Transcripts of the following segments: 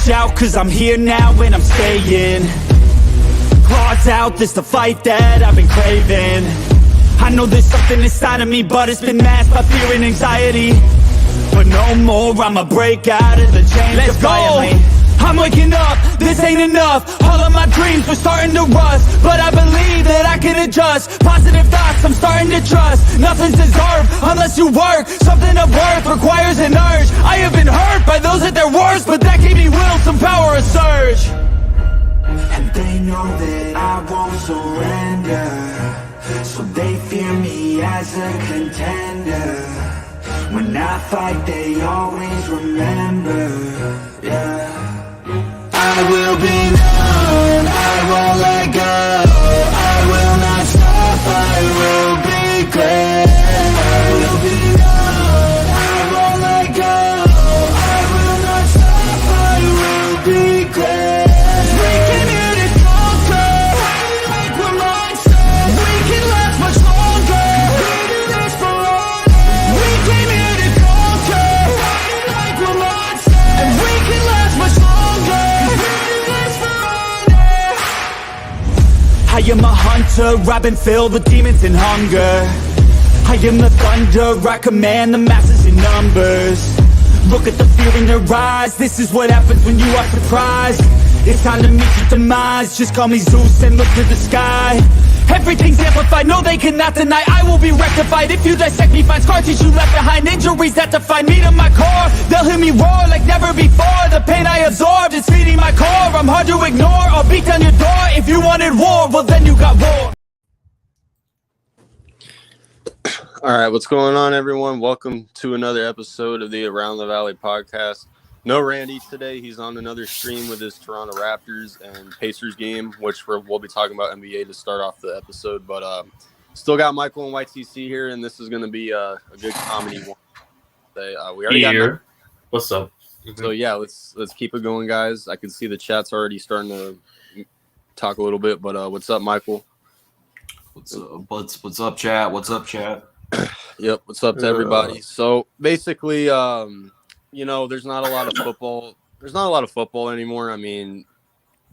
watch out, cause I'm here now and I'm staying. Claws out, this the fight that I've been craving. I know there's something inside of me, but it's been masked by fear and anxiety. But no more, I'ma break out of the chains. Let's defiantly. Go! I'm waking up, this ain't enough. All of my dreams were starting to rust, but I believe that I can adjust. Positive thoughts, I'm starting to trust. Nothing's deserved unless you work. Something of worth requires an urge. I have been hurt by those at their worst, but that gave me will, some power, a surge. And they know that I won't surrender, so they fear me as a contender. When I fight, they always remember, yeah. I will be known, I won't let go. I will not stop, I will be great. I will be known, I won't let go. I will not stop, I will be great. We came here to conquer, like we're monsters. We can last much longer, we do this for honor. We came here to conquer, like we're monsters. And we can last much longer. I am a hunter, I've been filled with demons and hunger. I am the thunder, I command the masses in numbers. Look at the fear in their eyes, this is what happens when you are surprised. It's time to meet your demise, just call me Zeus and look to the sky. Everything's amplified, no they cannot deny, I will be rectified. If you dissect me, find scar tissue left behind, injuries that define me to my core. They'll hear me roar like never before, the pain I absorbed is feeding my core. I'm hard to ignore, I'll beat down your door. If you wanted war, well then you got war. Alright, what's going on everyone? Welcome to another episode of the Around the Valley podcast. No Randy today. He's on another stream with his Toronto Raptors and Pacers game, which we'll be talking about NBA to start off the episode. But still got Michael and YTC here, and this is going to be a good comedy one. We already got What's up? So yeah, let's keep it going, guys. I can see the chat's already starting to talk a little bit. But what's up, Michael? What's up, chat? What's up, chat? Yep. What's up to everybody? So basically, you know, there's not a lot of football. There's not a lot of football anymore. I mean,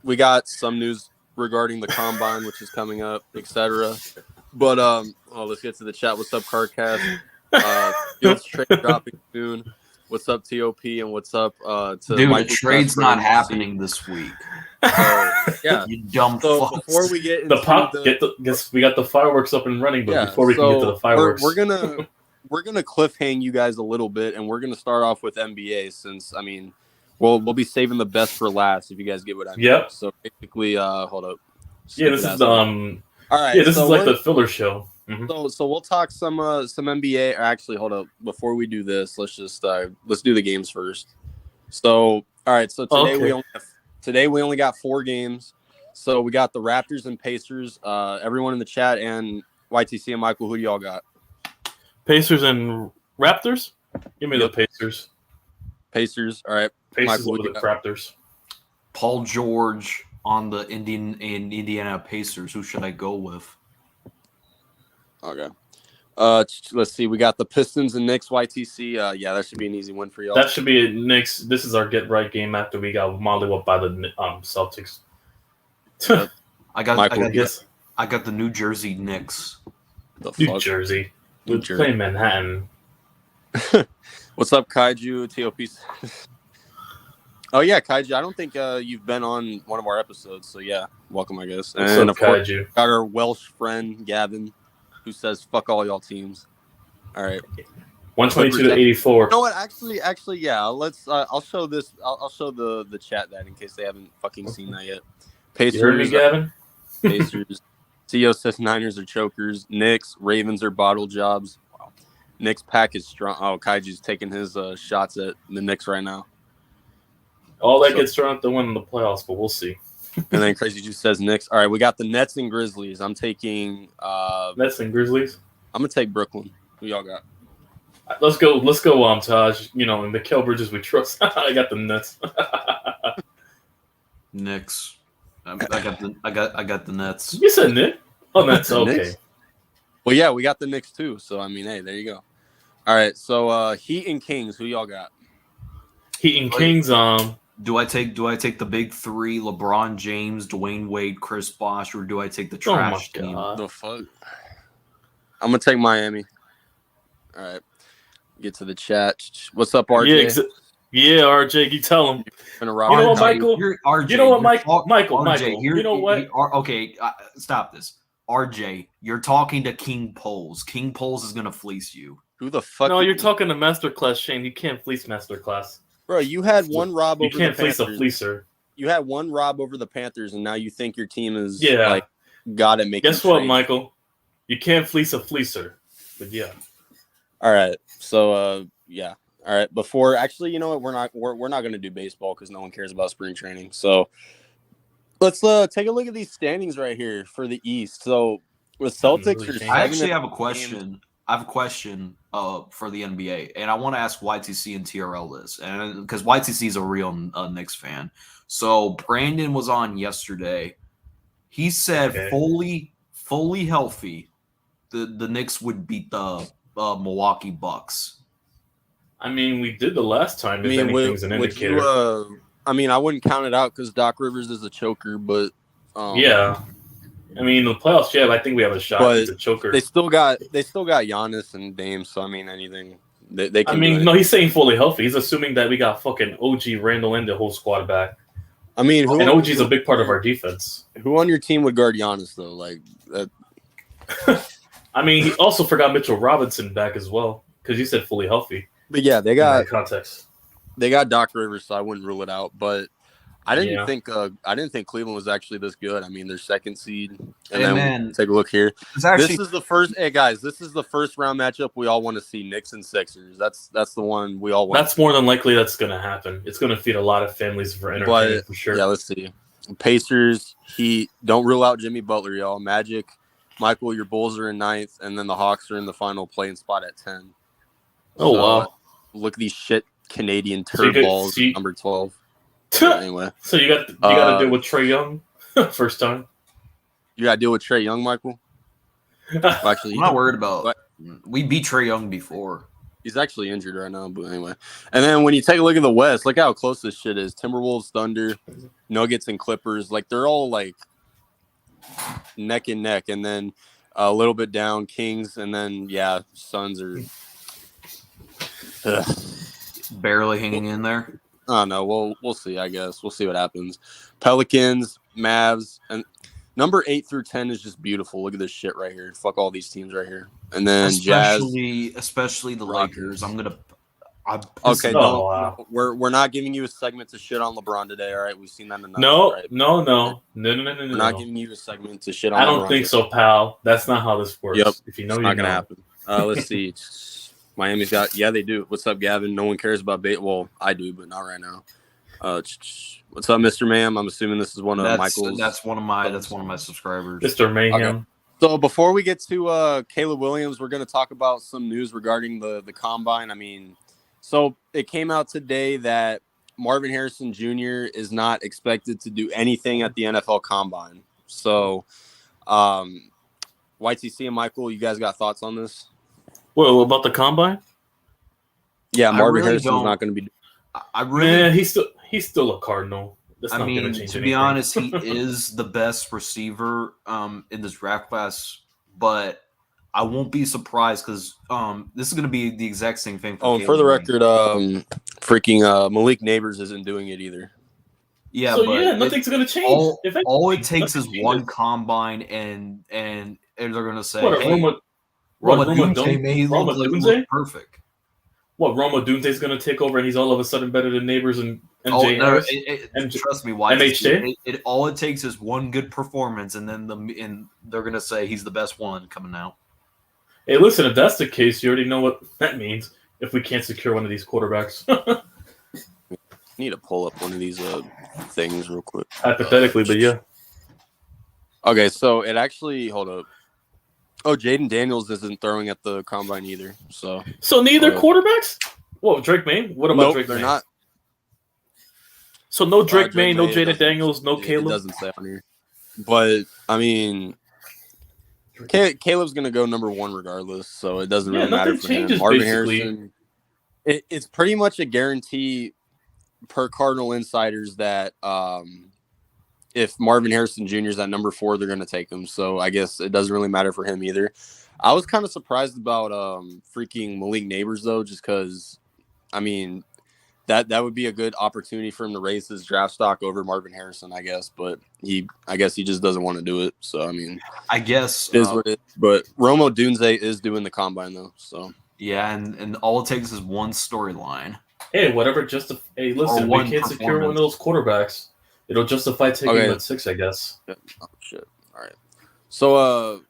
we got some news regarding the combine, which is coming up, etc. But let's get to the chat. What's up, Carcast? Fields trade dropping soon. What's up, TOP? And what's up to dude? Michael The trade's not happening this week. Yeah, you dumb fucks. Before we get into we got the fireworks up and running, but before we can get to the fireworks, we're gonna cliffhang you guys a little bit, and we're gonna start off with NBA since I mean, we'll be saving the best for last if you guys get what I mean. Yep. So basically, hold up. Yeah, this is all right. Yeah, this is like the filler show. Mm-hmm. So we'll talk some NBA. Actually, hold up. Before we do this, let's do the games first. So all right. So today we only got 4 games. So we got the Raptors and Pacers. Everyone in the chat and YTC and Michael, who do y'all got? Pacers and Raptors? Give me the Pacers. Pacers, all right. Pacers with the Raptors. Paul George on the Indiana Pacers. Who should I go with? Okay. Let's see. We got the Pistons and Knicks. YTC. Yeah, that should be an easy win for y'all. That should be a Knicks. This is our get right game after we got mollywopped by the Celtics. I got the New Jersey Knicks. New Jersey. We're playing Manhattan. What's up, Kaiju? TOP. Oh yeah, Kaiju. I don't think you've been on one of our episodes, so yeah, welcome, I guess. What's and up, Kaiju? Got our Welsh friend Gavin, who says "fuck all y'all teams." All right, 122 to 84. You know what? Actually, yeah. Let's. I'll show this. I'll show the chat that in case they haven't fucking seen that yet. Pacers. You heard me, Gavin? Pacers. CEO says Niners are chokers. Knicks, Ravens are bottle jobs. Wow. Knicks pack is strong. Oh, Kaiju's taking his shots at the Knicks right now. All that gets thrown out the win in the playoffs, but we'll see. And then Crazy Juice says Knicks. All right, we got the Nets and Grizzlies. I'm taking Nets and Grizzlies. I'm gonna take Brooklyn. Who y'all got? Let's go, Taj. You know, in the Mikal Bridges we trust. I got the Nets. Knicks. I got the Nets. You said Nick? Oh, Nets. Okay. Knicks? Well, yeah, we got the Knicks too. So I mean, hey, there you go. All right, so Heat and Kings. Who y'all got? Heat and Kings. Do I take the big three: LeBron James, Dwayne Wade, Chris Bosh, or do I take the Oh my trash team? God. The fuck? I'm gonna take Miami. All right. Get to the chat. What's up, RJ? Yeah, RJ, you tell him. Finna You rock know what, out. Michael? RJ, You know what, you're Michael? RJ, You know what? Okay, stop this. RJ, you're talking to King Poles. King Poles is gonna fleece you. Who the fuck? No, you're talking to Masterclass, Shane. You can't fleece Masterclass. Bro, you had one rob You over can't the fleece a Panthers. fleacer. You had one rob over the Panthers, and now you think your team is Yeah. got it making Guess what, trades. Michael? You can't fleece a fleacer. But yeah. All right. So yeah. All right. Before actually, you know what? We're not gonna do baseball because no one cares about spring training. So let's take a look at these standings right here for the East. So with Celtics, really are changed. I 7 actually have a games. question. I have a question for the NBA, and I want to ask YTC and TRL this, and because YTC is a real Knicks fan. So Brandon was on yesterday. He said Okay. fully healthy, the Knicks would beat the Milwaukee Bucks. I mean, we did the last time. I If mean, anything's an would indicator. you? I mean, I wouldn't count it out because Doc Rivers is a choker, but Yeah. I mean, the playoffs, yeah, I think we have a shot. But It's a choker. they still got Giannis and Dame. So I mean, anything they I can. mean, do no, he's saying fully healthy. He's assuming that we got fucking OG Randall and the whole squad back. I mean, And OG's a big part of our defense. Who on your team would guard Giannis though? Like that. I mean, he also forgot Mitchell Robinson back as well because you said fully healthy. But yeah, they In got that context. Doc Rivers, so I wouldn't rule it out. But I didn't think Cleveland was actually this good. I mean, they're second seed, and then take a look here. This is the first. Hey guys, this is the first round matchup we all want to see: Knicks and Sixers. That's the one we all want. That's more than likely that's going to happen. It's going to feed a lot of families for entertainment for sure. Yeah, let's see. Pacers, Heat. Don't rule out Jimmy Butler, y'all. Magic, Michael. Your Bulls are in 9th, and then the Hawks are in the final playing spot at 10. Oh wow! Look at these shit Canadian turd balls. Number 12. Anyway, so you got to deal with Trae Young first time. You got to deal with Trae Young, Michael. Well, actually, I'm not worried about. We beat Trae Young before. He's actually injured right now, but anyway. And then when you take a look at the West, look how close this shit is. Timberwolves, Thunder, Nuggets, and Clippers. Like they're all like neck and neck, and then a little bit down, Kings, and then Suns are barely hanging in there. I don't know. We'll see. I guess we'll see what happens. Pelicans, Mavs, and number 8 through 10 is just beautiful. Look at this shit right here. Fuck all these teams right here. And then especially the Lakers. Okay. Wow. We're not giving you a segment to shit on LeBron today. All right, we've seen that enough. No. Right? No. We're not giving you a segment to shit on. I don't LeBron think today. so, pal. That's not how this works. Yep. If you know, it's you not know. gonna happen. Let's see. Miami's got they do. What's up, Gavin? No one cares about bait. Well, I do, but not right now. What's up, Mr. Ma'am? I'm assuming this is one of Michael's. That's one of my subscribers. Mr. Mayhem. Okay. So before we get to Caleb Williams, we're going to talk about some news regarding the combine. I mean, so it came out today that Marvin Harrison Jr. is not expected to do anything at the NFL combine. So, YTC and Michael, you guys got thoughts on this? Well, about the combine? Yeah, Marvin Harrison's not going to be. He's still a Cardinal. That's not going to change to anything. be honest, he is the best receiver in this draft class, but I won't be surprised because this is going to be the exact same thing. For the record, freaking Malik Neighbors isn't doing it either. Yeah, nothing's going to change. All it takes is one combine, and they're going to say, Roma Dunze may look perfect. What, Roma Dunze's going to take over and he's all of a sudden better than Neighbors and MJ? Trust me, MHJ? All it takes is one good performance, and then they're going to say he's the best one coming out. Hey, listen, if that's the case, you already know what that means if we can't secure one of these quarterbacks. Need to pull up one of these things real quick. Hypothetically, but yeah. Okay, so it actually, hold up. Oh, Jaden Daniels isn't throwing at the combine either. So neither quarterbacks? Whoa, Drake May? What about Drake May? They're not. So no Drake May, no Jaden Daniels, no Caleb? It doesn't say on here. But, I mean, Caleb's going to go number 1 regardless, so it doesn't really matter for him. Marvin Harrison, it's pretty much a guarantee per Cardinal insiders that if Marvin Harrison Jr. is at number 4, they're going to take him. So I guess it doesn't really matter for him either. I was kind of surprised about freaking Malik Neighbors, though, just because, I mean, that would be a good opportunity for him to raise his draft stock over Marvin Harrison, I guess. But I guess he just doesn't want to do it. So, I mean, I guess it is what it is. But Romo Dunze is doing the combine, though. So yeah, and all it takes is one storyline. Hey, whatever. Hey, listen, we can't secure one of those quarterbacks. It'll justify taking him at 6, I guess. Oh shit! All right. So,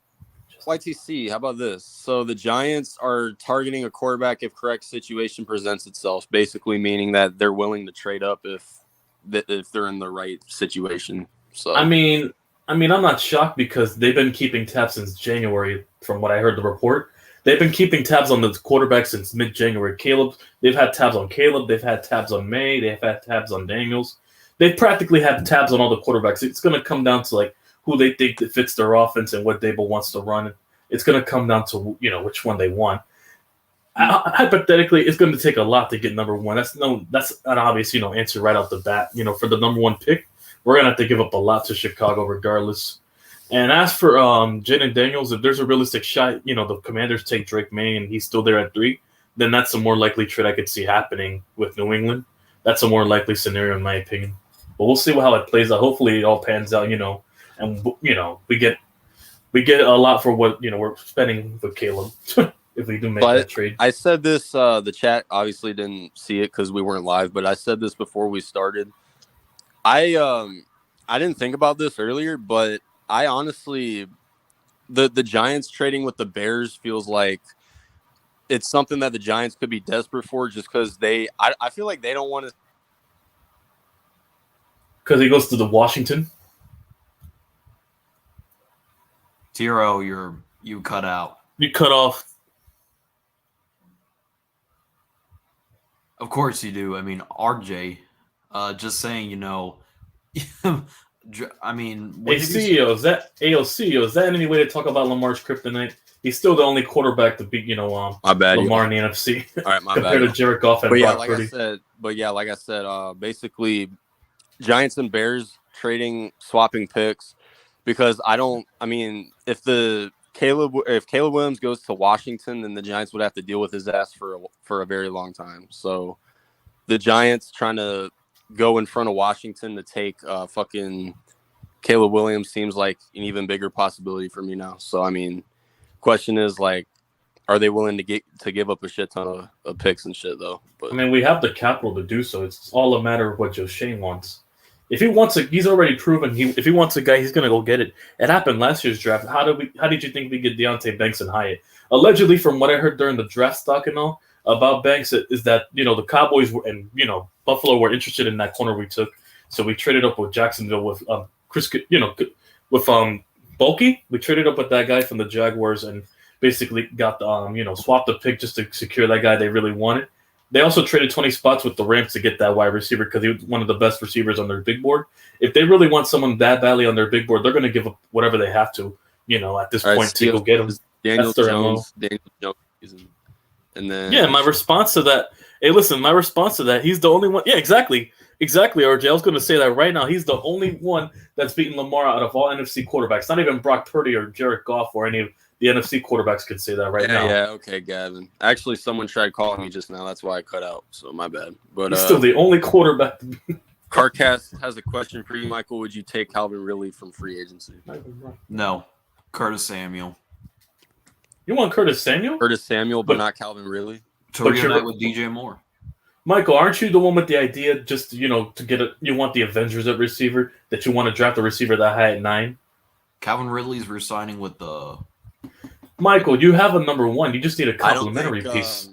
YTC, how about this? So the Giants are targeting a quarterback if correct situation presents itself, basically meaning that they're willing to trade up if they're in the right situation. So I mean, I'm not shocked because they've been keeping tabs since January, from what I heard the report. They've been keeping tabs on the quarterback since mid-January. They've had tabs on Caleb. They've had tabs on May. They've had tabs on Daniels. They've practically had tabs on all the quarterbacks. It's going to come down to like who they think that fits their offense and what Dable wants to run. It's going to come down to which one they want. Hypothetically, it's going to take a lot to get number 1. That's an obvious answer right off the bat. For the number 1 pick, we're going to have to give up a lot to Chicago regardless. And as for Jaden Daniels, if there's a realistic shot, the Commanders take Drake May and he's still there at 3, then that's a more likely trade I could see happening with New England. That's a more likely scenario in my opinion. But we'll see how it plays out. Hopefully it all pans out, and we get a lot for what we're spending with Caleb if we do make that trade. I said this. The chat obviously didn't see it because we weren't live, but I said this before we started. I didn't think about this earlier, but I honestly, the Giants trading with the Bears feels like it's something that the Giants could be desperate for, just because I feel like they don't want to. Because he goes to the Washington. Tiro, you cut out. You cut off. Of course you do. I mean, RJ, just saying, I mean, hey, CEO, is that in any way to talk about Lamar's kryptonite? He's still the only quarterback to beat, my bad, Lamar in the NFC. All right, my compared bad. to Jared Goff and Brock Purdy. Like I said, basically, Giants and Bears swapping picks, because if Caleb Williams goes to Washington, then the Giants would have to deal with his ass for a very long time. So the Giants trying to go in front of Washington to take fucking Caleb Williams seems like an even bigger possibility for me now. So question is are they willing to give up a shit ton of picks and shit though? But we have the capital to do so. It's all a matter of what Joe Shane wants. If he wants he's already proven if he wants a guy, he's gonna go get it. It happened last year's draft. How did you think we get Deontay Banks and Hyatt? Allegedly, from what I heard during the draft stock and all about Banks, is that the Cowboys and Buffalo were interested in that corner we took, so we traded up with Jacksonville with Bulky. We traded up with that guy from the Jaguars and basically got swapped the pick just to secure that guy they really wanted. They also traded 20 spots with the Rams to get that wide receiver because he was one of the best receivers on their big board. If they really want someone that badly on their big board, they're going to give up whatever they have to, at this point to go get him. Daniel Jones, and then my response to that. Hey, listen, he's the only one. Yeah, exactly, RJ. I was going to say that right now. He's the only one that's beaten Lamar out of all NFC quarterbacks. Not even Brock Purdy or Jared Goff or any of the NFC quarterbacast could say that now. Yeah, okay, Gavin. Actually, someone tried calling me just now. That's why I cut out. So my bad. But he's still the only quarterback. Carcast has a question for you, Michael. Would you take Calvin Ridley from free agency? No, Curtis Samuel. You want Curtis Samuel? Curtis Samuel, but not Calvin Ridley. To reunite with DJ Moore. Michael, aren't you the one with the idea just to get you want the Avengers at receiver, that you want to draft a receiver that high at 9? Calvin Ridley's resigning with the. Michael, you have a number 1. You just need a complimentary piece.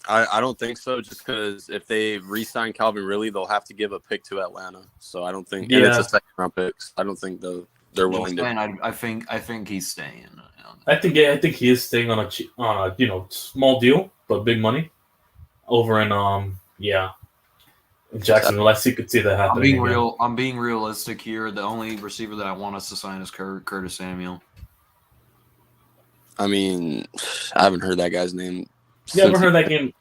I don't think so, just because if they re-sign Calvin Ridley, they'll have to give a pick to Atlanta. So I don't think, and it's a second-round pick. I don't think they're willing to. I think he's staying. I think he is staying on a small deal but big money over in Jacksonville. I could see that happening. I'm being realistic here. The only receiver that I want us to sign is Curtis Samuel. I haven't heard that guy's name. You haven't heard that game?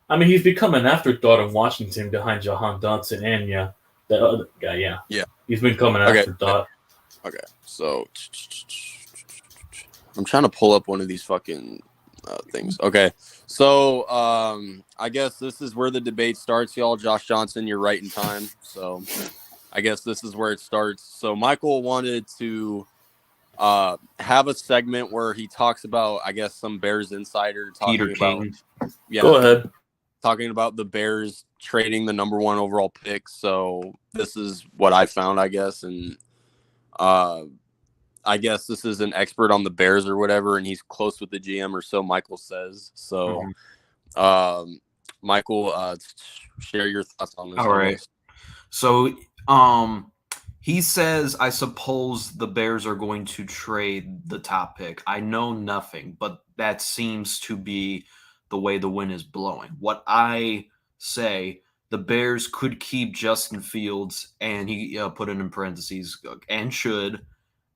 I mean, he's become an afterthought in Washington behind Jahan Dotson and that other guy. Yeah. He's become an afterthought. Okay, so I'm trying to pull up one of these fucking things. Okay, so I guess this is where the debate starts, y'all. Josh Johnson, you're right in time. So I guess this is where it starts. So Michael wanted to have a segment where he talks about, I guess, some Bears insider talking Peter about, King. Go ahead. talking about the Bears trading the number 1 overall pick. So this is what I found, I guess, and I guess this is an expert on the Bears or whatever, and he's close with the GM or so Michael says. So, Michael, share your thoughts on this. All right. So, he says, I suppose the Bears are going to trade the top pick. I know nothing, but that seems to be the way the wind is blowing. What I say, the Bears could keep Justin Fields, and he put it in parentheses, and should,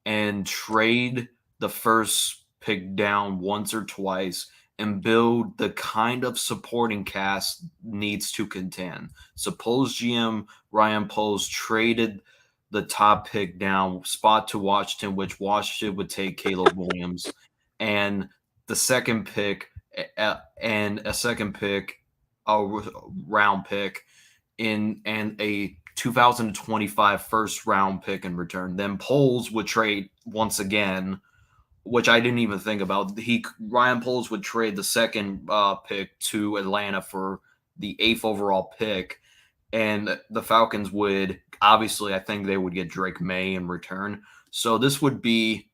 and trade the first pick down once or twice and build the kind of supporting cast needs to contend. Suppose GM Ryan Poles traded the top pick down spot to Washington, which Washington would take Caleb Williams, and the second pick and a second pick, a round pick and a 2025 first round pick in return. Then Poles would trade once again, which I didn't even think about. Ryan Poles would trade the second pick to Atlanta for the 8th overall pick, and the Falcons would obviously, I think they would get Drake May in return. So this would be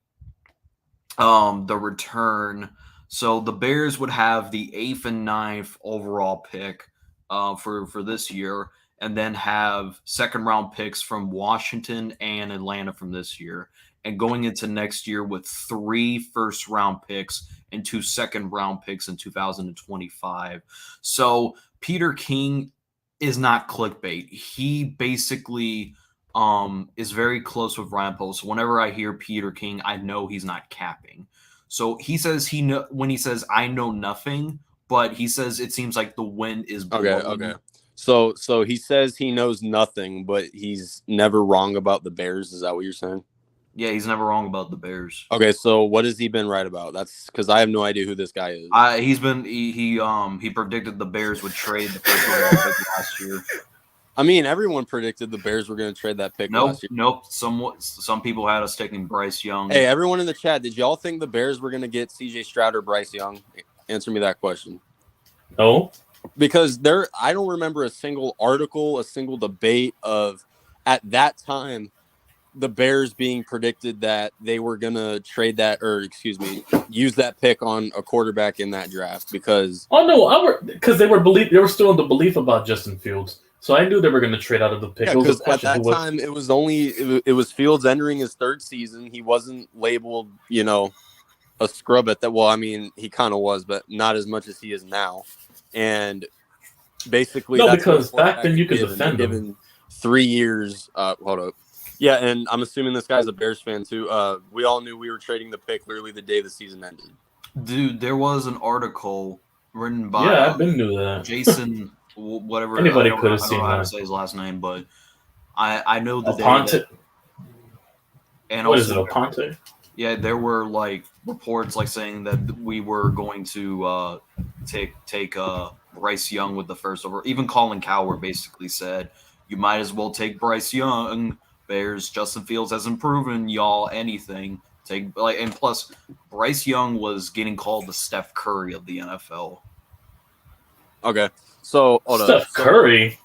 the return. So the Bears would have the 8th and 9th overall pick for this year, and then have second round picks from Washington and Atlanta from this year, and going into next year with 3 first round picks and 2 second round picks in 2025. So Peter King is not clickbait. He basically is very close with Ryan Poles. So whenever I hear Peter King, I know he's not capping. So he says when he says I know nothing, but he says it seems like the wind is blowing. Okay. So he says he knows nothing, but he's never wrong about the Bears. Is that what you're saying? Yeah, he's never wrong about the Bears. Okay, so what has he been right about? That's because I have no idea who this guy is. He predicted the Bears would trade the first round pick last year. I mean, everyone predicted the Bears were going to trade that pick last year. Nope. Some people had us taking Bryce Young. Hey, everyone in the chat, did y'all think the Bears were going to get C.J. Stroud or Bryce Young? Answer me that question. No. Because I don't remember a single article, a single debate of, at that time, the Bears being predicted that they were going to trade that, or use that pick on a quarterback in that draft. Because because they were still in the belief about Justin Fields. So I knew they were going to trade out of the pick. Because at that time, it was Fields entering his 3rd season. He wasn't labeled, a scrub at that. Well, I mean, he kind of was, but not as much as he is now. And basically, because back then you could defend him. Given 3 years. Hold up. Yeah, and I'm assuming this guy's a Bears fan too. We all knew we were trading the pick literally the day the season ended. Dude, there was an article written by I've been knew that. Jason, whatever. Anybody could have I seen don't know how that. to say his last name, but I know the Aponte. day that, and What also, is it, Aponte? Yeah, there were like reports like saying that we were going to take Bryce Young with the first over. Even Colin Cowherd basically said, "You might as well take Bryce Young. Bears, Justin Fields hasn't proven y'all anything." And plus, Bryce Young was getting called the Steph Curry of the NFL. Okay, so Steph Curry.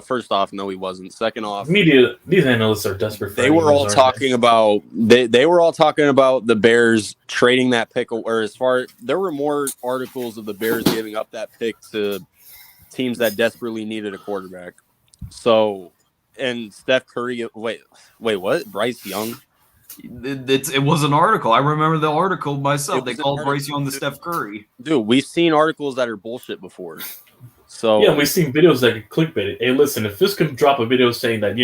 First off, no, he wasn't. Second off, These analysts are desperate for they were all talking about they were all talking about the Bears trading that pick, or there were more articles of the Bears giving up that pick to teams that desperately needed a quarterback. So, and Steph Curry, wait, what? Bryce Young? It was an article. I remember the article myself. They called Bryce Young the Steph Curry. Dude, we've seen articles that are bullshit before. So yeah, we've seen videos that get clickbaited. Hey, listen, if this could drop a video saying that,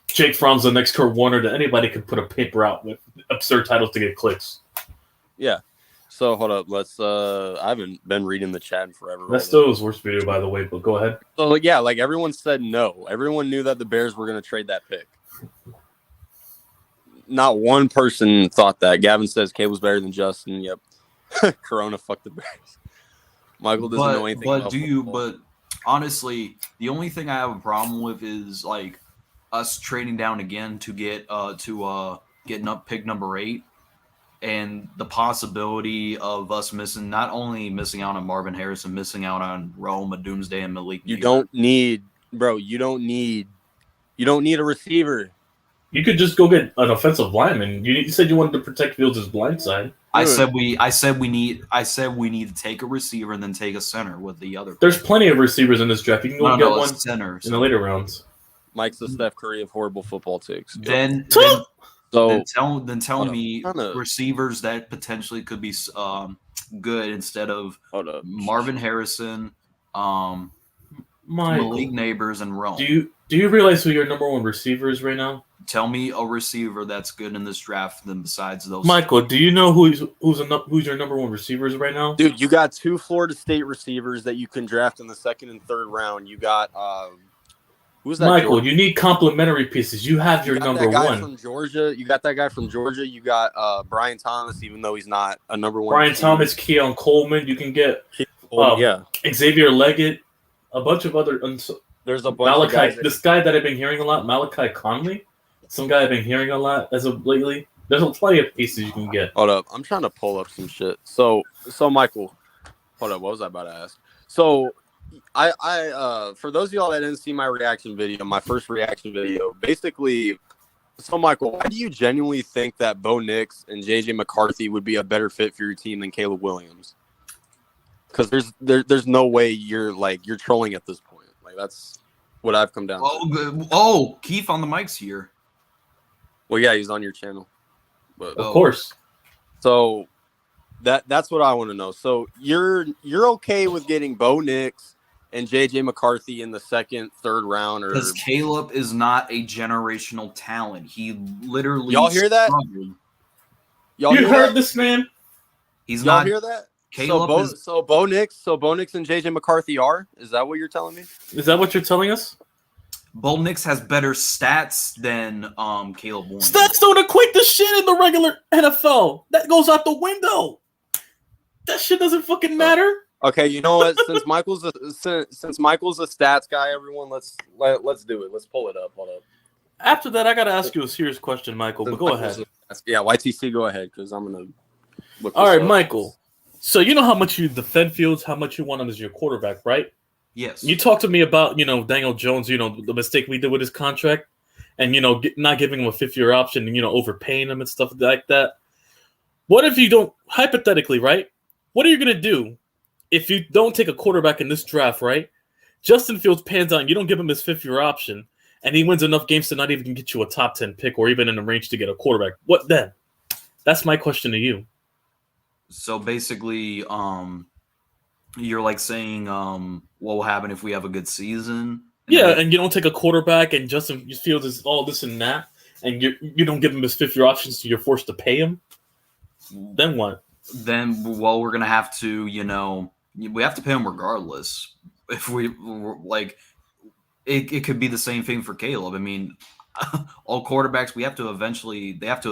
Jake Fromm's the next Kurt Warner, then anybody could put a paper out with absurd titles to get clicks. Yeah. So hold up, let's. I haven't been reading the chat in forever. That's still his worst video, by the way. But go ahead. So yeah, like everyone said no. Everyone knew that the Bears were going to trade that pick. Not one person thought that. Gavin says Cable's better than Justin. Yep. Corona, fuck the Bears. Michael doesn't know anything. But about do you? football. But honestly, the only thing I have a problem with is like us trading down again to get getting up pick number 8, and the possibility of us not only missing out on Marvin Harrison, missing out on Rome, Doomsday, and Malik. You don't need, bro. You don't need a receiver. You could just go get an offensive lineman. You said you wanted to protect Fields' blind side. I said we need to take a receiver and then take a center with the other. There's plenty of receivers in this draft. You can go get one center in the later rounds. Mike's the Steph Curry of horrible football takes. Then So tell me receivers that potentially could be good instead of Marvin Harrison, Malik Neighbors, and Rome. Do you realize who your number one receiver is right now? Tell me a receiver that's good in this draft than besides those. Michael, do you know who's your number one receivers right now? Dude, you got 2 Florida State receivers that you can draft in the 2nd and 3rd round. You got who's that? Michael, Georgia? you need complementary pieces. You have your number that guy one from Georgia. You got that guy from Georgia. You got Brian Thomas, even though he's not a number one. Brian Thomas, Keon Coleman. You can get Xavier Leggett, a bunch of other. There's a bunch of guys this guy that I've been hearing a lot, Malachi Conley. Some guy I've been hearing a lot as of lately. There's plenty of pieces you can get. Hold up. I'm trying to pull up some shit. So Michael, hold up. What was I about to ask? So I for those of y'all that didn't see my reaction video, my first reaction video, basically, so Michael, why do you genuinely think that Bo Nix and JJ McCarthy would be a better fit for your team than Caleb Williams? Because there's no way you're trolling at this point. Like that's what I've come down to. Oh, Keith on the mic's here. Well, yeah, he's on your channel. But, of course. So that's what I want to know. So you're okay with getting Bo Nix and JJ McCarthy in the 2nd, 3rd round, or because Caleb is not a generational talent. He literally y'all hear that? You heard this man? He's y'all not. Hear that? Caleb so Bo Nix and JJ McCarthy are? Is that what you're telling me? Is that what you're telling us? Bo Nix has better stats than Caleb Williams. Stats don't equate to shit in the regular NFL. That goes out the window. That shit doesn't fucking matter. Okay, you know what? Since Michael's a stats guy, everyone, let's do it. Let's pull it up. Hold up. After that, I gotta ask you a serious question, Michael. But go ahead. Yeah, YTC, go ahead, because I'm gonna look. All right, Michael. So you know how much you defend Fields, how much you want him as your quarterback, right? Yes. You talked to me about, Daniel Jones, the mistake we did with his contract and, not giving him a 5th-year option and, overpaying him and stuff like that. What if you don't, hypothetically, right? What are you going to do if you don't take a quarterback in this draft, right? Justin Fields pans out and you don't give him his 5th-year option and he wins enough games to not even get you a top 10 pick or even in the range to get a quarterback. What then? That's my question to you. So basically, you're like saying, what will happen if we have a good season? And you don't take a quarterback, and Justin Fields is all this and that, and you don't give him his 5th-year options, so you're forced to pay him. Then what? Then, we're gonna have to, we have to pay him regardless. If we like, it could be the same thing for Caleb. I mean, all quarterbacks they have to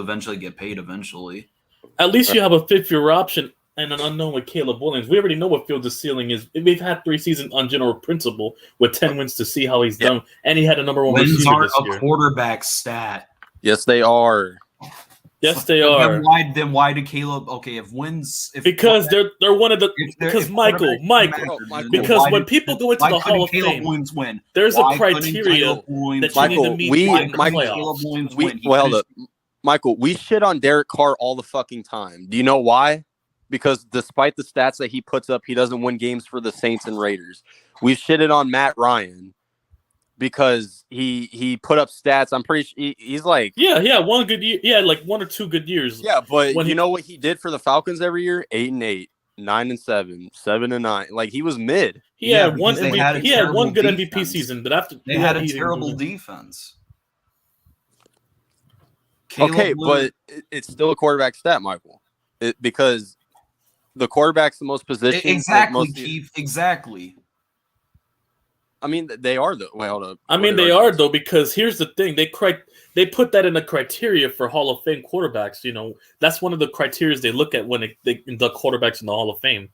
eventually get paid eventually. At least you have a 5th-year option and an unknown with Caleb Williams. We already know what Fields' ceiling is. We've had 3 seasons on general principle with 10 wins to see how he's done, and he had a number 1 wins receiver aren't this a year. Quarterback stat. Yes, they are. Yes, they are. Then why did Caleb? Okay, because they're one of the because Michael, because when people go into the Hall of Fame, win? There's a criteria that you need to meet. Michael, we shit on Derek Carr all the fucking time. Do you know why? Because despite the stats that he puts up, he doesn't win games for the Saints and Raiders. We've shitted on Matt Ryan because he put up stats. I'm pretty sure he's like one good year. Yeah, like 1 or 2 good years. Yeah, but you know what he did for the Falcons every year? 8-8, 9-7, 7-9. Like he was mid. He had one MVP, he had one good defense. MVP season, but after they had a terrible defense. But it's still a quarterback stat, Michael. Because the quarterback's the most positioned. Exactly, Keith. Exactly. I mean, they are the. Wait, hold up. I mean, they are though, because here's the thing: they put that in the criteria for Hall of Fame quarterbacks. You know, that's one of the criteria they look at when they induct quarterbacks in the Hall of Fame,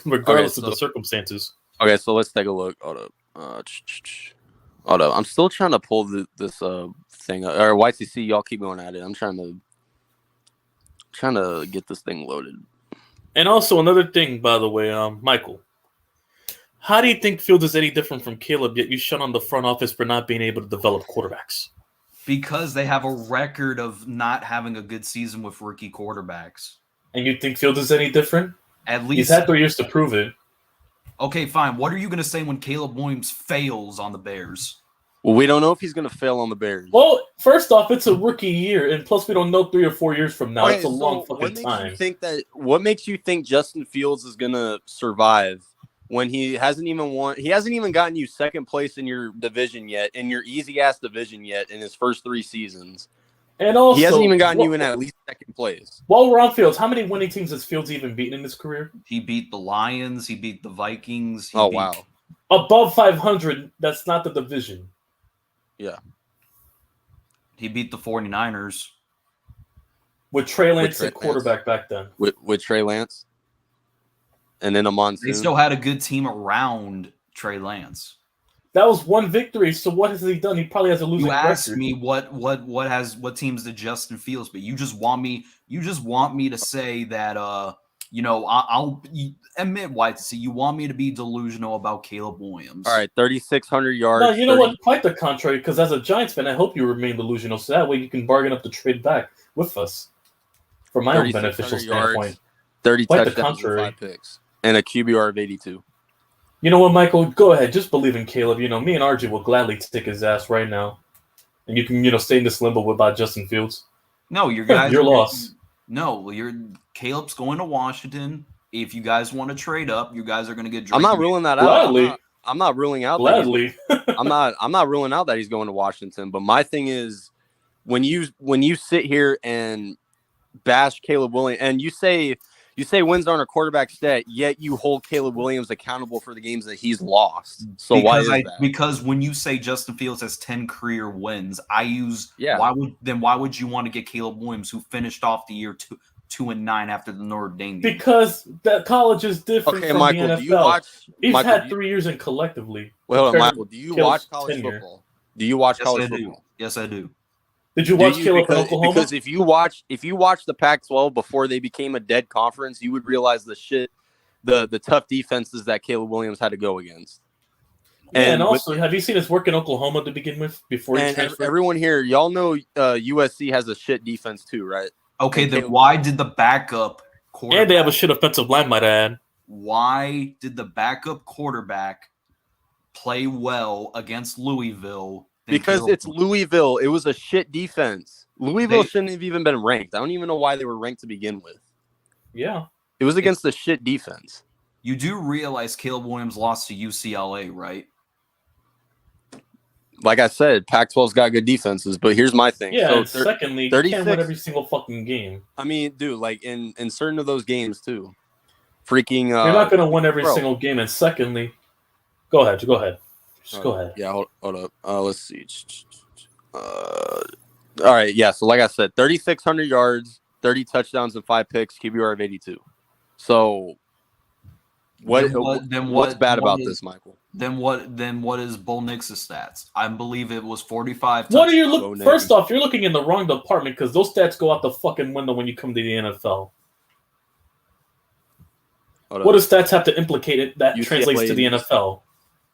regardless of the circumstances. Okay, so let's take a look. Hold up. Hold up. I'm still trying to pull this thing up. Or YCC, y'all keep going at it. I'm trying to get this thing loaded. And also another thing, by the way, Michael, how do you think Fields is any different from Caleb? Yet you shut on the front office for not being able to develop quarterbacks. Because they have a record of not having a good season with rookie quarterbacks. And you think Fields is any different? At least he's had 3 years to prove it. Okay, fine. What are you going to say when Caleb Williams fails on the Bears? Well, we don't know if he's going to fail on the Bears. Well, first off, it's a rookie year, and plus we don't know 3 or 4 years from now. Okay, it's a long fucking time. What makes you think Justin Fields is going to survive when he hasn't even won? He hasn't even gotten you second place in your division yet, in your easy ass division yet, in his first 3 seasons. And also, he hasn't even gotten you in at least second place. While we're on Fields, how many winning teams has Fields even beaten in his career? He beat the Lions. He beat the Vikings. Wow. Above 500, that's not the division. Yeah. He beat the 49ers. With Trey Lance at quarterback back then. With Trey Lance? And then a monsoon. They still had a good team around Trey Lance. That was one victory. So what has he done? He probably has a losing record. You asked me what teams did Justin Fields, but you just want me to say that I'll admit YTC. You want me to be delusional about Caleb Williams. All right, 3,600 yards. No, you know what? Quite the contrary. Because as a Giants fan, I hope you remain delusional, so that way you can bargain up the trade back with us. From my own beneficial standpoint, 30 quite touchdowns the contrary. and 5 picks, and a QBR of 82. You know what, Michael? Go ahead. Just believe in Caleb. You know, me and RJ will gladly take his ass right now. And you can, stay in this limbo about Justin Fields. No, your guys. Your loss. No, Caleb's going to Washington. If you guys want to trade up, you guys are going to get drafted. I'm not ruling that gladly. out. I'm not ruling out. Gladly. I'm not ruling out that he's going to Washington. But my thing is, when you sit here and bash Caleb Williams, and you say wins aren't a quarterback stat, yet you hold Caleb Williams accountable for the games that he's lost. So why is that? Because when you say Justin Fields has 10 career wins, Yeah. Why would you want to get Caleb Williams, who finished off the year 2-9 after the Notre Dame game? Because that college is different from Michael, the NFL. do you watch? He's Michael, had 3 years in collectively. Well, hold on, Michael. Do you watch college tenure. football? Do you watch Yes, college I do. football? Yes, I do. Did you watch Caleb in Oklahoma? Because if you watch the Pac-12 before they became a dead conference, you would realize the tough defenses that Caleb Williams had to go against. And also, have you seen his work in Oklahoma to begin with before he transferred? Everyone here, y'all know USC has a shit defense too, right? Okay, then why did the backup quarterback? And they have a shit offensive line, might add. Why did the backup quarterback play well against Louisville? Because it's Louisville. It was a shit defense. Louisville shouldn't have even been ranked. I don't even know why they were ranked to begin with. Yeah. It was against the shit defense. You do realize Caleb Williams lost to UCLA, right? Like I said, Pac-12's got good defenses, but here's my thing. Yeah, so and secondly, you can't win every single fucking game. I mean, dude, like in certain of those games too. Freaking You're not going to win every single game. And secondly, go ahead. Just go ahead. Yeah, hold up. Let's see. All right, yeah. So like I said, 3,600 yards, 30 touchdowns, and 5 picks, QBR of 82. So what's bad about this, Michael? Then what is Bo Nix's stats? I believe it was 45. What are you looking? First off, you're looking in the wrong department because those stats go out the fucking window when you come to the NFL. What does stats have to implicate it that translates to the NFL?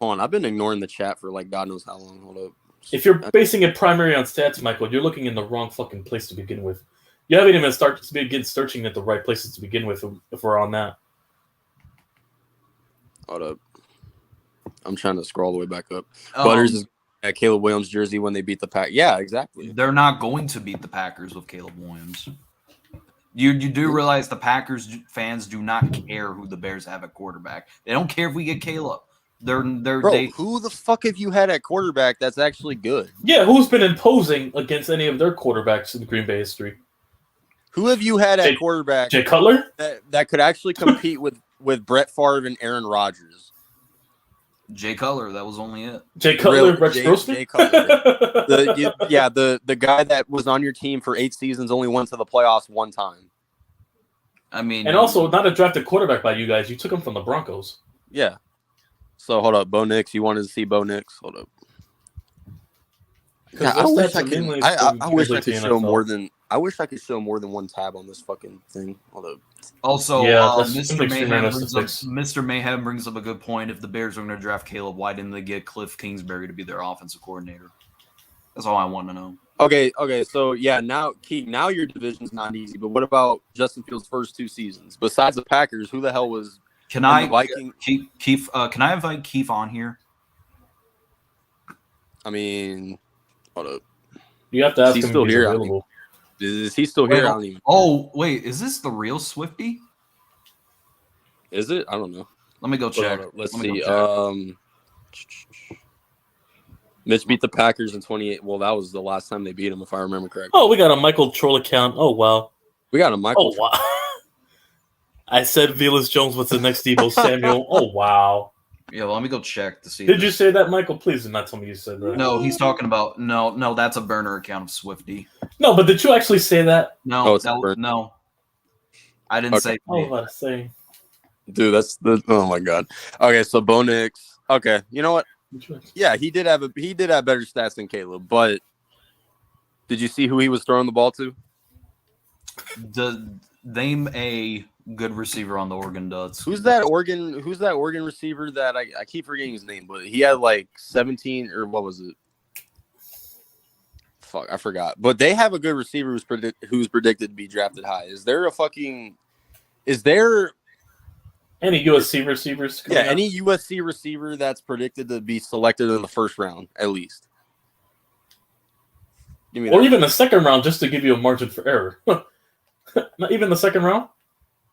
Hold on, I've been ignoring the chat for like God knows how long. Hold up. If you're basing it primarily on stats, Michael, you're looking in the wrong fucking place to begin with. You haven't even begin searching at the right places to begin with if we're on that. Hold up. I'm trying to scroll all the way back up. Butters is at Caleb Williams jersey when they beat the Pack. Yeah, exactly. They're not going to beat the Packers with Caleb Williams. You do realize the Packers fans do not care who the Bears have at quarterback. They don't care if we get Caleb. Who the fuck have you had at quarterback that's actually good? Yeah, who's been imposing against any of their quarterbacks in Green Bay history? Who have you had at quarterback Jay Cutler? that could actually compete with Brett Favre and Aaron Rodgers? Jay Cutler, that was only it. Jay Cutler, Really? Rex Grossman? Jay Cutler. The guy that was on your team for 8 seasons only went to the playoffs one time. I mean, And also, not a drafted quarterback by you guys. You took him from the Broncos. Yeah. So hold up, Bo Nix. You wanted to see Bo Nix? Hold up. Yeah, I wish I could. I wish I could show more than. I wish I could show more than one tab on this fucking thing. Hold up. also, that's Mr. Mayhem brings up a good point. If the Bears are going to draft Caleb, why didn't they get Cliff Kingsbury to be their offensive coordinator? That's all I want to know. Okay. So yeah, now your division's not easy. But what about Justin Fields' first 2 seasons? Besides the Packers, who the hell was? Can I Keith? Can I invite Keith on here? I mean, hold up. You have to ask He's him still if he's here. available. Is he still here? I don't even. Oh wait, is this the real Swifty? Is it? I don't know. Let me go check. Let's Let me see. go check. Mitch beat the Packers in 28. Well, that was the last time they beat him, if I remember correctly. Oh, we got a Michael Troll account. Oh, wow. We got a Michael. Oh, wow. I said Velus Jones was the next Debo Samuel. Oh, wow. Yeah, well, let me go check to see. Did you say that, Michael? Please do not tell me you said that. No, he's talking about no. That's a burner account of Swifty. No, but did you actually say that? No, Oh, it's a burner. no. I didn't say. I was about to say. Dude, that's the. Oh my god. Okay, so Bo Nix. Okay, you know what? Yeah, he did have better stats than Caleb, but did you see who he was throwing the ball to? Name a good receiver on the Oregon Ducks. Who's that Oregon receiver that I keep forgetting his name, but he had like 17 or what was it? Fuck, I forgot. But they have a good receiver who's predicted to be drafted high. Is there any USC receivers? Yeah, any USC receiver that's predicted to be selected in the first round, at least. Give me or that. even the second round, just to give you a margin for error. Not even the second round?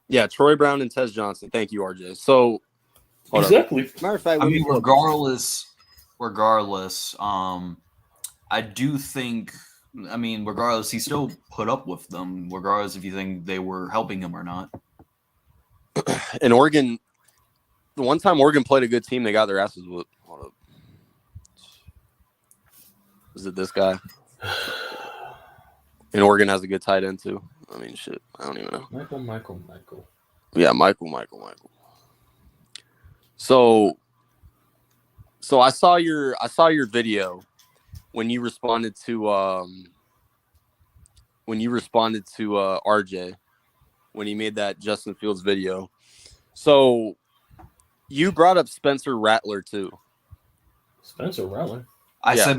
Yeah, Troy Brown and Tez Johnson. Thank you, RJ. So, hold up. Exactly. Matter of fact, I mean, regardless, I do think. I mean, regardless, he still put up with them. Regardless if you think they were helping him or not. in Oregon, the one time Oregon played a good team, they got their asses whooped. Hold up. Is it this guy? And Oregon has a good tight end too. I mean, shit. I don't even know. Michael. Yeah, Michael. So I saw your video when you responded to RJ when he made that Justin Fields video. So you brought up Spencer Rattler too. Spencer Rattler. I said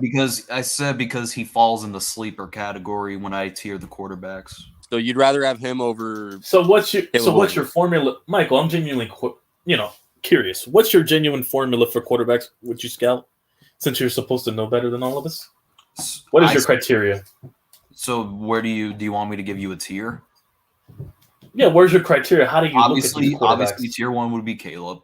because he falls in the sleeper category when I tier the quarterbacks. So you'd rather have him over. So what's your formula, Michael? I'm genuinely curious. What's your genuine formula for quarterbacks? Would you scout? Since you're supposed to know better than all of us, what is your criteria? So where do you want me to give you a tier? Yeah, where's your criteria? How do you look at these quarterbacks? Obviously, tier 1 would be Caleb.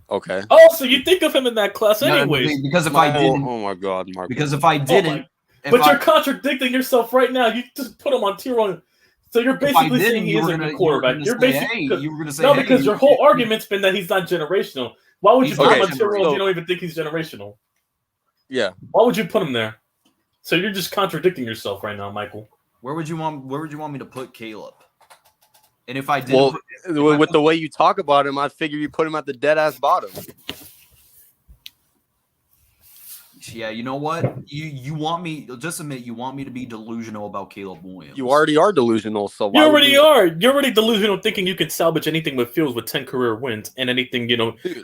Okay. Oh, so you think of him in that class anyways? Because if I didn't, oh my God, Mark. Because if I didn't, but you're contradicting yourself right now. You just put him on tier 1. So you're basically saying he isn't a quarterback. You're basically because your whole argument's been that he's not generational. Why would you put him on tier 1 if you don't even think he's generational? Yeah. Why would you put him there? So you're just contradicting yourself right now, Michael. Where would you want me to put Caleb? And if I did, with the way you talk about him, I figure you put him at the dead ass bottom. Yeah, you know what? You want me? Just admit you want me to be delusional about Caleb Williams. You already are delusional, so you already are. You're already delusional, thinking you can salvage anything with Fields with 10 career wins and anything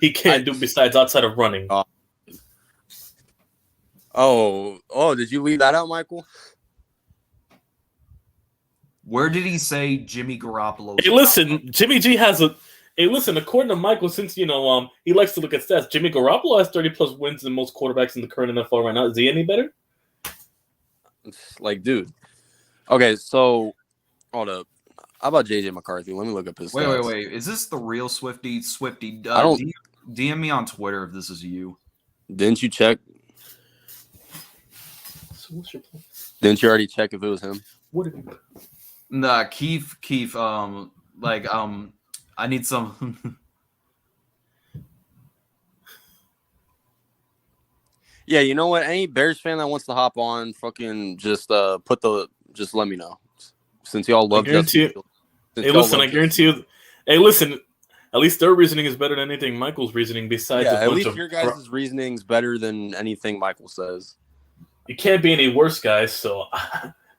he can't do besides outside of running. Oh! Did you leave that out, Michael? Where did he say Jimmy Garoppolo? Hey, listen, Jimmy G has a. Hey, listen. According to Michael, since he likes to look at stats, Jimmy Garoppolo has 30+ wins than most quarterbacks in the current NFL right now. Is he any better? Like, dude. Okay, so hold up. How about JJ McCarthy? Let me look up his stats. Wait. Is this the real Swifty? I don't. DM me on Twitter if this is you. Didn't you check? So what's your plan? Didn't you already check if it was him? What have you? Nah, Keith, I need some. Yeah, you know what? Any Bears fan that wants to hop on, fucking just just let me know. Since y'all I love guarantee Justin you. Fields. Since Hey, y'all listen, love I guarantee you. Hey, listen. At least their reasoning is better than anything Michael's reasoning. Besides Yeah, a at bunch least of, your guys' reasoning's better than anything Michael says. you can't be any worse, guys. So,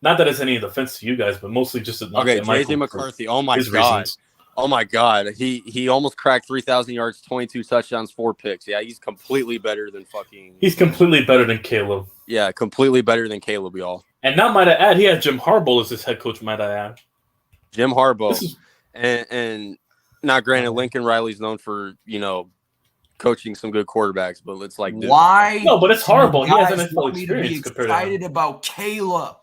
not that it's any offense to you guys, but mostly just to knock Okay, at Michael JJ for McCarthy. Oh my his god. reasons. Oh my god. He almost cracked 3,000 yards, 22 touchdowns, 4 picks. Yeah, he's completely better than fucking. He's completely better than Caleb. Yeah, completely better than Caleb, y'all. And now, might I add, he had Jim Harbaugh as his head coach. Might I add? Jim Harbaugh. This is And not granted, Lincoln Riley's known for, coaching some good quarterbacks, but it's like, dude, Why? No, but it's horrible. He has guys NFL want me to be experience compared to him. excited about Caleb.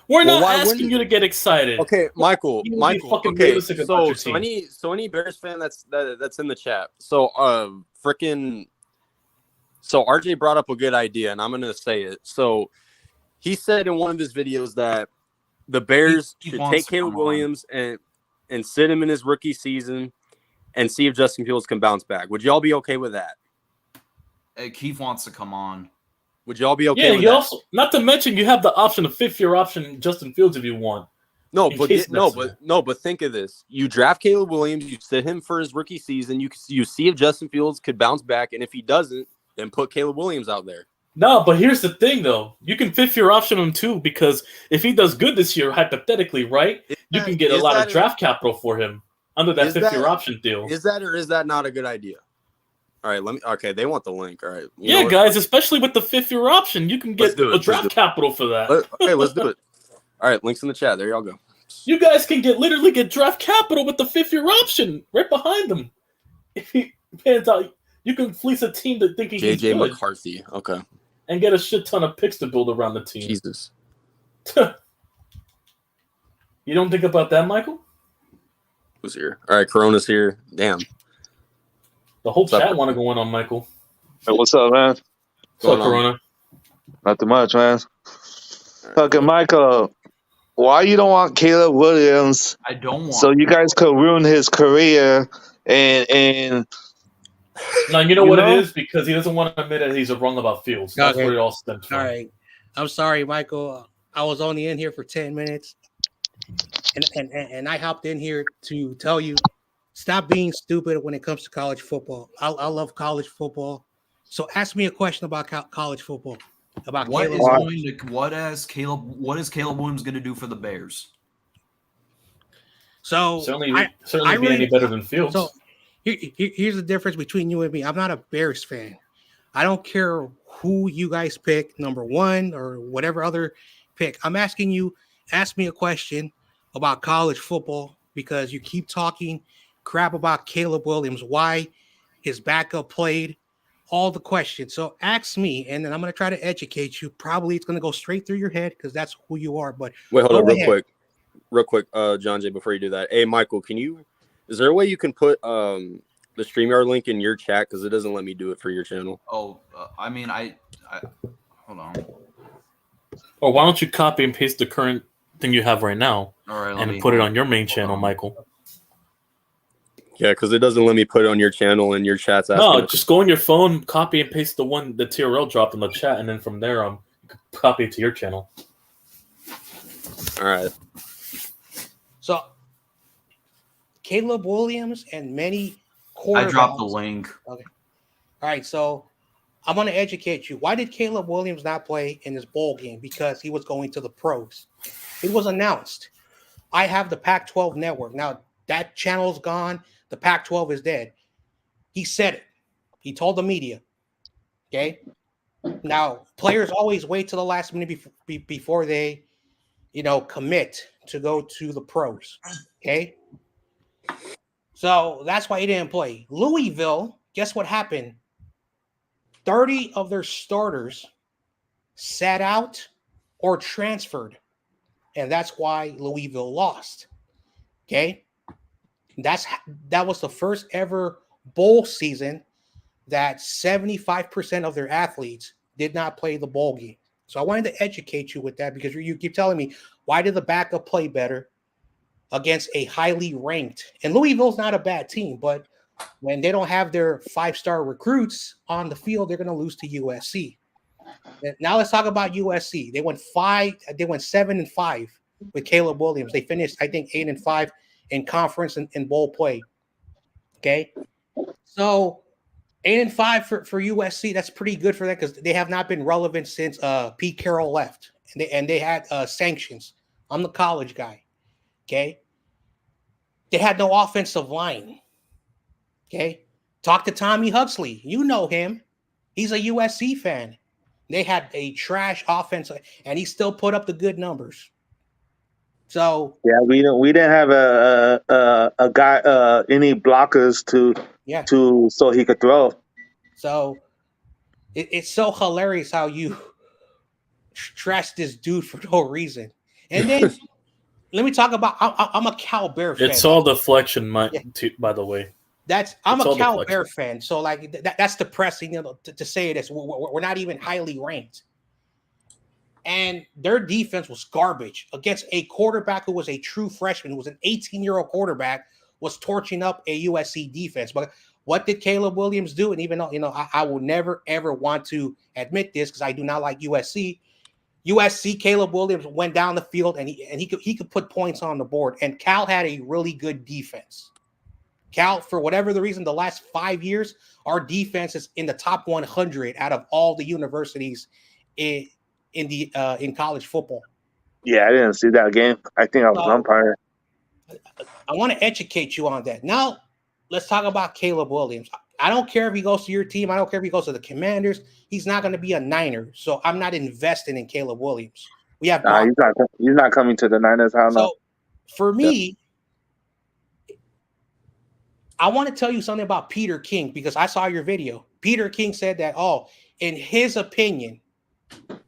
We're Well, not why asking wouldn't- you to get excited. Okay, Michael. You would be Michael. fucking Okay, realistic about your so team. any Bears fan that's in the chat. So so RJ brought up a good idea, and I'm gonna say it. So he said in one of his videos that the Bears He should wants take to Caleb come on. Williams and sit him in his rookie season and see if Justin Fields can bounce back. Would y'all be okay with that? Keith wants to come on. Would y'all be okay Yeah, with you that? also not to mention you have the option, a fifth-year option, Justin Fields if you want. No, in but case no, necessary. but think of this: you draft Caleb Williams, you sit him for his rookie season. You see if Justin Fields could bounce back, and if he doesn't, then put Caleb Williams out there. No, but here's the thing, though. You can fifth-year option him too, because if he does good this year, hypothetically, right, you can get a lot of draft capital for him under that is fifth-year that- option deal. Is that or is that not a good idea? All right, Okay, they want the link. All right, you Yeah, know what? guys, especially with the fifth-year option, you can Let's get do it. a Let's draft do it. capital for that. Okay, let's do it. All right, links in the chat. There y'all go. You guys can literally get draft capital with the fifth-year option right behind them. If he pans out, you can fleece a team that thinking he's JJ good McCarthy. Okay, and get a shit ton of picks to build around the team. Jesus. You don't think about that, Michael? Who's here? All right, Corona's here. Damn. The whole What's up? chat want to go in on Michael. Hey, what's up, man? What's Going up, on? Corona? Not too much, man. Fucking Michael, why you don't want Caleb Williams I don't want. so you guys could ruin his career and No, you know You what know? it is? Because he doesn't want to admit that he's wrong about Fields. That's Okay. where it all stems from. All right. I'm sorry, Michael. I was only in here for 10 minutes. And I hopped in here to tell you, stop being stupid when it comes to college football. I love college football. So ask me a question about college football. About What Caleb is Williams. going to what is Caleb Williams going to do for the Bears? So Certainly, I be really- any better than Fields. So here's the difference between you and me. I'm not a Bears fan. I don't care who you guys pick, number one or whatever other pick. I'm asking you, ask me a question about college football because you keep talking crap about Caleb Williams, why his backup played, all the questions. So ask me, and then I'm going to try to educate you. Probably it's going to go straight through your head because that's who you are. But Wait, hold Go on, real ahead. quick, John Jay. Before you do that, hey, Michael, is there a way you can put the StreamYard link in your chat because it doesn't let me do it for your channel? Oh, I mean, I hold on. Or why don't you copy and paste the current thing you have right now All right, let and me put it on your main channel, on. Michael? Yeah, because it doesn't let me put it on your channel and your chat's asking. No, just go on your phone, copy and paste the TRL dropped in the chat, and then from there, you can copy it to your channel. All right. so Caleb Williams and many I quarterbacks. dropped the link. All right, so I'm going to educate you. Why did Caleb Williams not play in this bowl game? Because he was going to the pros. It was announced. I have the Pac-12 network. Now, that channel's gone. The Pac-12 is dead. He said it. He told the media. Okay? Now, players always wait till the last minute before they, commit to go to the pros. Okay? So that's why he didn't play. Louisville, guess what happened? 30 of their starters sat out or transferred. And that's why Louisville lost. Okay? That was the first ever bowl season that 75% of their athletes did not play the bowl game. So I wanted to educate you with that because you keep telling me, why did the backup play better against a highly ranked? And Louisville's not a bad team, but when they don't have their 5-star recruits on the field, they're going to lose to USC. Now let's talk about USC. They went 7-5 with Caleb Williams. They finished, I think, 8-5 in conference and bowl play. Okay, so 8-5 for USC. That's pretty good for them because they have not been relevant since Pete Carroll left, and they had sanctions. I'm the college guy. Okay, they had no offensive line. Okay, talk to Tommy Huxley. You know him. He's a USC fan. They had a trash offense, and he still put up the good numbers. So Yeah, we didn't have a guy any blockers to so he could throw. So it's so hilarious how you trash this dude for no reason. And then let me talk about. I'm a Cal Bear fan. It's all deflection, by the way. I'm a Cal Bear fan, so like that's depressing. To say this, we're not even highly ranked, and their defense was garbage against a quarterback who was a true freshman, who was an 18-year-old quarterback, was torching up a USC defense. But what did Caleb Williams do? And even though I will never ever want to admit this because I do not like USC. Caleb Williams went down the field and he could put points on the board. And Cal had a really good defense. Cal, for whatever the reason, the last 5 years, our defense is in the top 100 out of all the universities in college football. Yeah, I didn't see that game. I think I was umpire. I want to educate you on that. Now, let's talk about Caleb Williams. I don't care if he goes to your team. I don't care if he goes to the Commanders. He's not going to be a Niner, so I'm not investing in Caleb Williams. We have he's not coming to the Niners. I don't know. For me, I want to tell you something about Peter King because I saw your video. Peter King said that, in his opinion,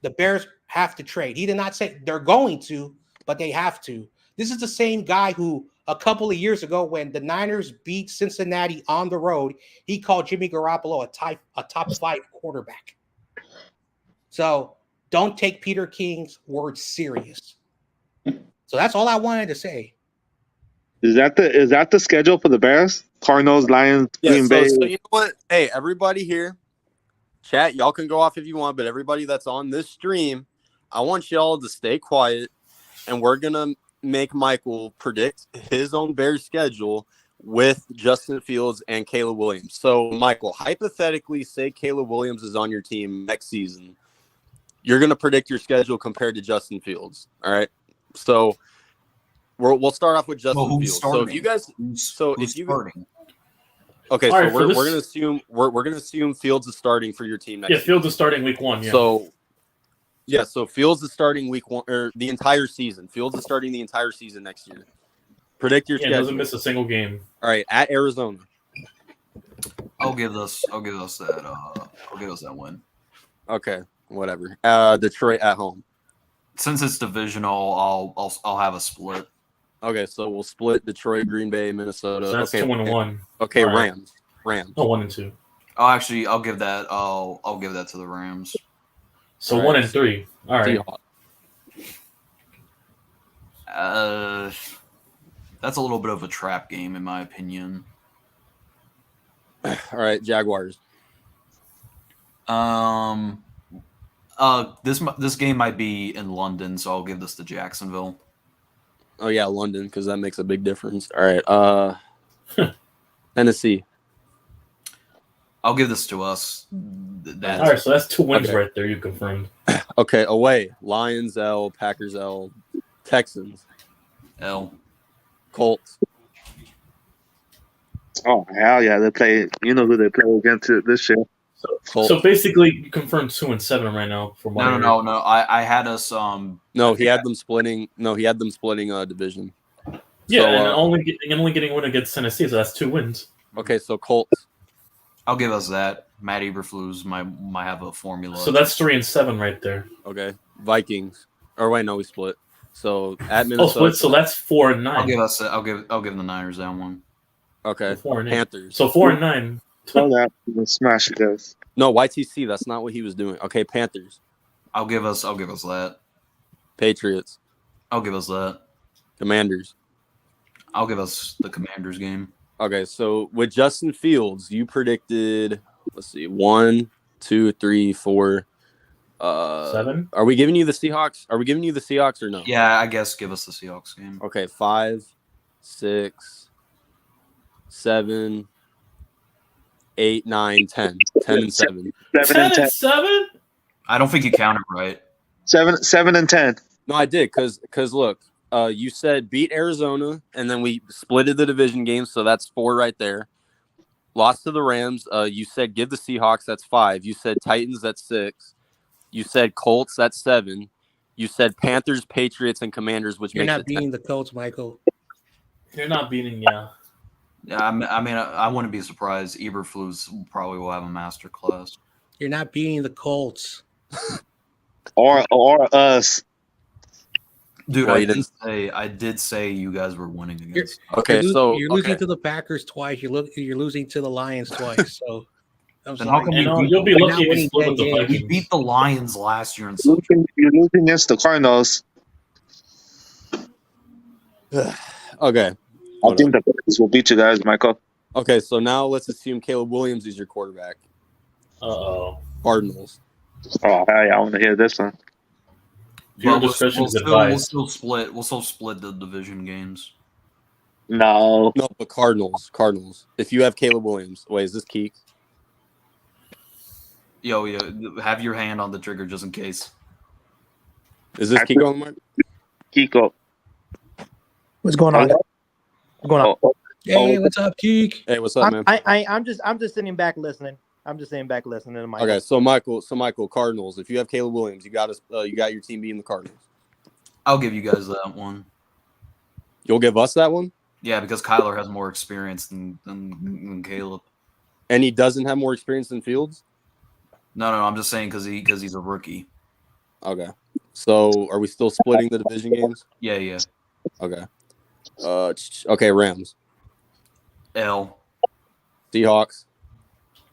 the Bears have to trade. He did not say they're going to, but they have to. This is the same guy who a couple of years ago when the Niners beat Cincinnati on the road, he called Jimmy Garoppolo a top 5 quarterback. So don't take Peter King's words serious. So that's all I wanted to say. Is that the schedule for the Bears? Cardinals, Lions, Green Bay. So you know what? Hey, everybody here, chat, y'all can go off if you want, but everybody that's on this stream, I want y'all to stay quiet, and we're gonna make Michael predict his own Bears schedule with Justin Fields and Caleb Williams. So, Michael, hypothetically, say Caleb Williams is on your team next season. You're gonna predict your schedule compared to Justin Fields. All right. So we'll start off with Justin Fields. Starting? So if you guys, who's starting? Okay, All so right, we're gonna assume we're gonna assume Fields is starting for your team next. Yeah, Fields is starting week 1. Yeah. So Fields is starting week 1 or the entire season. Fields is starting the entire season next year. Predict your schedule. Doesn't miss a single game. All right, at Arizona. I'll give us that win. Okay, whatever. Detroit at home. Since it's divisional, I'll have a split. Okay, so we'll split Detroit, Green Bay, Minnesota. So that's okay, 2-1. Okay, All right. Rams. Oh, 1-2. I'll give that. I'll give that to the Rams. So All right. 1-3. All right. That's a little bit of a trap game, in my opinion. All right, Jaguars. This game might be in London, so I'll give this to Jacksonville. Oh yeah, London, because that makes a big difference. All right, Tennessee. I'll give this to us. All right, so that's 2 wins right there. You confirmed. Okay, away. Lions L, Packers L, Texans L. Colts. Oh hell yeah, they play. You know who they play against this year? So basically, you confirmed 2-7 right now. From what No. I had us. No, he had them splitting. No, he had them splitting a division. Yeah, So, and only getting a win against Tennessee, so that's 2 wins. Okay, so Colts. I'll give us that. Matt Eberflus might have a formula. So that's 3-7 right there. Okay, Vikings. Or wait, no, we split. So at Minnesota. Split. So that's 4-9. I'll give the Niners that one. Okay, 4-8. Panthers. So 4-9. Oh, that smash it goes. No, YTC. That's not what he was doing. Okay, Panthers. I'll give us that. Patriots, I'll give us that. Commanders. I'll give us the Commanders game. Okay, so with Justin Fields, you predicted, let's see, 1, 2, 3, 4. 7. Are we giving you the Seahawks? Are we giving you the Seahawks or no? Yeah, I guess give us the Seahawks game. Okay, 5, 6, 7, 8, 9, 10. 10 and 7. 7 and 10. 7? I don't think you counted right. 7 and 10. No, I did because look, you said beat Arizona, and then we splitted the division games, so that's 4 right there. Lost to the Rams. You said give the Seahawks, that's 5. You said Titans, that's 6. You said Colts, that's 7. You said Panthers, Patriots, and Commanders, which You're makes not it beating the Colts, Michael. You're not beating, yeah. Yeah, I mean, I wouldn't be surprised. Eberflus probably will have a master class. You're not beating the Colts. Or us. Dude, Well, I did say you guys were winning against. Okay, so you're losing okay. to the Packers twice. You're losing to the Lions twice. So I'm Then how sorry. come You we know, beat- you'll be You're lucky not if you split with the winning 10 games. We Vikings. beat the Lions last year, and You're losing against the Cardinals. Okay. I think the Packers will beat you guys, Michael. Okay, so now let's assume Caleb Williams is your quarterback. Uh-oh. Cardinals. Oh, hey, I want to hear this one. Your But discretion is we'll advised. still split. We'll still split the division games. No. No, but Cardinals. Cardinals. If you have Caleb Williams. Wait, is this Keek? Yo, have your hand on the trigger just in case. Is this Keek on the mic? Kiko. What's going on? What's going on? Oh, Hey, what's up, Keek? Hey, what's up, man? I'm just sitting back listening. I'm just sitting back listening to my. Okay, so Michael, Cardinals. If you have Caleb Williams, you got your team beating the Cardinals. I'll give you guys that one. You'll give us that one, Yeah, because Kyler has more experience than Caleb. and he doesn't have more experience than Fields. No, I'm just saying because he's a rookie. Okay, so are we still splitting the division games? Yeah. Okay. Okay, Rams, L. Seahawks,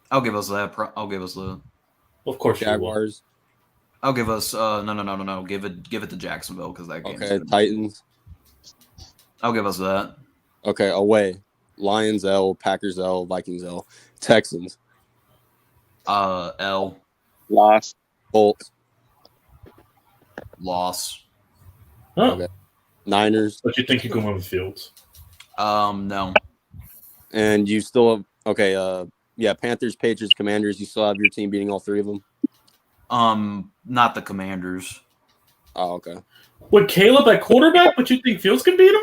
I'll give us that. I'll give us the. Of course you will. Jaguars. I'll give us. No. Give it to Jacksonville because that game. Okay, Titans. I'll give us that. Okay, away. Lions L, Packers L, Vikings L, Texans, L. lost. Colts, Loss. Huh? Okay. Niners, But you think you can win with Fields? No. and you still have yeah, Panthers, Patriots, Commanders. You still have your team beating all 3 of them. Not the Commanders. Oh, okay. With Caleb at quarterback, but you think Fields can beat him?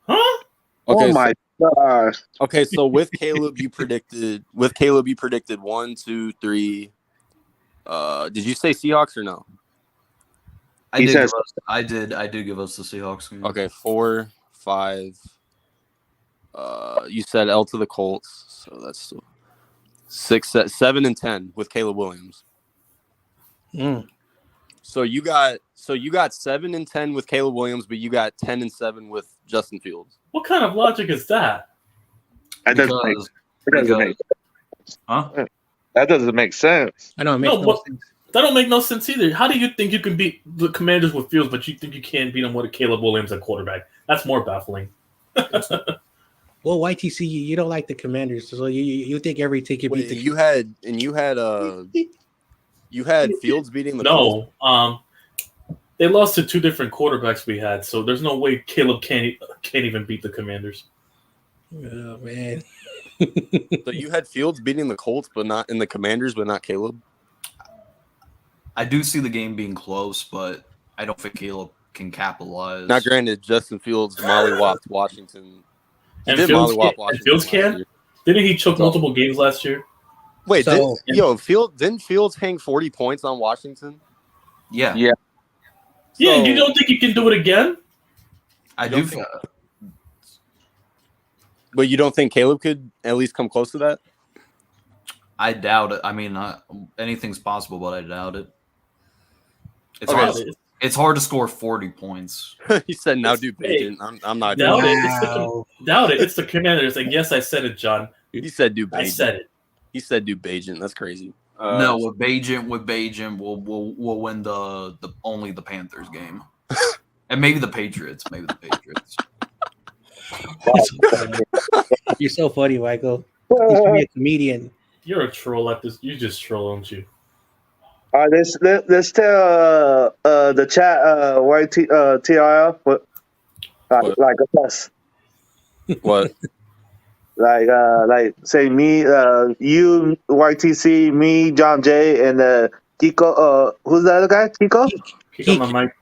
Huh? Okay, Oh my gosh. okay. So with Caleb, you predicted 1, 2, 3. Did you say Seahawks or no? He says- I did give us the Seahawks game. Okay, 4, 5. You said L to the Colts, so that's 6, 7, and 10 with Caleb Williams. Mm. So you got 7 and 10 with Caleb Williams, but you got 10 and 7 with Justin Fields. What kind of logic is that? That doesn't make, Huh? that doesn't make sense. I know it makes No, no but- sense. That don't make no sense either. How do you think you can beat the Commanders with Fields, but you think you can't beat them with a Caleb Williams at quarterback? That's more baffling. Well, YTC, you don't like the Commanders, so you think every team can beat Wait, the you had Fields beating the Colts? No, they lost to 2 different quarterbacks we had, so there's no way Caleb can't even beat the Commanders. Oh man. So you had Fields beating the Colts, but not in the Commanders, but not Caleb. I do see the game being close, but I don't think Caleb can capitalize. Not granted, Justin Fields mollywopped Washington. He And did Fields mollywop can- Washington. and Fields last can? year. Didn't he choke So- multiple games last year? Wait, So- didn't Fields hang 40 points on Washington? Yeah, Yeah. Yeah, So- you don't think you can do it again? I don't do. think- But you don't think Caleb could at least come close to that? I doubt it. I mean, anything's possible, but I doubt it. It's Okay, hard. so- It's hard to score 40 points. He said, "Now do Hey, Bajan." I'm not doubt doing it. that. Wow. Doubt it. It's the Commanders. And yes, I said it, John. He said, "Do I Bajan." said it. He said, "Do Bajan." That's crazy. No, with Bajan, we'll win the only the Panthers game, and maybe the Patriots. You're so funny, Michael. You should be a comedian. You're a troll at this. You just troll, don't you? All right, let's tell the chat TRL what like us. What? Like say me, you, YTC, me, John Jay, and Kiko. Who's the other guy? Kiko? Keep on my mic.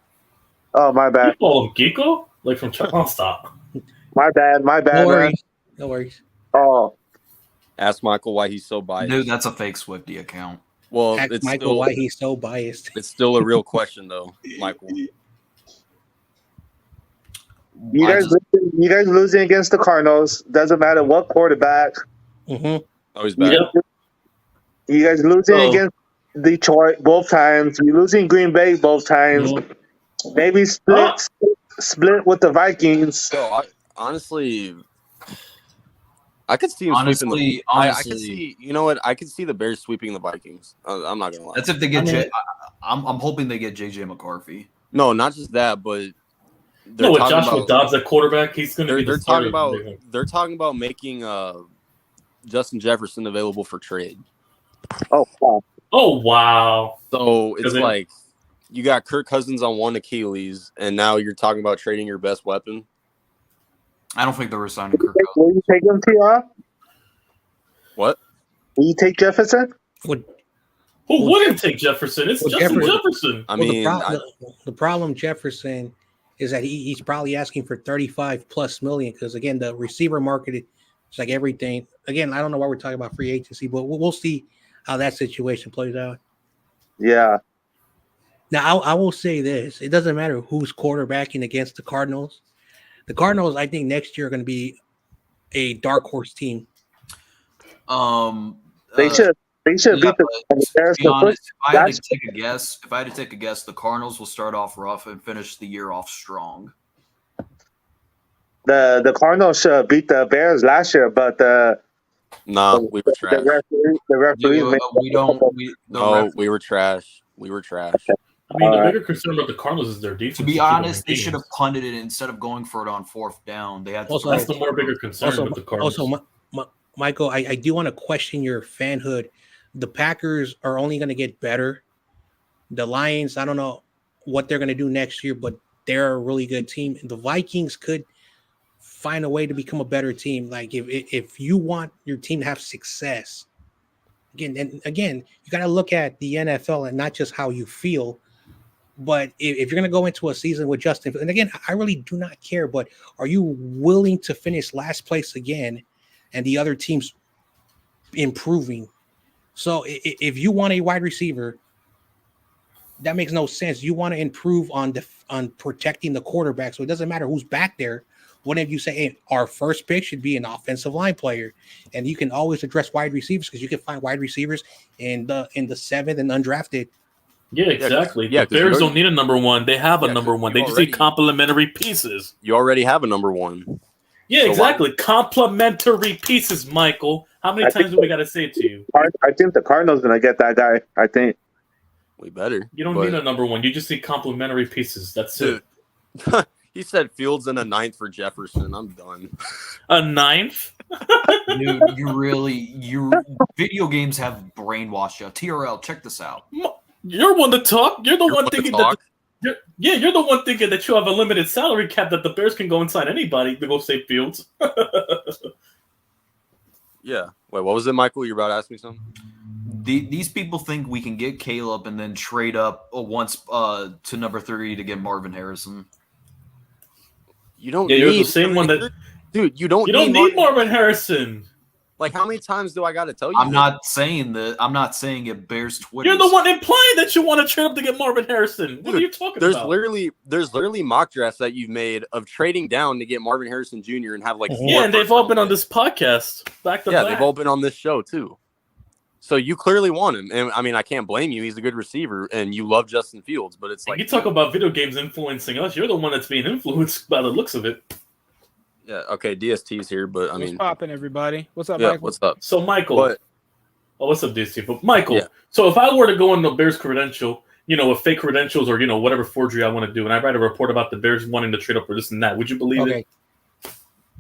Oh, my You bad. call him Geeko? Like from Chuck? Stop. My bad, No man. worries. No worries. Oh, Ask Michael why he's so biased. Dude, that's a fake Swifty account. Well, Ask it's Michael still, why he's so biased. it's still a real question though, Michael. you I guys, just- you guys losing against the Cardinals. Doesn't matter what quarterback. Mm-hmm. Oh, he's back. Yep. You guys losing Oh. against Detroit both times. You losing Green Bay both times. Maybe split with the Vikings. So honestly, I could see him sweeping the. I could see. You know what? I could see the Bears sweeping the Vikings. I'm not gonna lie. That's if they get. I'm hoping they get JJ McCarthy. No, not just that, but No, with talking Joshua about- Dobbs at quarterback, he's going to be They're the talking starter. about. They're talking about making Justin Jefferson available for trade. Oh, wow. Oh, wow. So it's Because they- like you got Kirk Cousins on one Achilles, and now you're talking about trading your best weapon. I don't think they were signing Kirk Will you take him, TR? What? Will you take Jefferson? Would Who wouldn't take Jefferson? It's Well, Justin Jefferson- Jefferson. I well, mean, the problem Jefferson is that he's probably asking for 35+ million because again the receiver market is like everything. Again, I don't know why we're talking about free agency, but we'll see how that situation plays out. Yeah. Now I will say this: it doesn't matter who's quarterbacking against the Cardinals. The Cardinals, I think, next year are going to be a dark horse team. They should beat the Bears. To be honest, if I had That's- to take a guess, the Cardinals will start off rough and finish the year off strong. The Cardinals beat the Bears last year, but no, we were trash. the referee made We were trash. We were trash. I mean, the bigger concern about the Cardinals is their defense. To be keep them honest, in they should have games. punted it instead of going for it on fourth down. They had to Also, That's the more bigger concern with the Cardinals. Also, Michael, I do want to question your fanhood. The Packers are only going to get better. The Lions, I don't know what they're going to do next year, but they're a really good team. And the Vikings could find a way to become a better team. Like if you want your team to have success, again, you got to look at the NFL and not just how you feel. But if you're going to go into a season with Justin, and again, I really do not care, but are you willing to finish last place again and the other team's improving? So if you want a wide receiver, that makes no sense. You want to improve on protecting the quarterback. So it doesn't matter who's back there. What if you say, hey, our first pick should be an offensive line player? And you can always address wide receivers because you can find wide receivers in the 7th and undrafted. Yeah, exactly. Yeah, the Bears don't need a number one. They have a number one. They just need already- complementary pieces. You already have a number one. Yeah, So exactly. Complementary pieces, Michael. How many times do we got to say it to you? I think the Cardinals gonna get that guy. I think. We better. You don't but- need a number one. You just need complementary pieces. That's Dude, it. he said Fields in a 9th for Jefferson. I'm done. A 9th? Dude, you video games have brainwashed you. TRL, check this out. You're one to talk. You're the You're one one to thinking talk? that. You're the one thinking that you have a limited salary cap that the Bears can go and sign anybody to go save Fields. Yeah. Wait, what was it, Michael? You're about to ask me something? These people think we can get Caleb and then trade up once to number 3 to get Marvin Harrison. You don't Yeah, need you're the same one that. dude, you don't need Marvin Harrison. Like, how many times do I got to tell you? I'm this? not saying that. I'm not saying it bears Twitter. You're the one implying that you want to trade up to get Marvin Harrison. What are you talking There's about? literally mock drafts that you've made of trading down to get Marvin Harrison Jr. and have like Yeah, and they've all been on this podcast back to Yeah, back. they've all been on this show too. So you clearly want him, and I mean, I can't blame you. He's a good receiver, and you love Justin Fields. But it's like you talk about video games influencing us. You're the one that's being influenced by the looks of it. yeah, okay, DST's here, but I What's mean, popping, everybody? What's up, yeah, Michael? what's up? So, Michael, But Oh, what's up, DC? But Michael, Yeah. so if I were to go on the Bears credential, with fake credentials or whatever forgery I want to do, and I write a report about the Bears wanting to trade up for this and that, would you believe it?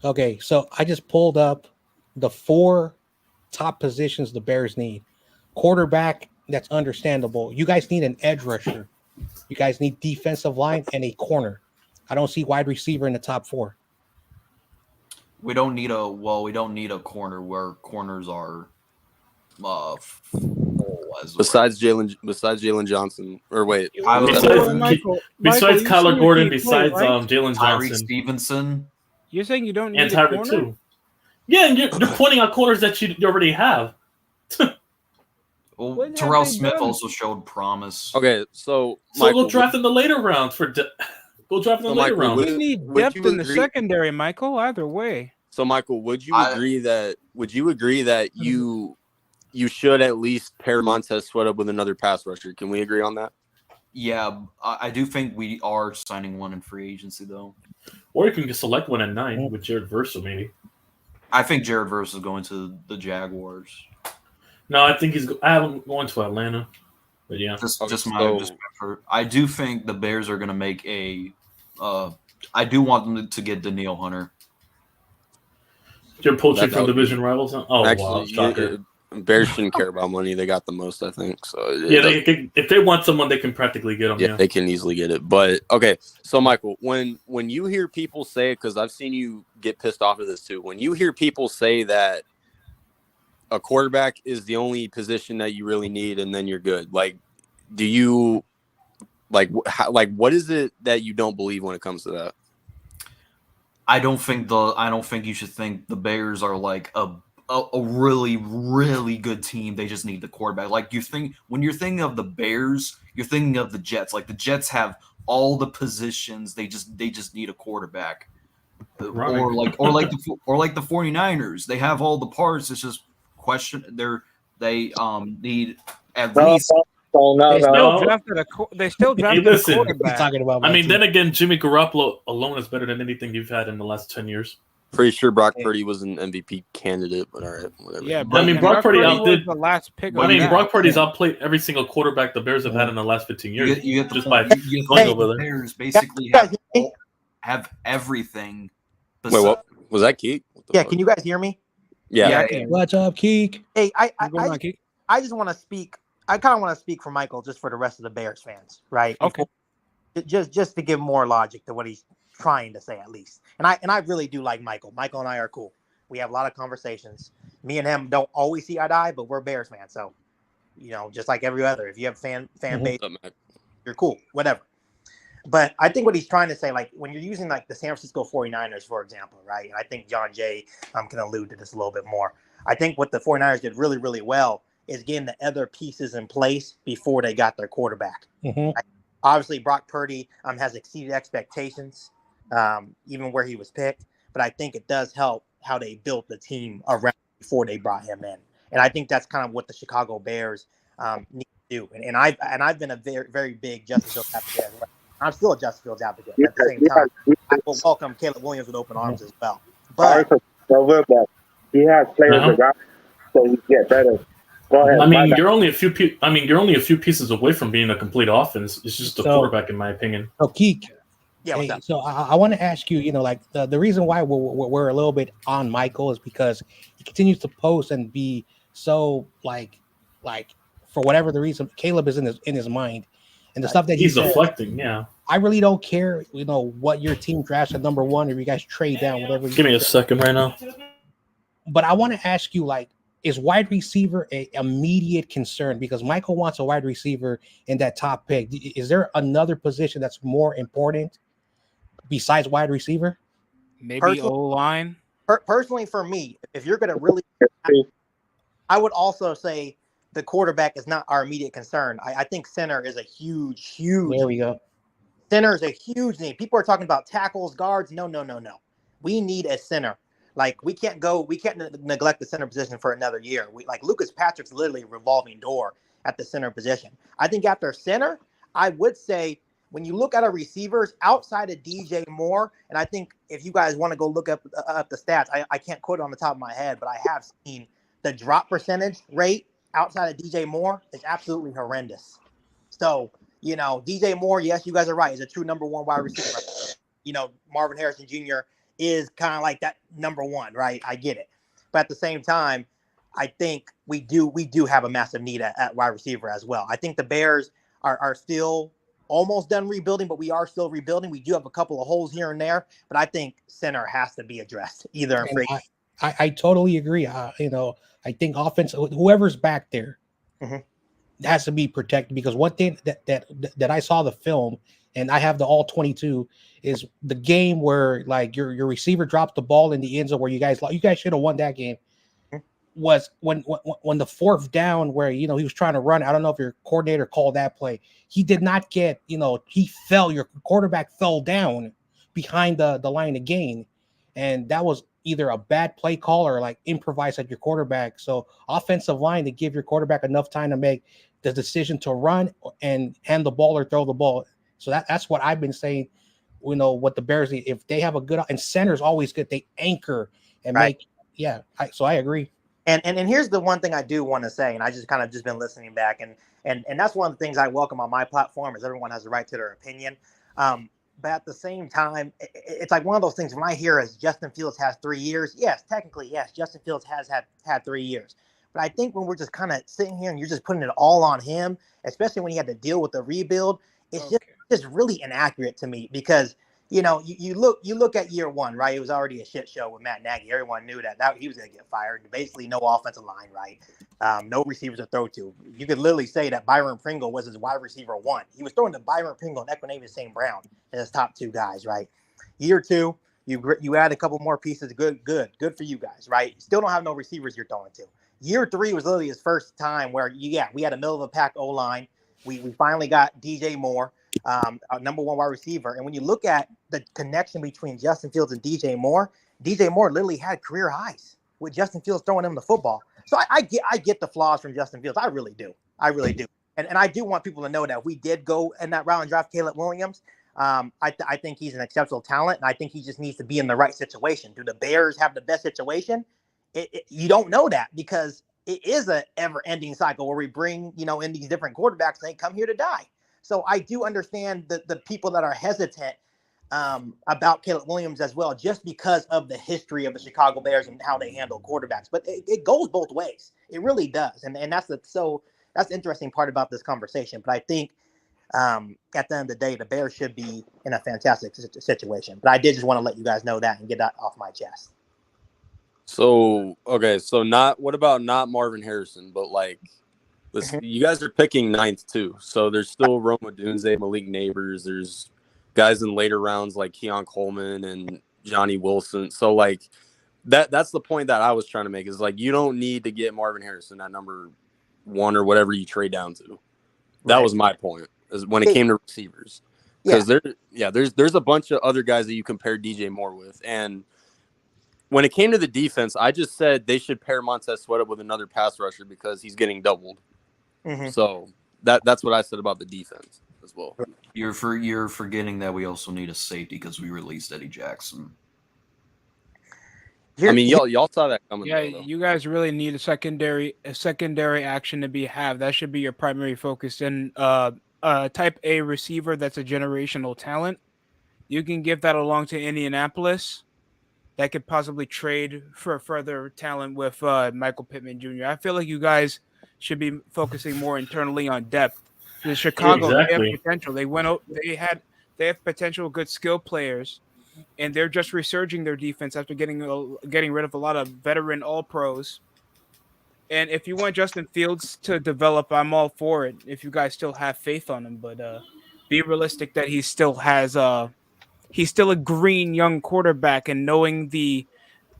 Okay, so I just pulled up the 4 top positions the Bears need. Quarterback, that's understandable. You guys need an edge rusher. You guys need defensive line and a corner. I don't see wide receiver in the top 4. We don't need a corner where corners are Besides Jalen Johnson, or wait, Besides Kyler Gordon, besides Jalen Tyree Johnson, Stevenson. You're saying you don't need and a Tyreek corner? too. Yeah, and you're pointing out corners that you already have. Well, What have Terrell they Smith done? also showed promise. okay, so So Michael, go draft in the later rounds go draft in the So, later Michael, rounds. We need would depth you in the agree- secondary, Michael. Either way. So, Michael, would you I- agree that you should at least pair Montez Sweat up with another pass rusher? Can we agree on that? Yeah, I do think we are signing one in free agency though. Or you can just select one at 9 with Jared Versa, maybe. I think Jared Verse is going to the Jaguars. No, I think I have him going to Atlanta. But yeah. I do think the Bears are going to make I do want them to get Daniil Hunter. You're poaching That from would be- division rivals? Huh? Oh, wow. Actually, Shocker. Bears shouldn't care about money. They got the most, I think. So Yeah, if they want someone, they can practically get them. yeah, Yeah. they can easily get it. But okay, so Michael, when you hear people say, because I've seen you get pissed off at this too, when you hear people say that a quarterback is the only position that you really need, and then you're good. Like, do you what is it that you don't believe when it comes to that? I don't think you should think the Bears are like a really, really good team. They just need the quarterback. Like when you're thinking of the Bears, you're thinking of the Jets. Like the Jets have all the positions. They just need a quarterback. Right. Or like the 49ers. They have all the parts. It's just they need at least They still drafted a listen. He's quarterback. talking about I mean, my then team. again, Jimmy Garoppolo alone is better than anything you've had in the last 10 years. Pretty sure Brock Purdy was an MVP candidate, but all right, whatever. Yeah, I mean, Brock Purdy outdid. was the last pick. I on mean, that. Brock Purdy's outplayed every single quarterback the Bears have had in the last 15 years. you get just the by point. You going get over the there. Bears basically You guys hear me? have everything. Wait, what was that, Keith? What the Yeah, fuck? can you guys hear me? Yeah. What's up, Keek? Hey, I What's going on, Keek? I just want to speak. I kind of want to speak for Michael, just for the rest of the Bears fans, right? Okay. Just to give more logic to what he's trying to say, at least. And I really do like Michael. Michael and I are cool. We have a lot of conversations. Me and him don't always see eye to eye, but we're Bears fans, so just like every other. If you have fan base, What's up, Mac? you're cool, whatever. But I think what he's trying to say, like when you're using like the San Francisco 49ers, for example, right? And I think John Jay can allude to this a little bit more. I think what the 49ers did really, really well is getting the other pieces in place before they got their quarterback. Mhm. Obviously, Brock Purdy has exceeded expectations, even where he was picked. But I think it does help how they built the team around before they brought him in. And I think that's kind of what the Chicago Bears need to do. And I've been a very, very big Justin Fields advocate as well. I'm still a Justin Fields advocate. At the same time, I will welcome Caleb Williams with open arms as well. But he has players around, so he get better. Go ahead. I mean, you're only a few pieces away from being a complete offense. It's just the So- quarterback, in my opinion. So, Keek, yeah, what's hey, up? so I want to ask you, like the reason why we're a little bit on Michael is because he continues to post and be so like for whatever the reason, Caleb is in his mind, and the stuff that He's says, deflecting, yeah. I really don't care, what your team drafts at number 1, or you guys trade down, whatever. Give me a second right now. But I want to ask you, like, is wide receiver a immediate concern? Because Michael wants a wide receiver in that top pick. Is there another position that's more important besides wide receiver? Maybe Personally- O line. Personally, for me, if you're going to really, I would also say the quarterback is not our immediate concern. I think center is a huge There we go. center is a huge need. People are talking about tackles, guards. No. We need a center. Like we can't neglect the center position for another year. Lucas Patrick's literally a revolving door at the center position. I think after center, I would say when you look at our receivers outside of DJ Moore, and I think if you guys want to go look up the stats, I can't quote it on the top of my head, but I have seen the drop percentage rate outside of DJ Moore is absolutely horrendous. So, DJ Moore, yes, you guys are right, is a true number one wide receiver. Marvin Harrison Jr. is kind of like that number one, right? I get it. But at the same time, I think we do have a massive need at wide receiver as well. I think the Bears are still almost done rebuilding, but we are still rebuilding. We do have a couple of holes here and there, but I think center has to be addressed either in free. I totally agree. I think offense, whoever's back there has to be protected, because one thing that I saw the film, and I have the all 22, is the game where like your receiver dropped the ball in the end zone where you guys should have won that game. Was when the fourth down where he was trying to run. I don't know if your coordinator called that play. He did not get, he fell. Your quarterback fell down behind the line of gain, and that was either a bad play call or like improvise at your quarterback. So offensive line, to give your quarterback enough time to make the decision to run and hand the ball or throw the ball. So that's what I've been saying. What the Bears need, if they have a good, and center's always good. They anchor and make. Yeah, so I agree. And here's the one thing I do want to say, and I just kind of been listening back, and that's one of the things I welcome on my platform, is everyone has the right to their opinion. But at the same time, it's like one of those things when I hear as Justin Fields has 3 years. Yes, technically, yes, Justin Fields has had 3 years. But I think when we're just kind of sitting here and you're just putting it all on him, especially when he had to deal with the rebuild, it's just really inaccurate to me, because you look at year one, right? It was already a shit show with Matt Nagy. Everyone knew that he was going to get fired. Basically, no offensive line, right? No receivers to throw to. You could literally say that Byron Pringle was his wide receiver one. He was throwing to Byron Pringle and Equanimeous St. Brown as his top two guys, right? Year two, you add a couple more pieces. Good for you guys, right? Still don't have no receivers you're throwing to. Year three was literally his first time where we had a middle of the pack O line. We finally got DJ Moore, our number one wide receiver. And when you look at the connection between Justin Fields and DJ Moore literally had career highs with Justin Fields throwing him the football. So I get the flaws from Justin Fields. I really do. And I do want people to know that if we did go in that round and draft Caleb Williams, I think he's an exceptional talent, and I think he just needs to be in the right situation. Do the Bears have the best situation? You don't know that, because it is an ever-ending cycle where we bring, in these different quarterbacks, and they come here to die. So I do understand the people that are hesitant about Caleb Williams as well, just because of the history of the Chicago Bears and how they handle quarterbacks. But it goes both ways. It really does. And that's the interesting part about this conversation. But I think at the end of the day, the Bears should be in a fantastic situation. But I did just want to let you guys know that and get that off my chest. So, okay. So what about not Marvin Harrison, but like, listen, you guys are picking 9th too. So there's still Rome Odunze, Malik Neighbors. There's guys in later rounds like Keon Coleman and Johnny Wilson. So like that's the point that I was trying to make, is like, you don't need to get Marvin Harrison at number 1 or whatever you trade down to. That was my point, is when it came to receivers. Because there's a bunch of other guys that you compare DJ Moore with. And when it came to the defense, I just said they should pair Montez Sweat up with another pass rusher because he's getting doubled. So that's what I said about the defense as well. You're forgetting that we also need a safety because we released Eddie Jackson. I mean, y'all saw that coming. Yeah, though. You guys really need a secondary action to have. That should be your primary focus. And type A receiver that's a generational talent, you can give that along to Indianapolis. That could possibly trade for further talent with Michael Pittman Jr. I feel like you guys should be focusing more internally on depth. The Chicago, they have potential. They have potential good skill players, and they're just resurging their defense after getting rid of a lot of veteran All-Pros. And if you want Justin Fields to develop, I'm all for it. If you guys still have faith on him, but be realistic that he still has he's still a green young quarterback, and knowing the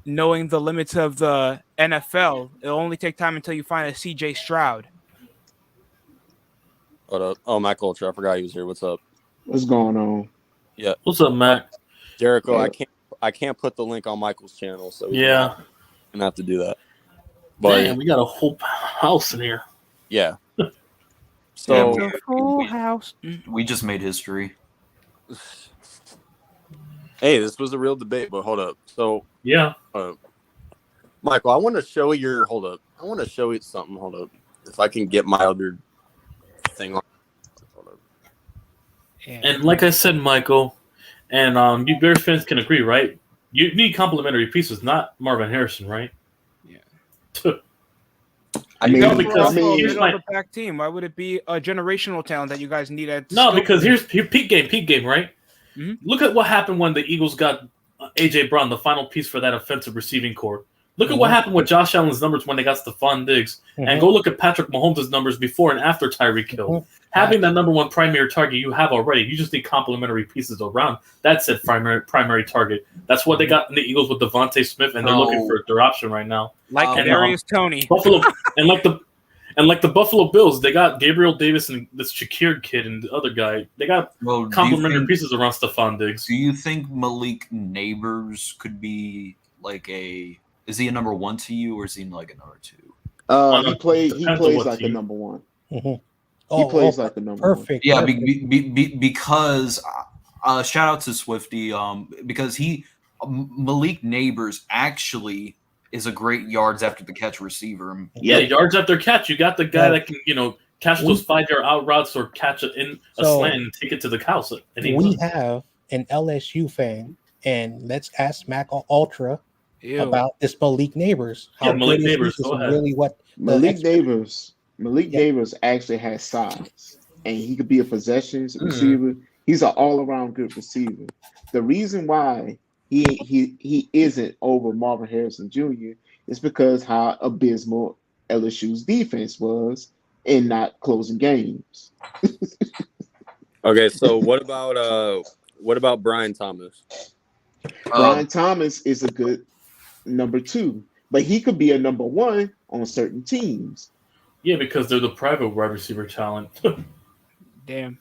limits of the NFL, it'll only take time until you find a CJ Stroud. What up? Oh, Matt Culture. I forgot he was here. What's up? What's going on? Yeah. What's up, Matt? Jericho, I can't put the link on Michael's channel, so yeah, gonna have to do that. But damn, we got a whole house in here. Yeah. So it's a full house. We just made history. Hey, this was a real debate, but hold up. So yeah, Michael, I want to show you something. Hold up. if I can get my other thing on. And like I said, Michael, and you Bears fans can agree, right? You need complimentary pieces, not Marvin Harrison, right? Yeah. I mean, No, because Also, here's middle my of the pack team. Why would it be a generational talent that you guys need at? no, skill because position? here's peak game, right? Mhm. Look at what happened when the Eagles got AJ Brown, the final piece for that offensive receiving core. Look at what happened with Josh Allen's numbers when they got Stephon Diggs, and go look at Patrick Mahomes' numbers before and after Tyreek Hill. Having that number one primary target you have already, you just need complementary pieces around. That's it, primary target. That's what they got in the Eagles with Devontae Smith, and they're looking for their option right now. Like And, Darius Tony. Buffalo, and like the Buffalo Bills, they got Gabriel Davis and this Shakir kid and the other guy. They got Well, complementary pieces around Stephon Diggs. Do you think Malik Neighbors could be like is he a number one to you, or is he like a number two? He plays Depends on what like a team. number one. Mhm. He plays like the number one. Perfect. Yeah, perfect. because shout out to Swifty, because Malik Neighbors actually is a great yards after the catch receiver. Yeah, yards after catch. You got the guy that can, catch those 5-yard out routes or catch it in a So, slant and take it to the house. And We have an LSU fan, and let's ask Mac Ultra Ew. about this Malik Neighbors. Yeah, Malik good is Neighbors, this? go Is ahead. really what the Malik expert- Neighbors actually has size, and he could be a possessions Mm-hmm. receiver. He's an all-around good receiver. The reason why he isn't over Marvin Harrison Jr. is because how abysmal LSU's defense was in not closing games. Okay, so what about Brian Thomas? Brian Thomas is a good number 2, but he could be a number 1 on certain teams. Yeah, because they're the private wide receiver talent. Damn.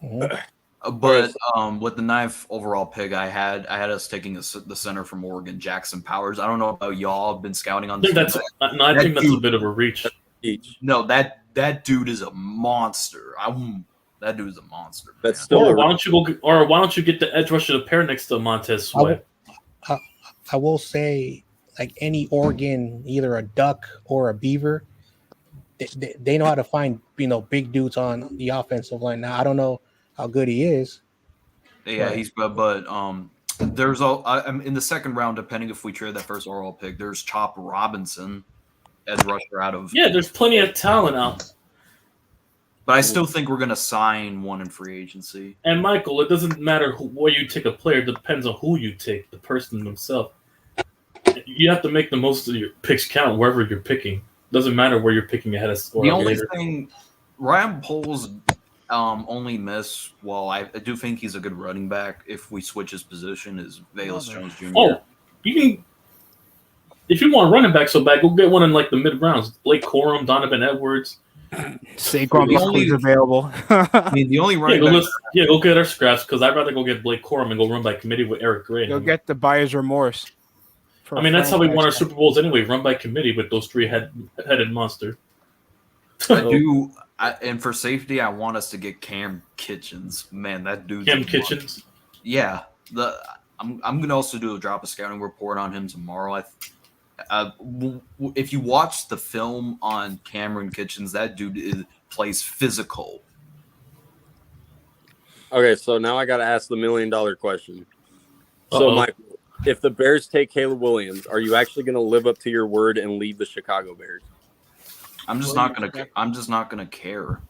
But with the 9th overall pick, I had us taking the center from Oregon, Jackson Powers. I don't know about y'all. I've been scouting on I think this. that's a dude- bit of a reach. No, that dude is a monster. That dude is a monster. That's man. still Or a- why don't you get the edge rusher to pair next to Montez Sweat? I will say, like any Oregon, either a duck or a beaver, they know how to find big dudes on the offensive line. Now I don't know how good he is. Yeah, he's but there's in the second round, depending if we trade that first overall pick, there's Chop Robinson, edge rusher out of. Yeah, there's plenty of talent out. But I still think we're gonna sign one in free agency. And Michael, it doesn't matter where you take a player; it depends on who you take, the person themselves. You have to make the most of your picks count wherever you're picking. Doesn't matter where you're picking ahead of or The only later. thing Ryan Poles only miss. Well, I do think he's a good running back. If we switch his position, is Velus Jones Jr. Oh, you can. If you want running back so bad, go get one in like the mid rounds. Blake Corum, Donovan Edwards. Saquon The only- Barkley's available. I mean, the only Yeah, running back. go get our scraps because I'd rather go get Blake Corum and go run by committee with Eric Gray. You'll get the buyer's remorse. I mean, that's how we won our franchise Super Bowls anyway. Run by committee with those three-headed monster. And for safety, I want us to get Cam Kitchens. Man, that dude's Cam a Kitchens. Yeah, I'm gonna also do a drop a scouting report on him tomorrow. If you watch the film on Cameron Kitchens, that dude plays physical. Okay, so now I got to ask the $1 million question. So, Uh-oh. Michael, if the Bears take Caleb Williams, are you actually going to live up to your word and leave the Chicago Bears? I'm just not gonna care.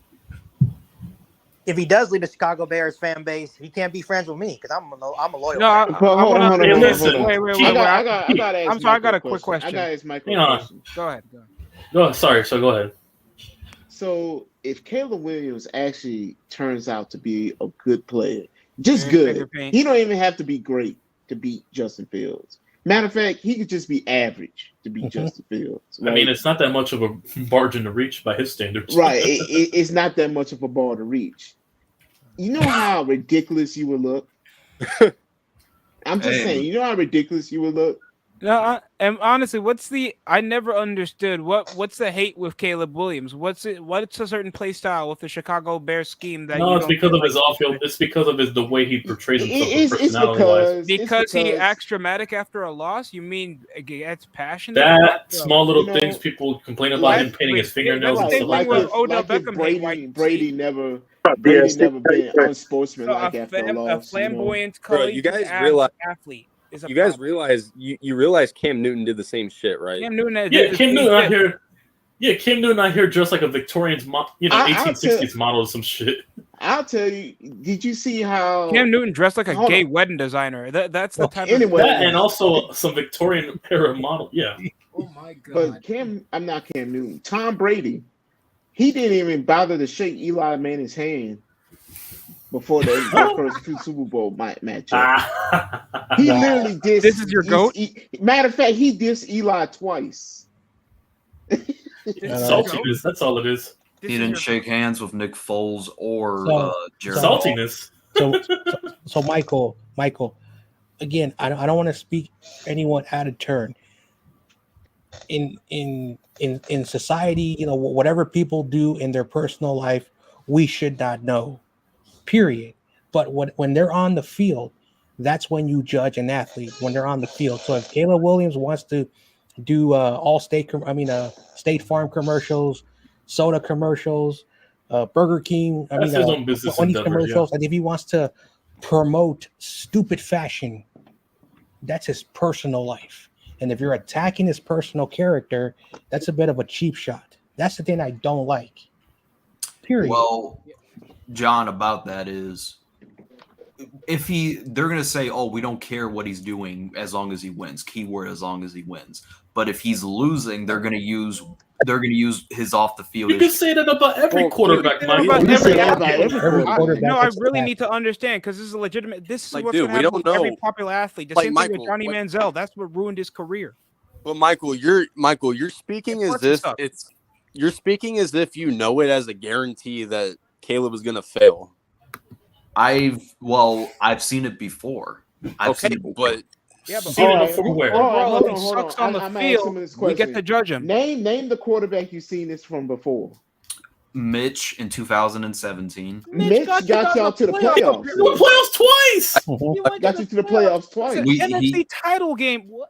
If he does leave the Chicago Bears fan base, he can't be friends with me because I'm a loyal. No, fan. Hold on. Hey, listen. Wait. I got to ask I'm sorry, I got Michael a quick question. I got to ask Michael Hang a on. question. Go ahead. Go ahead. So if Caleb Williams actually turns out to be a good player, just Yeah, good, take your pain. he don't even have to be great to beat Justin Fields. Matter of fact, he could just be average to beat Justin Fields. I mean, it's not that much of a margin to reach by his standards. right. It's not that much of a ball to reach. You know how ridiculous you would look? I'm just saying, you know how ridiculous you would look No, and honestly, I never understood what's the hate with Caleb Williams? What's a certain play style with the Chicago Bears scheme that No, you it's don't because feel of his like- off-field. It's because of the way he portrays himself, It's personality-wise. because he acts dramatic after a loss. You mean gets passionate? That small little You know, things people complain about him like- painting his That's fingernails and the same stuff like thing with that. Odell like if Beckham hate white Brady team. never Yes, been unsportsmanlike So after a a loss. flamboyant Bro, collegiate you guys average realize- athlete is a You guys problem. realize you realize Cam Newton did the same shit, right? Cam Newton did Yeah, the Cam same Newton out shit. here. Yeah, Cam Newton out here dressed like a Victorian, I'll 1860s model or some shit. I'll tell you. Did you see how? Cam Newton dressed like a Hold gay on. wedding designer. That's the type Anyway, That and also some Victorian era model. Yeah. Oh my god! But I'm not Cam Newton. Tom Brady, he didn't even bother to shake Eli Manning's hand before their first Super Bowl matchup. He literally dissed. This is your goat? Matter of fact, he dissed Eli twice. Saltiness. That's all it is. He didn't shake hands with Nick Foles or So- Jared. Saltiness. So Michael, again, I don't want to speak anyone out of turn. In society, whatever people do in their personal life, we should not know. Period. But when they're on the field, that's when you judge an athlete, when they're on the field. So if Caleb Williams wants to do State Farm commercials, soda commercials, Burger King, That's his own business Wendy's endeavor, commercials, and if he wants to promote stupid fashion, that's his personal life. And if you're attacking his personal character, that's a bit of a cheap shot. That's the thing I don't like. Period. Well, John, about that is if they're gonna say, "Oh, we don't care what he's doing as long as he wins." Keyword: as long as he wins. But if he's losing, they're gonna use his off the field. You can say that about every quarterback, Mike. about every Every quarterback No, I that's really bad. need to understand because this is a legitimate. This is Like, what's dude, going to we happen don't with every know. popular athlete. The Like, same thing Michael, with Johnny what- Manziel. That's what ruined his career. But Michael, you're speaking Of as course it if sucks. you're speaking as if you know it as a guarantee that Caleb is gonna fail. I've seen it before. I've Okay, seen it before. but Yeah, but Seen it All right, before where? all right, overall, if hold he on. sucks on the I'm asking field, this we get question. to judge him. Name the quarterback you've seen this from before. Mitch in 2017. Mitch got y'all to the playoffs. The playoffs twice. Got you to the playoffs twice. It's an We- NFC he- title game. What?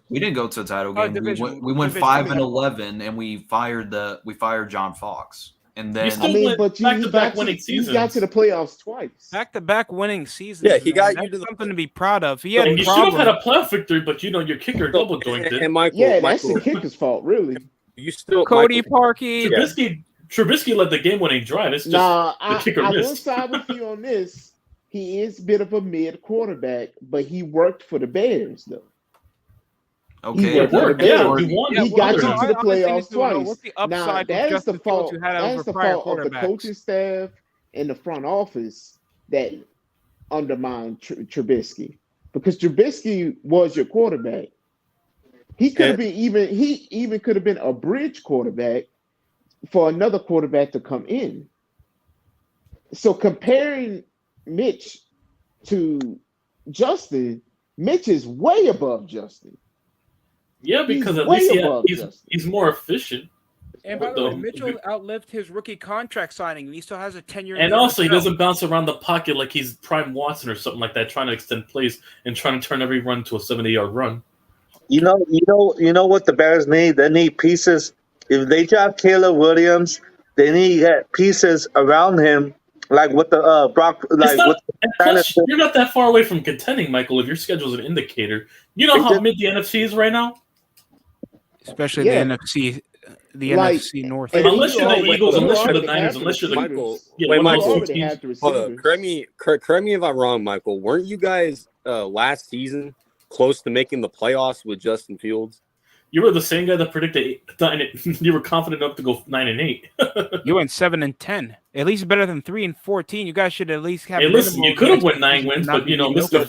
We didn't go to a title Oh, game. division. We went Division. 5-11, and we fired John Fox. And then You still went back-to-back winning you got seasons. to the playoffs twice. Back-to-back winning seasons. Yeah, he got man. you to That's the- something to be proud of. He had And you should have had problems. a playoff victory, but your kicker double jointed. and Michael, Yeah, that's Michael, the kicker's fault, really. you still Cody Michael, Parkey. Trubisky led the game-winning drive. It's just Nah, the kicker I will missed. side with you on this. He is a bit of a mid quarterback, but he worked for the Bears, though. okay, He worked for the worked. Yeah, Bears. he won. He got you to the I honestly playoffs need to know twice. what's the Now, upside with that is Justin the Fields fault. who had That over is the prior fault of the quarterbacks. coaching staff and the front office that undermined Trubisky, because Trubisky was your quarterback. He could have been even could have been a bridge quarterback for another quarterback to come in. So comparing Mitch to Justin, Mitch is way above Justin. Yeah, because He's at way least above Justin. he's more efficient. And by the way, The- Mitchell outlived his rookie contract signing, and he still has a 10-year. And deal also, he to go. doesn't bounce around the pocket like he's Prime Watson or something like that, trying to extend plays and trying to turn every run to a 70-yard run. You know what the Bears need? They need pieces. If they draft Caleb Williams, they need pieces around him, like with the Brock, It's like not, with and plus, you're not that far away from contending, Michael, if your schedule's an indicator. You know how mid the NFC is right now? especially Yeah. the NFC, the Like, NFC North. and Unless you you're the already- Eagles, you unless you're the already Niners, have the unless you're the receivers. Michael, Yeah, wait, one of You those Michael, already teams. have the hold on. receivers. Correct me if I'm wrong, Michael. Weren't you guys last season close to making the playoffs with Justin Fields? You were the same guy that predicted 9. You were confident enough to go 9-8. You went 7-10, at least better than 3-14. You guys should at least have. Hey, listen, you could have won 9 expectations wins, not but be you know, mediocre.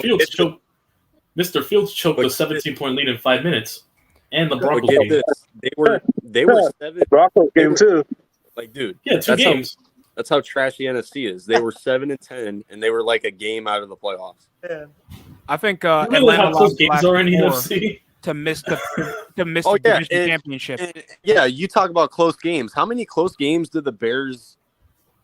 Mr. Fields choked a But- 17-point lead in 5 minutes, and the But Broncos get game. this, they were 7. Broncos game too. Like, dude, Yeah, 2 that's how- games. that's how trash the NFC is. They were 7-10, and they were like a game out of the playoffs. I think You realize Atlanta how close lost games last are in the four NFC? to miss the Oh, yeah, division championship. Yeah, you talk about close games. How many close games did the Bears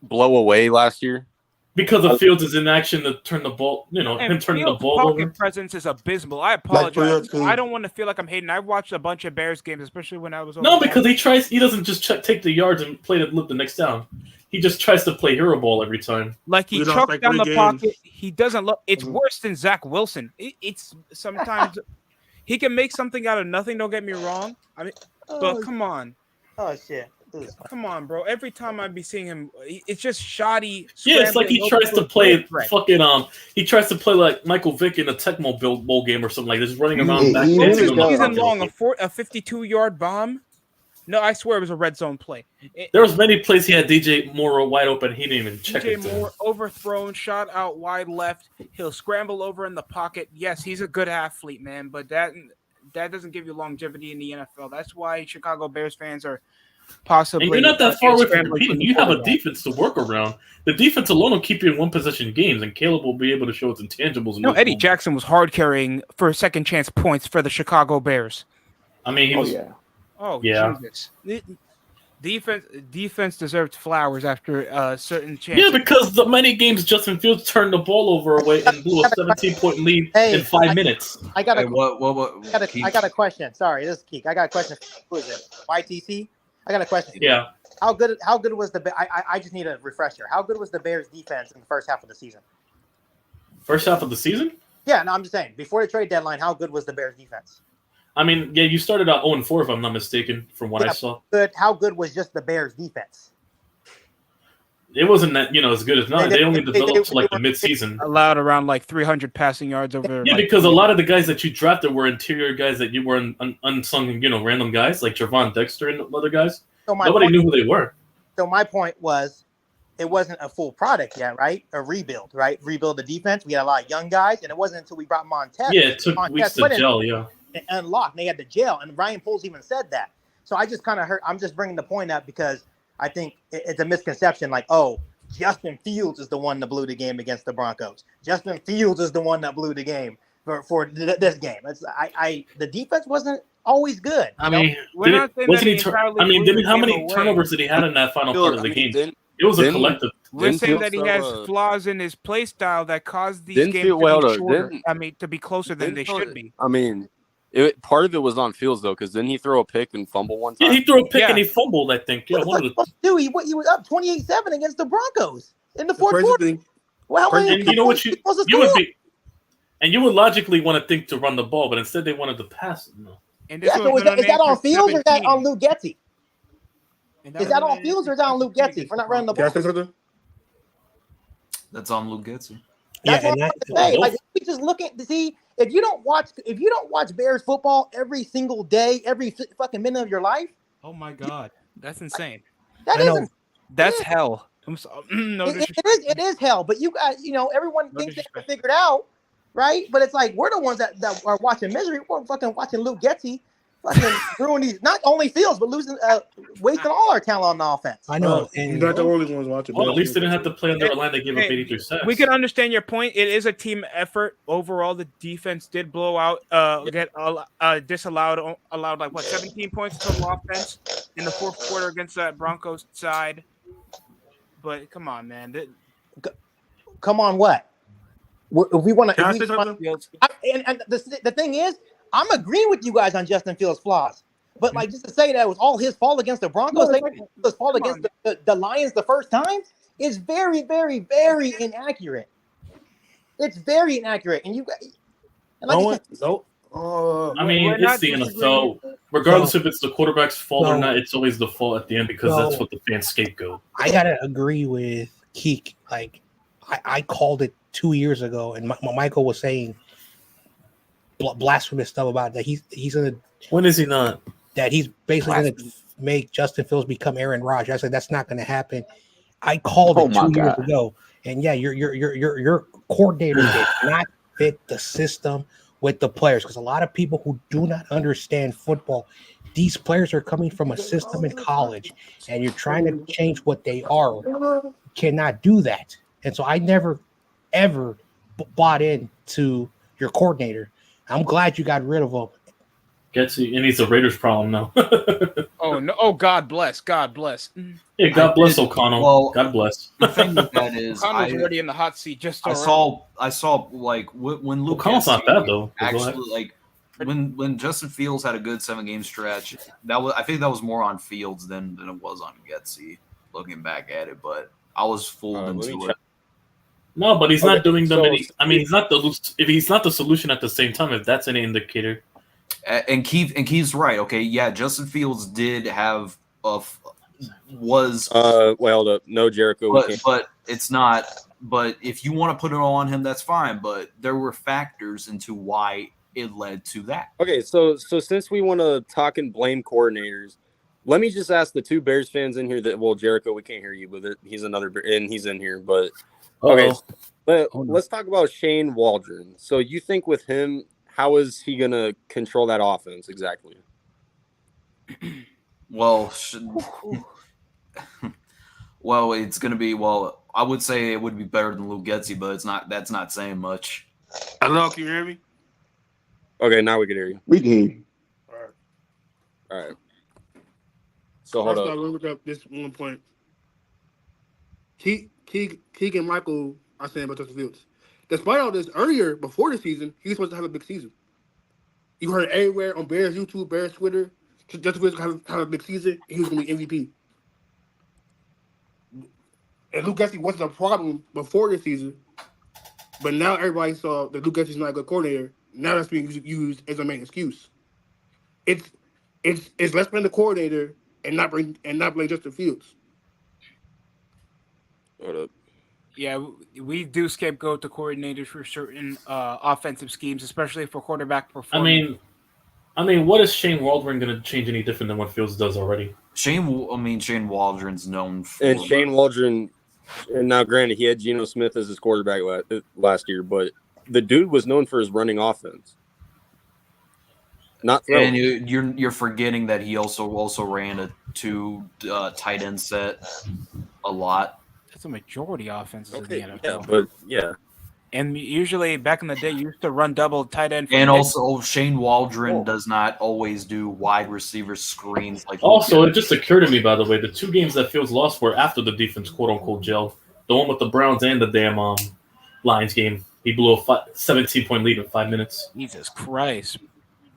blow away last year? Because of Fields' inaction to turn the ball, him And turning the Fields' ball pocket over. presence is abysmal. I Like apologize. for your I don't want to feel like I'm hating. I've watched a bunch of Bears games, especially when I was No, over because he doesn't just take the yards and play the next down. He just tries to play hero ball every time. like he We lost chucks like down 3 the games. pocket. He doesn't look. It's Mhm. worse than Zach Wilson. It's sometimes he can make something out of nothing. Don't get me wrong. I mean, but come on. Oh shit. Come on, bro. Every time I be seeing him, it's just shoddy. Yeah, it's like he scrambling tries over to play threat. fucking he tries to play like Michael Vick in a Tecmo Bowl game or something like this, running around back he dancing really on the does. Season pocket. long, a 52-yard bomb. No, I swear it was a red zone play. There was many plays he had DJ Moore wide open. He didn't even check DJ it. Moore overthrown, shot out wide left. He'll scramble over in the pocket. Yes, he's a good athlete, man, but that doesn't give you longevity in the NFL. That's why Chicago Bears fans are possibly. And you're not that far away from scrambling competing. for the You have a quarterback. defense to work around. The defense alone will keep you in one possession games, and Caleb will be able to show its intangibles. In No, those Eddie moments. Jackson was hard carrying for second chance points for the Chicago Bears. I mean, he Oh was. yeah. Oh, Yeah. Jesus. Defense deserved flowers after certain chances. Yeah, because the many games Justin Fields turned the ball over away and blew a 17-point lead in 5 minutes. I got Hey, a what? I got a question. Sorry, this is Keek. I got a question. Who is it? YTC? I got a question. Yeah. How good was the I just need a refresher. How good was the Bears defense in the first half of the season? First half of the season? Yeah, no, I'm just saying. Before the trade deadline, how good was the Bears defense? I mean, yeah, you started out 0-4, if I'm not mistaken, from what I Yeah. saw. Good. How good was just the Bears defense? It wasn't that, as good as not. They only developed to like the they- mid-season. allowed around like 300 passing yards over. Yeah, like, because a lot of the guys that you drafted were interior guys that you were unsung, random guys like Javon Dexter and other guys. So Nobody knew who they were. So my point was, it wasn't a full product yet, right? A rebuild, right? Rebuild the defense. We had a lot of young guys, and it wasn't until we brought Montez. Yeah, it took weeks to gel, yeah. And unlock. And they had to gel, and Ryan Poles even said that. So I just kind of heard. I'm just bringing the point up because I think it's a misconception. Like, oh, Justin Fields is the one that blew the game against the Broncos. Justin Fields is the one that blew the game for this game. The defense wasn't always good. I mean, We're not saying that he entirely blew the how many game away. turnovers did he have in that final part of the game? It was a collective. We're saying Fields that he throw has a- flaws in his play style that caused these Didn't games Field- to well, be hold on, shorter. didn't- I mean, to be closer than they should be. I mean, part of it was on Fields though, because didn't he throw a pick and fumble one time? Yeah, he threw a pick Yeah. and he fumbled, I think. Yeah, one of the. Dude, he was up 28-7 against the Broncos in the The fourth crazy quarter. thing, Well, how many And you know what points was the you would score? be, and you would logically want to think to run the ball, but instead they wanted to pass it. No. And this Yeah, so was is that on Fields or is that 17. on Luke Getzey? And Is that on Fields or is that on Luke Getzey for not running the can I ball? say something? That's on Luke Getzey. That's Yeah, what and I'm that- trying to say. Both. Like, we just look at to see if you don't watch Bears football every single day, every fucking minute of your life. Oh my God, that's insane. That I know. isn't. That's Yeah. hell. I'm sorry. No disrespect. It is hell. But you guys, everyone No thinks they disrespect. figured out, right? But it's like we're the ones that are watching misery. We're fucking watching Luke Getzey, fucking ruin these not only Fields but wasting all our talent on the offense. I know. You're And not the only ones watching. Well, at Bears least they didn't have football. to play on their line. They gave up 83 sacks. We can understand your point. It is a team effort. Overall, the defense did blow out, allowed like 17 points total offense in the fourth quarter against that Broncos side. But come on, man. Come on, what? If we want Can I say to, something? and the thing is, I'm agreeing with you guys on Justin Fields' flaws. But like just to say that it was all his fault against the Broncos, No, it was fault come against the Lions the first time is very, very, very inaccurate. It's very inaccurate, and you. And like No I one. said, No. I mean, We're it's not the disagreeing. NFL. Regardless if it's the quarterback's fault or No. not, it's always the fault at the end because No. that's what the fans scapegoat. I gotta agree with Keek. Like I called it 2 years ago, and Michael was saying blasphemous stuff about that. He's gonna When is he not? that he's basically gonna make Justin Fields become Aaron Rodgers. I said that's not gonna happen. I called Oh it my 2 years God. ago, and yeah, your coordinator did not fit the system with the players because a lot of people who do not understand football, these players are coming from a system in college, and you're trying to change what they are. You cannot do that, and so I never ever bought into your coordinator. I'm glad you got rid of him. Getsy, and he's a Raiders problem now. Oh no! Oh, God bless. God bless. Yeah, God bless O'Connell. Well, God bless. The thing with that is, O'Connell's already in the hot seat. Just I saw like when Luke O'Connell's not bad though. actually like when Justin Fields had a good 7-game stretch. I think that was more on Fields than it was on Getsy. Looking back at it, but I was fooled into it. No, but he's not doing them. He's not if he's not the solution at the same time. If that's any indicator. And Keith's right. Okay, yeah, Justin Fields did have was wait, hold up. No, Jericho. But it's not. But if you want to put it all on him, that's fine. But there were factors into why it led to that. Okay, so since we want to talk and blame coordinators, let me just ask the two Bears fans in here that Jericho, we can't hear you, but he's another and he's in here. But okay, let's talk about Shane Waldron. So you think with him, how is he gonna control that offense exactly? Well, it's gonna be I would say it would be better than Luke Getsy, but it's not. That's not saying much. Hello, can you hear me? Okay, now we can hear you. We can hear you. All right. So hold up. Look up this one point. Keegan Michael, I saying about Justin Fields. Despite all this, earlier before the season, he was supposed to have a big season. You heard everywhere on Bears YouTube, Bears Twitter, Justin Fields have a big season. He was going to be MVP. And Luke Getsy wasn't a problem before the season, but now everybody saw that Luke Getsy's not a good coordinator. Now that's being used as a main excuse. It's let's blame the coordinator and not blame Justin Fields. Hold up. Yeah, we do scapegoat the coordinators for certain offensive schemes, especially for quarterback performance. I mean, what is Shane Waldron going to change any different than what Fields does already? Shane Waldron's known for... And Shane Waldron, and now granted, he had Geno Smith as his quarterback last year, but the dude was known for his running offense. Not throwing. And you're forgetting that he also ran a 2 tight end set a lot. That's a majority offenses in the NFL. Yeah, but yeah. And usually back in the day, you used to run double tight end. And also, Shane Waldron does not always do wide receiver screens like. Also, it just occurred to me, by the way, the 2 games that Fields lost were after the defense "quote unquote" gelled. The one with the Browns and the damn Lions game. He blew a 17-point lead in 5 minutes. Jesus Christ.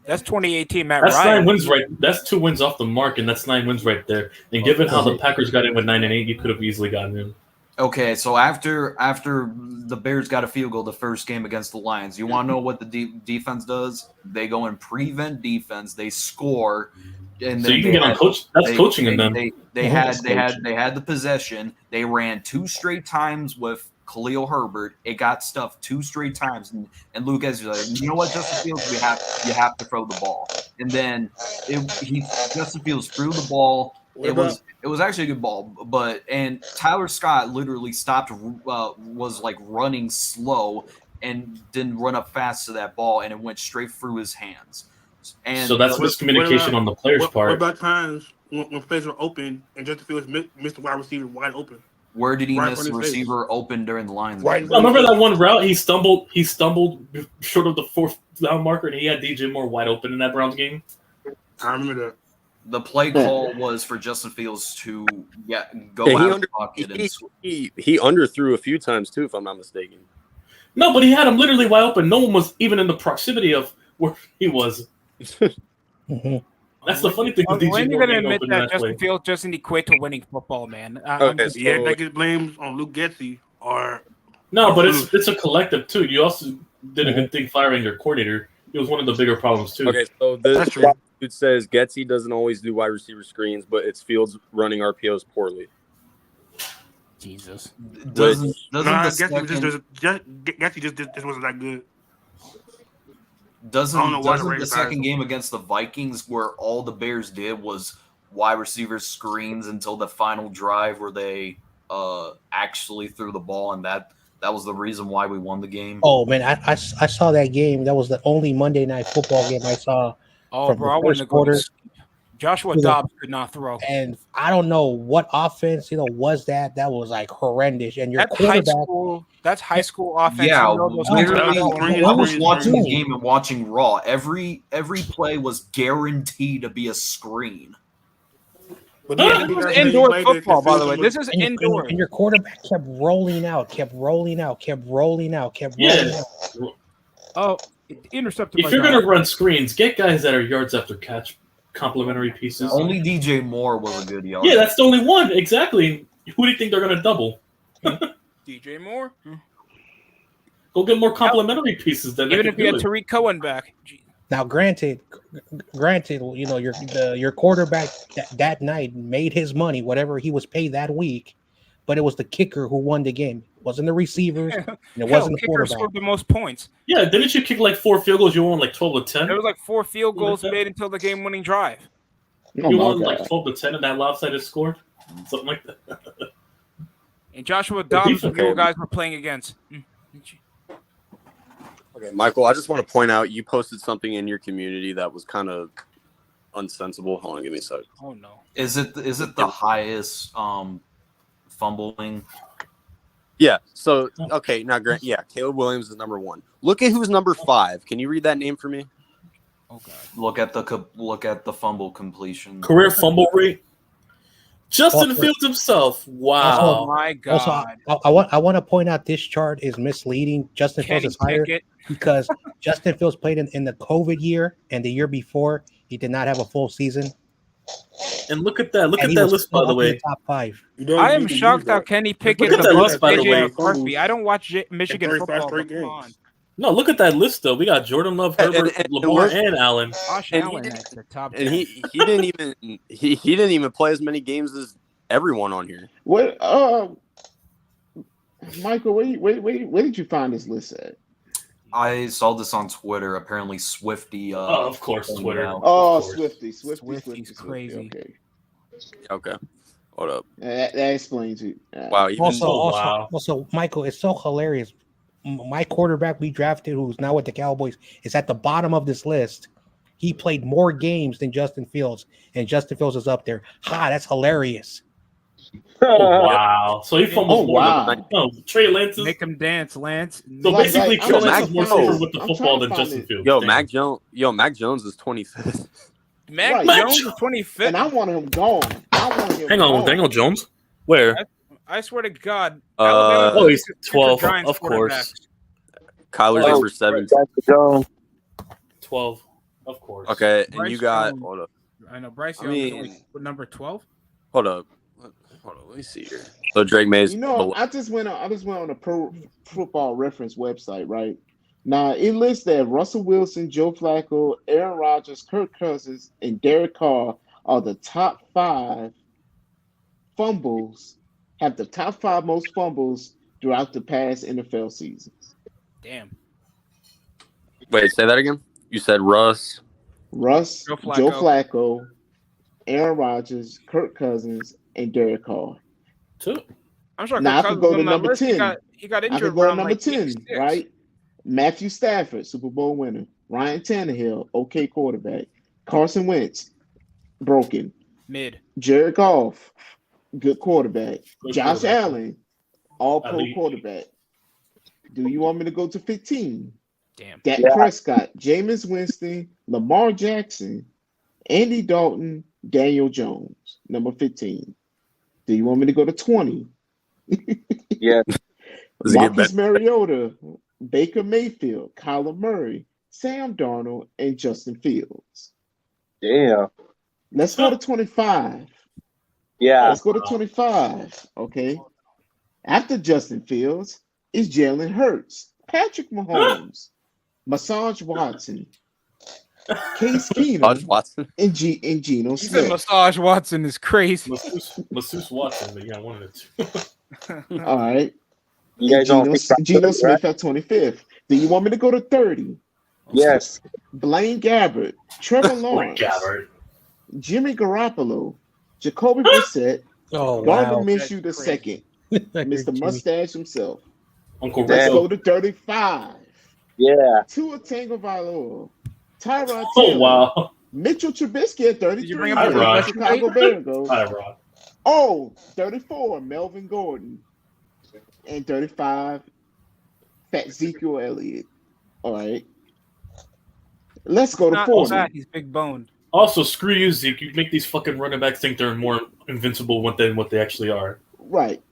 That's 2018 Matt That's Ryan. 9 wins right. That's 2 wins off the mark, and that's 9 wins right there. And given how the Packers got in with 9-8, you could have easily gotten in. Okay, so after the Bears got a field goal the first game against the Lions, you want to know what the defense does? They go in prevent defense. They score, and so then you can get on coach. That's coaching in them. They had the possession. They ran 2 straight times with Khalil Herbert. It got stuffed 2 straight times, and Luke was like, you know what, Justin Fields, you have to throw the ball. And then Justin Fields threw the ball. It was actually a good ball, and Tyler Scott literally stopped, was like running slow and didn't run up fast to that ball, and it went straight through his hands. And so that's miscommunication on the player's part. What about times when plays were open and Justin Fields missed the wide receiver wide open? Where did he miss the receiver open during the Lions? Remember that one route? He stumbled short of the 4th down marker, and he had DJ Moore wide open in that Browns game. I remember that. The play call was for Justin Fields to go out of the pocket. He underthrew a few times too, if I'm not mistaken. No, but he had him literally wide open. No one was even in the proximity of where he was. That's the funny thing. When are you going to admit that Justin Fields doesn't equate to winning football, man? That gets blamed on Luke Getsy but it's a collective too. You also did a good thing firing your coordinator. It was one of the bigger problems too. Okay, so this dude says Getsy doesn't always do wide receiver screens, but it's Fields running RPOs poorly. Jesus. Getsy just wasn't that good. Doesn't the second game against the Vikings, where all the Bears did was wide receiver screens until the final drive where they actually threw the ball, and that was the reason why we won the game? Oh man, I saw that game. That was the only Monday Night Football game I saw. Oh, bro, I wouldn't have Joshua You know, Dobbs could not throw. and I don't know what offense, was that was like horrendous. And your That's high quarterback, school. That's high school offense. Yeah, You know those literally, offenses. I was watching the doing? game and watching Raw. Every play was guaranteed to be a screen. But This is indoor football, by the way. This is and, indoor. and your quarterback kept rolling out. Yeah. Oh, intercepted. If by you're Dobbs. gonna run screens, get guys that are yards after catch, complimentary pieces. Only DJ Moore was a good yard. Yeah, that's the only one. Exactly. Who do you think they're gonna double? DJ Moore, Go get more complimentary pieces than even they if can you had do it. Tariq Cohen back. Now, granted, your quarterback that night made his money, whatever he was paid that week, but it was the kicker who won the game. It wasn't the receivers, and it wasn't the kicker quarterback. scored the most points. Yeah, didn't you kick like 4 field goals? You won like 12 to 10. There was like 4 field goals made until the game-winning drive. Oh You my won God. like 12 to 10 in that lopsided score, something like that. And Joshua Dobbs, Okay. you guys were playing against. Okay, Michael, I just want to point out you posted something in your community that was kind of unsensible. Hold on, give me a sec. Oh no. Is it the highest fumbling? Yeah. So okay, now Grant. Yeah, Caleb Williams is number 1. Look at who's number 5. Can you read that name for me? Oh god. Look at the fumble completion. Career fumble rate. Justin Also- Fields himself. Oh Wow. my god. Also, I want to point out this chart is misleading. Justin Fields Kenny is higher Pickett. because Justin Fields played in the COVID year, and the year before he did not have a full season. And look at that. Look And at he that was list, by still the up in way. the top 5. I am shocked how Kenny Pickett Look at that above list, by the JJ way. McCarthy. I don't watch Michigan 35 football. straight But come games. on. No, look at that list, though. We got Jordan Love, Herbert, and Lamar, look- and Allen. Josh And Allen he- at the top. And 10. he didn't even he didn't even play as many games as everyone on here. What? Michael, where did you find this list at? I saw this on Twitter. Apparently, Swifty. Of course, pointed Twitter. out. Oh, Of course. Swifty. Swifty's crazy. Okay, Okay. Hold up. that explains it. Wow. Even Also, Michael, it's so hilarious. My quarterback we drafted, who's now with the Cowboys, is at the bottom of this list. He played more games than Justin Fields, and Justin Fields is up there. That's hilarious. Oh, wow. So he fumbles Oh, more wow. than Trey Lance is. Make him dance, Lance. So Like- basically, like, Trey I'm Lance trying is more to safer find with the it. I'm football trying than to find Justin it. Fields. Yo, Damn. Mac Jones is 25th. Mac Right. Jones is 25th. And I want him gone. I want him Hang on, gone. Daniel Jones? Where? I swear to God. Oh, he's Future 12, Giants of course. Kyler's Oh, number 7. Jones. 12, of course. Okay, and Bryce you got Young. hold up. I know Bryce I Young is mean- only number 12. Hold up. Let me see here. So Drake May's You know, I just went on the Pro Football Reference website, right? Now it lists that Russell Wilson, Joe Flacco, Aaron Rodgers, Kirk Cousins, and Derek Carr are the top 5 fumbles, have the top 5 most fumbles throughout the past NFL seasons. Damn. Wait, say that again. You said Russ. Joe Flacco. Flacco, Aaron Rodgers, Kirk Cousins, and Derek Carr. Two. I'm sure. Now I Kirk could go Cousins to on that number list. 10. He got I injured could go to around number like 10, 86. right? Matthew Stafford, Super Bowl winner. Ryan Tannehill, okay quarterback. Carson Wentz, broken. Mid. Jared Goff, good quarterback. Good Josh quarterback. Allen, all pro Elite. quarterback. Do you want me to go to 15? Damn. Dak Prescott, Jameis Winston, Lamar Jackson, Andy Dalton, Daniel Jones, number 15. Do you want me to go to 20? Yeah. Does it get Marcus better? Mariota, Baker Mayfield, Kyler Murray, Sam Darnold, and Justin Fields. Damn. Let's go to 25. Yeah. Let's go to 25. Okay. After Justin Fields is Jalen Hurts, Patrick Mahomes, Massage Watson, Case Josh Keenum, Watson. and Geno He said Smith. Massage Watson is crazy. Masseuse Watson, but yeah, one of the two. All right. You guys don't think Geno Smith at 25th. Do you want me to go to 30? Yes. Blaine Gabbert, Trevor Like Lawrence, Gabbard. Jimmy Garoppolo, Jacoby Brissett, Oh, Gardner wow. Minshew the second, Mr. Mustache himself. Uncle Let's Rico. go to 35. Yeah. Tua Tagovailoa, Tyrod Oh, Taylor, wow. Mitchell Trubisky at 33. Did you bring up Hi, the Rod. Chicago Bears goes. Hi, Rod. Oh, 34, Melvin Gordon. And 35, Fat Ezekiel Elliott. All right. Let's go to Not 40. fat, he's big boned. Also, screw you, Zeke. You make these fucking running backs think they're more invincible than what they actually are. Right.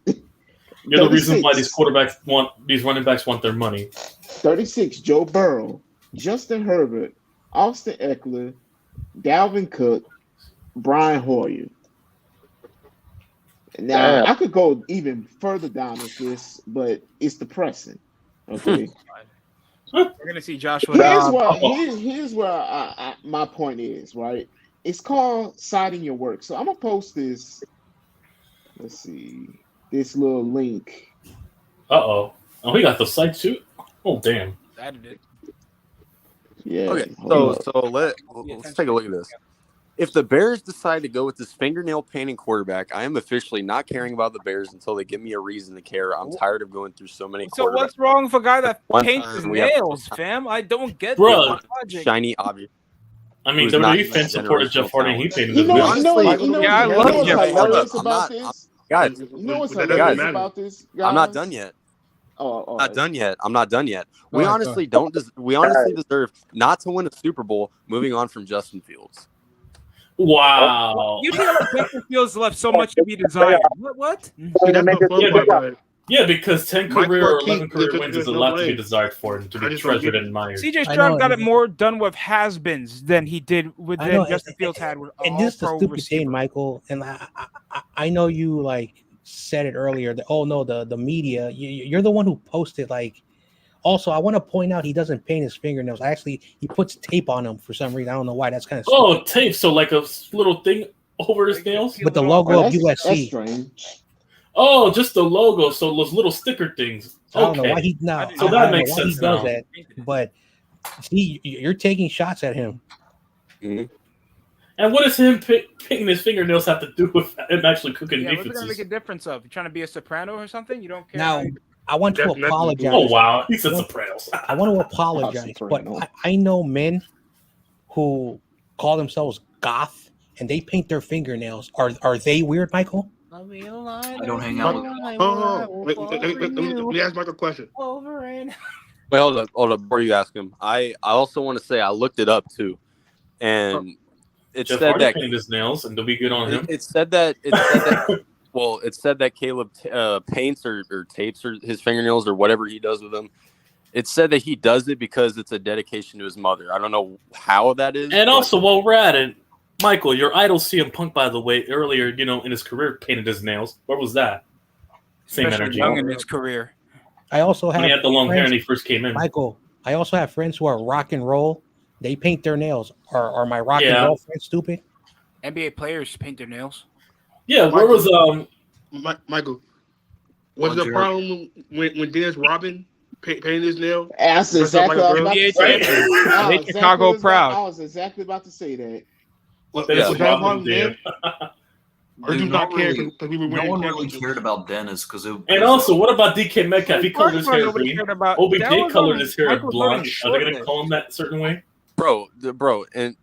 You're the reason 36. why these running backs want their money. 36, Joe Burrow, Justin Herbert, Austin Eckler, Dalvin Cook, Brian Hoyer. Now, I could go even further down with this, but it's depressing. Okay. We're gonna see Joshua. Here's where my point is, right? It's called citing your work. So I'm gonna post this. Let's see this little link. Oh, we got the site too. Oh, damn. Yeah. Okay, hold so up. let's take a look at this. If the Bears decide to go with this fingernail painting quarterback, I am officially not caring about the Bears until they give me a reason to care. I'm tired of going through so many quarterbacks. So what's wrong with a guy that One paints time his we have- nails, fam? I don't get Bruh. the logic. Shiny object. I mean, Who's not WWE fans supported Jeff Hardy. And he painted You his know, nails. you know, Honestly, you know, yeah, I you know love what's Jeff hilarious I'm about not- this? Guys, You know what's That hilarious doesn't about this? Guys? I'm not done yet. Oh, Not done yet. I'm not done yet. We Go ahead, honestly don't. We honestly deserve not to win a Super Bowl. Moving on from Justin Fields. Wow. You feel like Baker Fields left so much to be desired. What? See, that's the fun part about it. Yeah, because 10 Mike career or Marquis, 11 career there's wins is a no lot to way. be desired for him to I be just don't treasured get and admired. CJ I Stroud know, got it and- more done with has-beens than he did with I know, than Justin and- Fields had with And all this is the pro stupid receiver. thing, Michael. And I know you like said it earlier. That the media. You're the one who posted like. Also, I want to point out he doesn't paint his fingernails. He puts tape on them for some reason. I don't know why. That's kind of stupid. Oh, tape. So like a little thing over his nails? With the logo of That's USC. strange. Oh, just the logo. So those little sticker things. I don't know Okay. why he now. So I that don't know makes why he sense does now. that. But see, you're taking shots at him. And what does him painting his fingernails have to do with him actually cooking Yeah, what's it gonna defenses? make a difference of? You trying to be a soprano or something? You don't care. Now, I want to Definitely. apologize. Oh, wow. He said Sopranos. I want to apologize, but Soprano. I know men who call themselves goth and they paint their fingernails. Are they weird, Michael? I don't hang out with. Let me ask Michael a question. Wait, hold up. Before you ask him, I also want to say I looked it up too, and it Jeff said Hardy that painted his nails, and do we good on him? it said that well, it said that Caleb paints or tapes or his fingernails or whatever he does with them. It said that he does it because it's a dedication to his mother. I don't know how that is. And but- also, while we're at it, Michael, your idol CM Punk, by the way, earlier, in his career, painted his nails. Where was that? Same Especially energy. young in his career. I also have When he had the long hair friends- and he first came in. Michael, I also have friends who are rock and roll. They paint their nails. Are my rock Yeah. and roll friends stupid? NBA players paint their nails. Yeah, where was Michael? Was the problem when Dennis Rodman painted his nail? That's Dressed up exactly like a what I was girl? about to NBA say. champion. I Make was Chicago exactly- proud. I was exactly about to say that. Was Dennis that a Rodman problem did. then? Or do you not care because we were No wearing one really championships? cared about Dennis because it. And also, what about DK Metcalf? He colored his hair Nobody green. cared about- OBJ that was colored on his hair Michael blonde. Jordan's Are they going to short call him that certain way? bro, and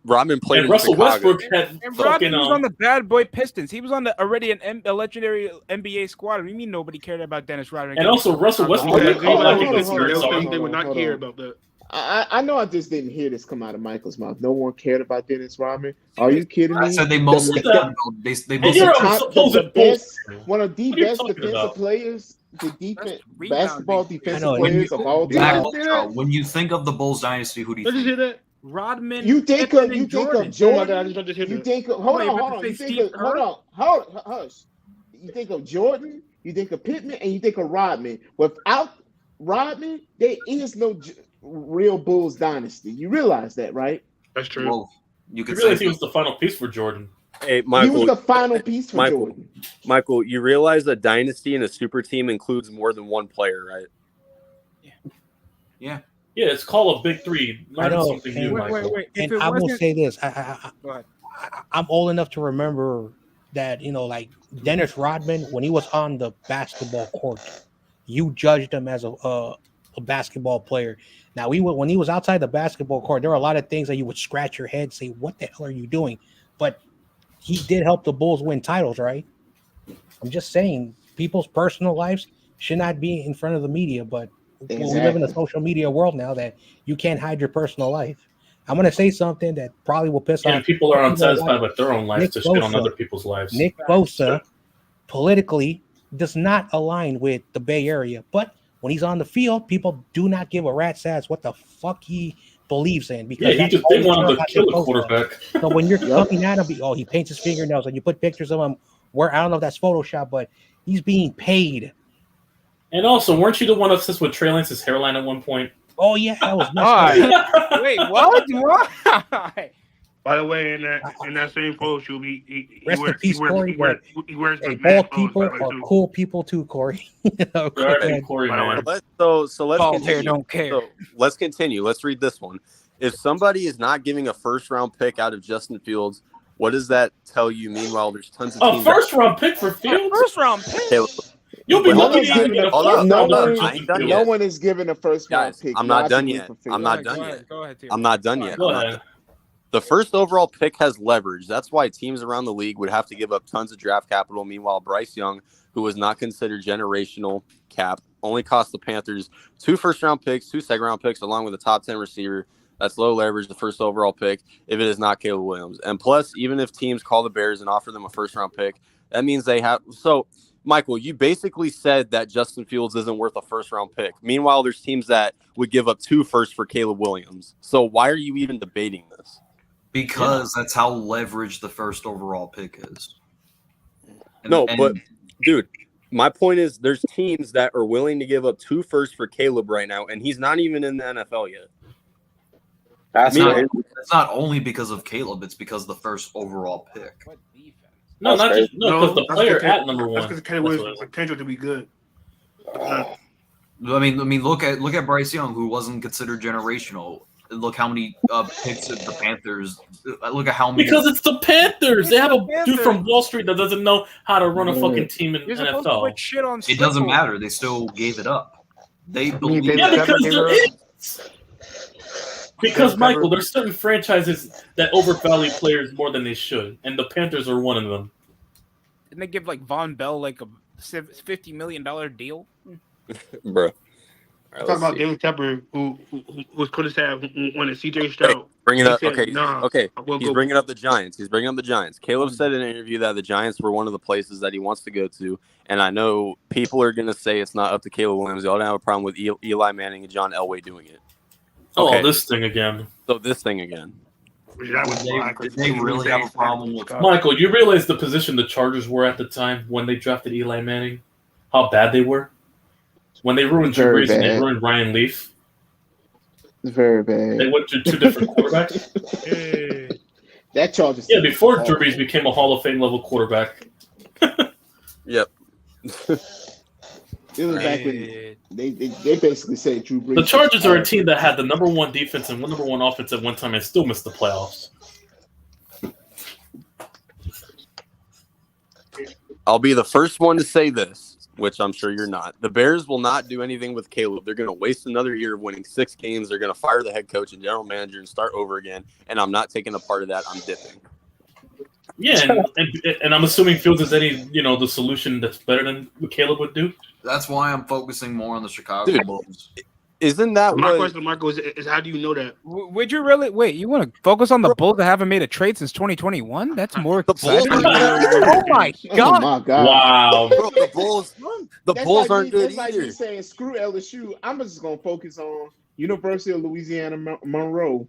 Rodman played And in Russell Chicago. Westbrook had And fucking Rodman was on the bad boy Pistons. He was on already a legendary NBA squad. What do you mean nobody cared about Dennis Rodman? And also, Russell Westbrook Yeah, had colored they his hair. don't So think they would not care about that. I know I just didn't hear this come out of Michael's mouth. No one cared about Dennis Rodman. Are you kidding me? I said they mostly. The- They the mostly. you're a top- supposed the best, bull. one of the What are you best talking defensive about? players, the defense rebounding. basketball I defensive know, players of all Did time. you Zach, hear that? when you think of the Bulls dynasty, who do you Did you think? hear that? Rodman. You think Pippen, of and Jordan. Oh my God, I just hear You that. think of hold Wait, on, but hold to on. say You think Steve of hush. You think of Jordan, you think of Pittman, and you think of Rodman. Without Rodman, there is no real Bulls dynasty. You realize that, right? That's true. Well, you You could realize say he was the final piece for Jordan. Hey, He Michael, was the final piece for Michael. Jordan. Michael, you realize a dynasty and a super team includes more than one player, right? yeah. Yeah, it's called a big three. I Learn know. something And- new, Wait, Michael. wait. If And it I will wasn't, say this: Go ahead. I'm old enough to remember that like Dennis Rodman when he was on the basketball court, you judged him as a a basketball player. Now, when he was outside the basketball court, there were a lot of things that you would scratch your head, say, "What the hell are you doing?" But he did help the Bulls win titles, right? I'm just saying, people's personal lives should not be in front of the media. But we live in a social media world now that you can't hide your personal life. I'm going to say something that probably will piss off. People are unsatisfied with their own lives to shit on other people's lives. Nick Bosa politically does not align with the Bay Area, but when he's on the field, people do not give a rat's ass what the fuck he believes in. Because he just didn't want to kill a quarterback. So when you're looking at him, he paints his fingernails, and you put pictures of him where I don't know if that's Photoshop, but he's being paid. And also, weren't you the one obsessed with Trey Lance's hairline at one point? Oh yeah, that was messed Wait, what? Why? By the way, in that same photo shoot, he Rest in wears peace, Corey. he wears Hey, the bald mad clothes, people by the way, are too. cool people too, Corey. Corey, man. So let's Bald hair continue. don't care. So let's continue. Let's read this one. If somebody is not giving a first round pick out of Justin Fields, what does that tell you? Meanwhile, there's tons of A teams. first round pick for Fields? First round pick. Caleb, You'll be Hold lucky on, to get a hold on, first No hold round on. one, pick. I ain't done no yet. one is given a first round Guys, pick. I'm not Y'all done should wait yet. for I'm Fields. not done Go yet. ahead, go ahead, Theo. I'm not done yet. Go I'm not ahead. done. The first overall pick has leverage. That's why teams around the league would have to give up tons of draft capital. Meanwhile, Bryce Young, who was not considered generational cap, only cost the Panthers 2 first-round picks, 2 second-round picks, along with a top 10 receiver. That's low leverage, the first overall pick, if it is not Caleb Williams. And plus, even if teams call the Bears and offer them a first-round pick, that means they have – so, Michael, you basically said that Justin Fields isn't worth a first-round pick. Meanwhile, there's teams that would give up 2 firsts for Caleb Williams. So why are you even debating this? Because that's how leveraged the first overall pick is. But dude, my point is there's teams that are willing to give up 2 firsts for Caleb right now, and he's not even in the NFL yet. That's Meanwhile- it's not only because of Caleb, it's because of the first overall pick. No, not just because the that's player because- at number one. That's because Caleb Williams' potential to be good. I mean, look at Bryce Young, who wasn't considered generational. Look how many picks at the Panthers. Look at how many. Because it's the Panthers. They have a Panthers. dude from Wall Street that doesn't know how to run a fucking team in You're supposed to NFL. put shit on. It doesn't Slickle. matter. They still gave it up. They mean, believe. they- Yeah, because They there were- is. Because Michael, there's certain franchises that overvalue players more than they should, and the Panthers are one of them. Didn't they give like Von Bell like a $50 million deal? Bro. Talk about David Tepper, who was criticized when the CJ Stroud. Bring it He up. said, Okay. "Nah, Okay. I will He's go." bringing up the Giants. Caleb said in an interview that the Giants were one of the places that he wants to go to. And I know people are going to say it's not up to Caleb Williams. Y'all don't have a problem with Eli Manning and John Elway doing it. Oh, Okay. this thing again. So this thing again. That was black. Did they really have a problem with Michael, you realize the position the Chargers were at the time when they drafted Eli Manning? How bad they were? When they ruined Drew Very Brees and they bad. ruined Ryan Leaf, Very they bad. went to 2 different quarterbacks. That Chargers. Yeah, before Drew Brees became a Hall of Fame level quarterback. Yep. It was back when they basically said Drew Brees. The Chargers are a team that had the number 1 defense and number 1 offense at one time and still missed the playoffs. I'll be the first one to say this, which I'm sure you're not. The Bears will not do anything with Caleb. They're going to waste another year of winning 6 games. They're going to fire the head coach and general manager and start over again. And I'm not taking a part of that. I'm dipping. Yeah, and I'm assuming Fields is the solution that's better than what Caleb would do. That's why I'm focusing more on the Chicago Dude. Bulls. Isn't that My what? question, Michael, is how do you know that? Would you really wait? You want to focus on the Bulls that haven't made a trade since 2021? That's more The Bulls exciting. are Oh my Oh god! my god! Wow. Bro, the Bulls. The That's Bulls like aren't me, good that's like either. me saying screw LSU. I'm just gonna focus on University of Louisiana Monroe.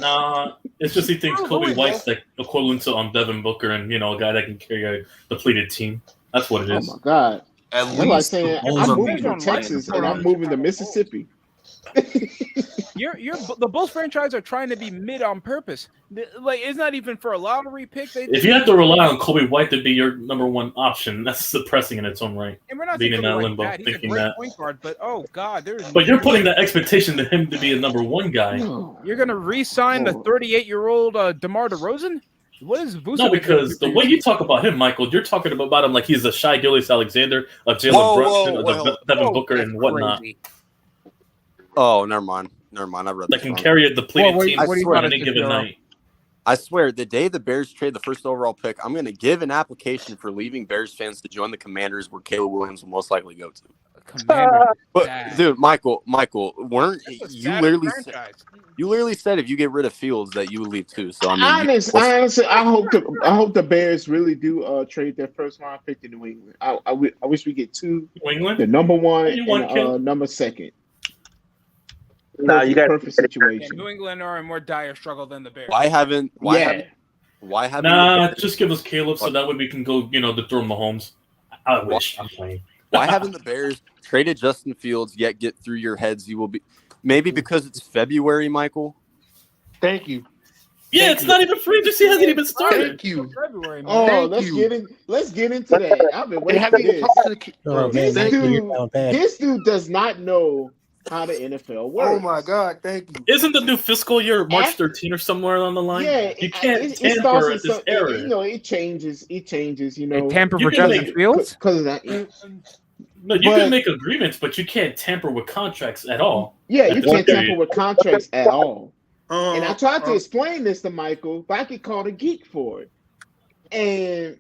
Nah, it's just he thinks Kobe White's like equivalent to Devin Booker and a guy that can carry a depleted team. That's what it Oh is. my god! At That's like least saying the Bulls I'm are moving beating from the Texas Titans. and I'm moving to Mississippi. The Bulls franchise are trying to be mid on purpose. Like it's not even for a lottery pick. If you have to rely on Kobe White to be your number 1 option, that's depressing in its own right. and we're not being saying in Kobe that White's limbo, bad. He's a thinking great that. point guard, but oh god, there's. But you're putting that expectation to him to be a number 1 guy. No. You're gonna re-sign the Oh. 38-year-old DeMar DeRozan? What is Vucevic? No, because the way you talk about him, Michael, you're talking about him like he's a Shai Gilgeous-Alexander, a Jalen Brunson, a Devin Booker, and whatnot. Crazy. Oh, never mind. I read That this can wrong. carry a depleted Well, team what do you on got any us to given do? night. I swear, the day the Bears trade the first overall pick, I'm going to give an application for leaving Bears fans to join the Commanders, where Caleb Williams will most likely go to. Commander. But Sad. dude, Michael, weren't That's a you sad literally franchise. you literally said if you get rid of Fields that you would leave too? So I mean, Honestly, I hope the Bears really do trade their first round pick to New England. I wish we get two, New England? the number one You want and Caleb? number second. Nah, you got Perfect Yeah, situation. New England are in more dire struggle than the Bears. why haven't Yeah. Just give us Caleb so that way we can go, to throw Mahomes. I wish. I'm playing. why haven't the Bears traded Justin Fields yet get through your heads? You will be maybe because it's February, Michael. Thank you. Yeah, it's not even free agency hasn't even started. Thank you. February, man. Oh, Thank let's you. get into that. I've been They waiting for haven't even this. talked to the kid. Oh, This man, dude- you're down bad. This dude does not know how the NFL works. Oh my God! Thank you. Isn't the new fiscal year March After- 13 or somewhere on the line? Yeah, You can't it tamper starts at in this some, era. it changes. It changes. They tamper You for can Justin make- Fields? because of that. No, you But- can make agreements, but you can't tamper with contracts at all. Yeah, you That's can't period. tamper with contracts at all. And I tried to uh, explain this to Michael, but I get called a geek for it. And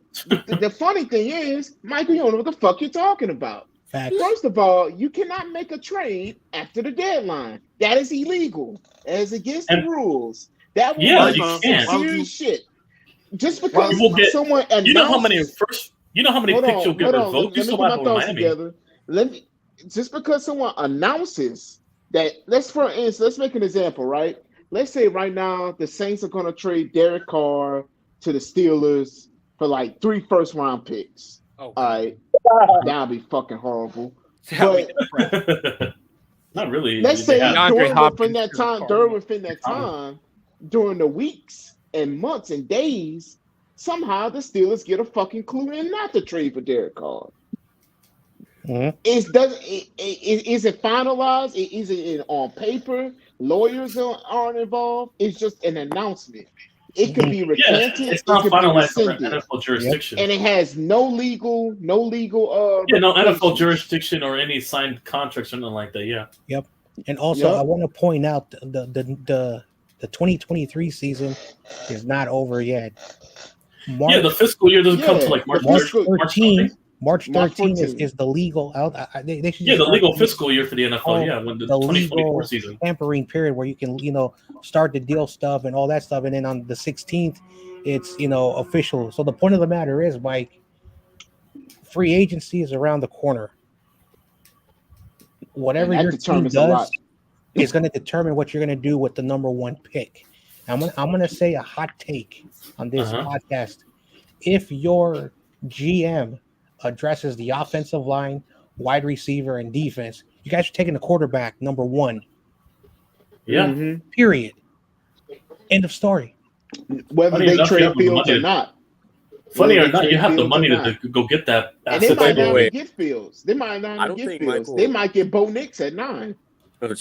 the funny thing is, Michael, you don't know what the fuck you're talking about. Facts. First of all, you cannot make a trade after the deadline. That is illegal. That is against the And- rules. That will Yeah, be you some can't. serious shit. Just because You will get- someone announced, You know how many picks you'll get hold on. revoked? You Let me saw get my that with thoughts Miami. together. Just because someone announces that, for instance, let's make an example, right? Let's say right now the Saints are going to trade Derek Carr to the Steelers for like 3 first-round picks. Oh, All right, that'd be fucking horrible. But, Not really. Let's They say have- DeAndre Hopkins during that time, during the weeks and months and days, somehow the Steelers get a fucking clue in not to trade for Derek Carr. Mhm. Is it finalized? Is it on paper? Lawyers aren't involved. It's just an announcement. It could be Yeah, recanted. it's it not could be finalized for rescinded, NFL jurisdiction. and it has no legal. No NFL ramifications. jurisdiction or any signed contracts or nothing like that. Yeah. And also, Yep. I want to point out the 2023 season is not over yet. Yeah, the fiscal year doesn't come to like March March 13 March March 13 14. is the legal out. They should Yeah, just the legal start fiscal year for the NFL. Yeah, when the the 2024 legal season. tampering period where you can start the deal stuff and all that stuff, and then on the 16th it's official. So the point of the matter is, Mike, free agency is around the corner. Whatever And that your team determines a lot. does is going to determine what you're going to do with the number 1 pick. I'm gonna say a hot take on this podcast. If your GM addresses the offensive line, wide receiver, and defense, you guys are taking the quarterback number 1. Yeah. Mhm. Period. End of story. Whether Funny they enough, you trade have the Fields money or to- not. Funny Whether or they not, you trade have the Fields or money not. to go get that And they asset. might not wait. even get Fields. They might not I even don't get think Fields. Michael- They might get Bo Nix at 9.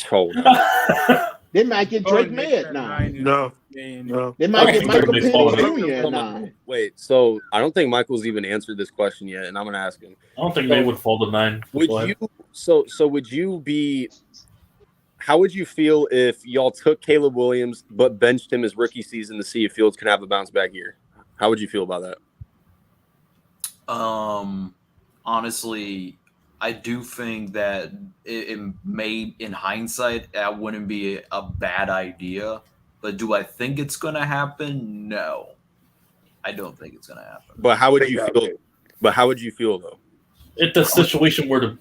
Hold on. They might get Drake Oh, May at 9. No. Man. No. They I might get think Michael Drake May's falling Penix in. Jr. at 9. Wait, so I don't think Michael's even answered this question yet, and I'm gonna ask him. I don't think they would fall to 9. Would you would you be how would you feel if y'all took Caleb Williams but benched him his rookie season to see if Fields can have a bounce back year? How would you feel about that? Honestly, I do think that it may, in hindsight, that wouldn't be a bad idea. But do I think it's going to happen? No, I don't think it's going to happen. But how would you feel? But how would you feel though? If the situation were to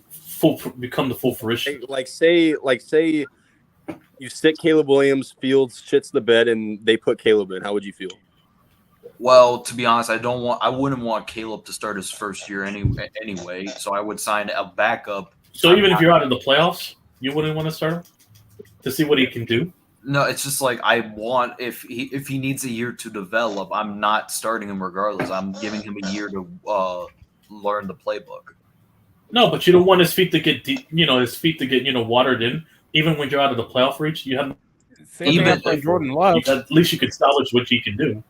become the full fruition. Like say you stick Caleb Williams, Fields shits the bed, and they put Caleb in. How would you feel? Well, to be honest, I wouldn't want Caleb to start his first year anyway. So I would sign a backup. So even if you're out of the playoffs, you wouldn't want to start him to see what he can do? No, it's just like I want if he needs a year to develop, I'm not starting him regardless. I'm giving him a year to learn the playbook. No, but you don't want his feet to get watered in. Even when you're out of the playoff reach, you have Same thing Even happened with Jordan Love. at least you can salvage what you can do.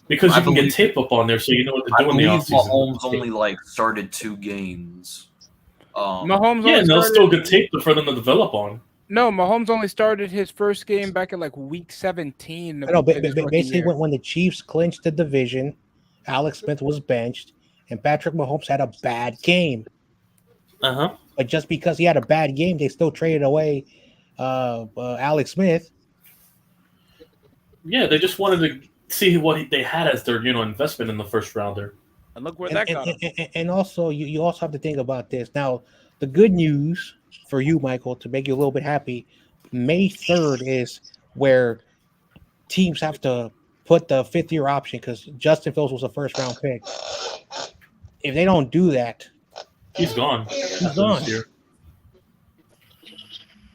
Because I you can believe- get tape up on there, so you know what to I do in the believe offseason. Mahomes only like started 2 games. Mahomes Yeah, only and they'll started, still get tape for them to develop on. No, Mahomes only started his first game back at like week 17. I know, of his rookie basically year. when the Chiefs clinched the division, Alex Smith was benched, and Patrick Mahomes had a bad game. But just because he had a bad game, they still traded away Alex Smith. Yeah, they just wanted to see what they had as their investment in the first rounder. And look where that got him. And also, you also have to think about this. Now, the good news for you, Michael, to make you a little bit happy, May 3rd is where teams have to put the 5th-year option because Justin Fields was a first-round pick. If they don't do that, he's gone. He's gone.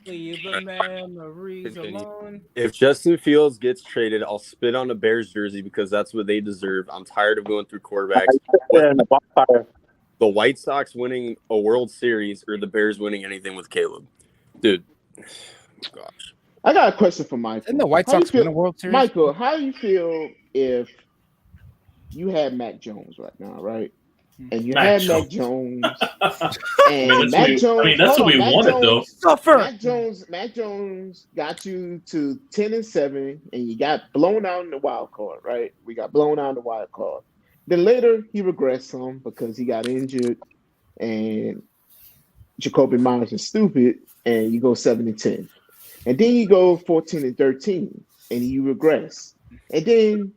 Leave the memories alone. If Justin Fields gets traded, I'll spit on a Bears jersey because that's what they deserve. I'm tired of going through quarterbacks. The White Sox winning a World Series or the Bears winning anything with Caleb. Dude, gosh. I got a question for Michael. Didn't the White How you Sox feel- win a World Series? Michael, how do you feel if you had Mac Jones right now, right? And you Mac had Mac Jones, that's and Mac what Jones. that's hold what we on, Mac wanted, Jones- though. Mac Jones got you to 10-7, and you got blown out in the wild card, right? We got blown out in the wild card. Then later he regressed some because he got injured, and Jacoby Myers is stupid, and you go 7-10, and then you go 14-13, and you regress, and then.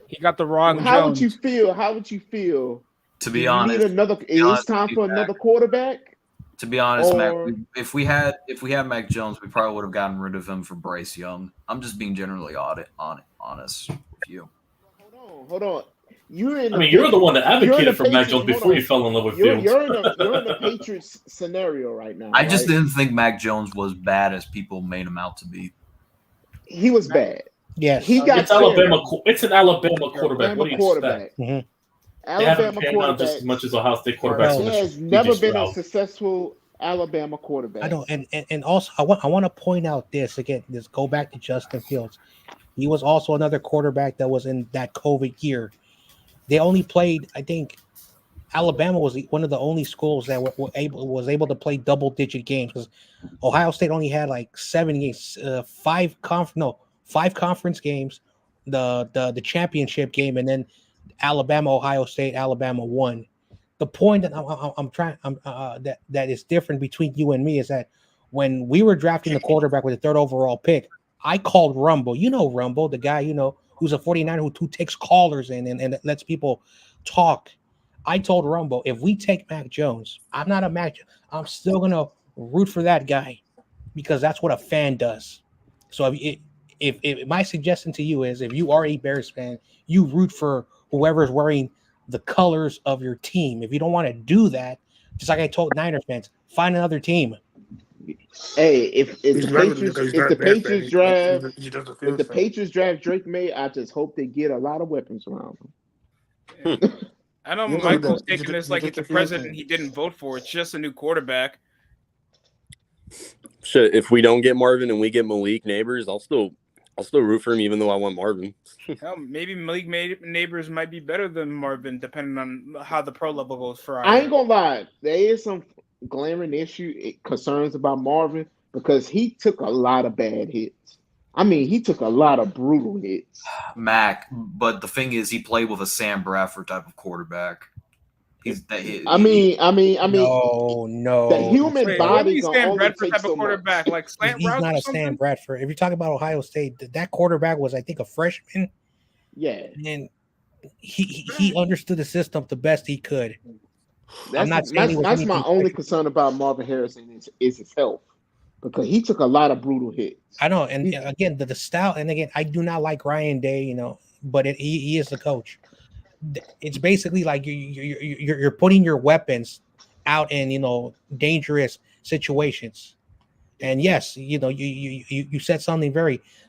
He got the wrong How Jones. would you feel? How would you feel? To Do be you honest, need another. It's time for another quarterback. To be honest, Or- Mac, if we had Mac Jones, we probably would have gotten rid of him for Bryce Young. I'm just being generally honest with you. Hold on. You're in. I mean, you're the one that you're in advocated the for Mac Patriots- Jones hold before on. you fell in love with You're Fields. in the Patriots scenario right now. I just right? didn't think Mac Jones was bad as people made him out to be. He was bad. Yes, He got It's Alabama. It's an Alabama quarterback. What do you quarterback. expect? They Alabama haven't panned out just quarterback. as much as Ohio State quarterbacks. There has never been a successful Alabama quarterback. I know, and also I want to point out this again. Just go back to Justin Fields. He was also another quarterback that was in that COVID year. They only played, I think, Alabama was one of the only schools that was able to play double-digit games because Ohio State only had like 7 games, 5 conference games, the championship game, and then Alabama, Ohio State, Alabama won. The point that that is different between you and me is that when we were drafting the quarterback with the 3rd overall pick, I called Rumble. You know Rumble, the guy who's a 49er who takes callers and lets people talk. I told Rumble, if we take Mac Jones, I'm not a Mac. I'm still gonna root for that guy because that's what a fan does. So if my suggestion to you is, if you are a Bears fan, you root for whoever's wearing the colors of your team. If you don't want to do that, just like I told Niners fans, find another team. Hey, if He's the relevant Patriots because he's if not the a Bears fan. Patriots draft He doesn't if feel the so. Patriots draft Drake May, I just hope they get a lot of weapons around him. I know You know, Michael's he's taking a- this like he's it's a a fan. president he didn't vote for. It's just a new quarterback. Shit, if we don't get Marvin and we get Malik Neighbors, I'll still root for him even though I want Marvin. Hell, maybe Malik Neighbors might be better than Marvin, depending on how the pro level goes for I ain't gonna lie, there is some glaring concerns about Marvin because he took a lot of bad hits. I mean, he took a lot of brutal hits. Mac, but the thing is, he played with a Sam Bradford type of quarterback. I mean, no. the human Wait, what do body you can Sam only Bradford take type so of quarterback? Like slant He's routes not or a something? Sam Bradford. If you talk about Ohio State, that quarterback was, I think, a freshman. Yeah, and he understood the system the best he could. That's, not saying he was that's my anything only special. concern about Marvin Harrison is his health because he took a lot of brutal hits. I know, and again, the style, and again, I do not like Ryan Day, but he is the coach. It's basically like you're putting your weapons out in dangerous situations, and yes, you said something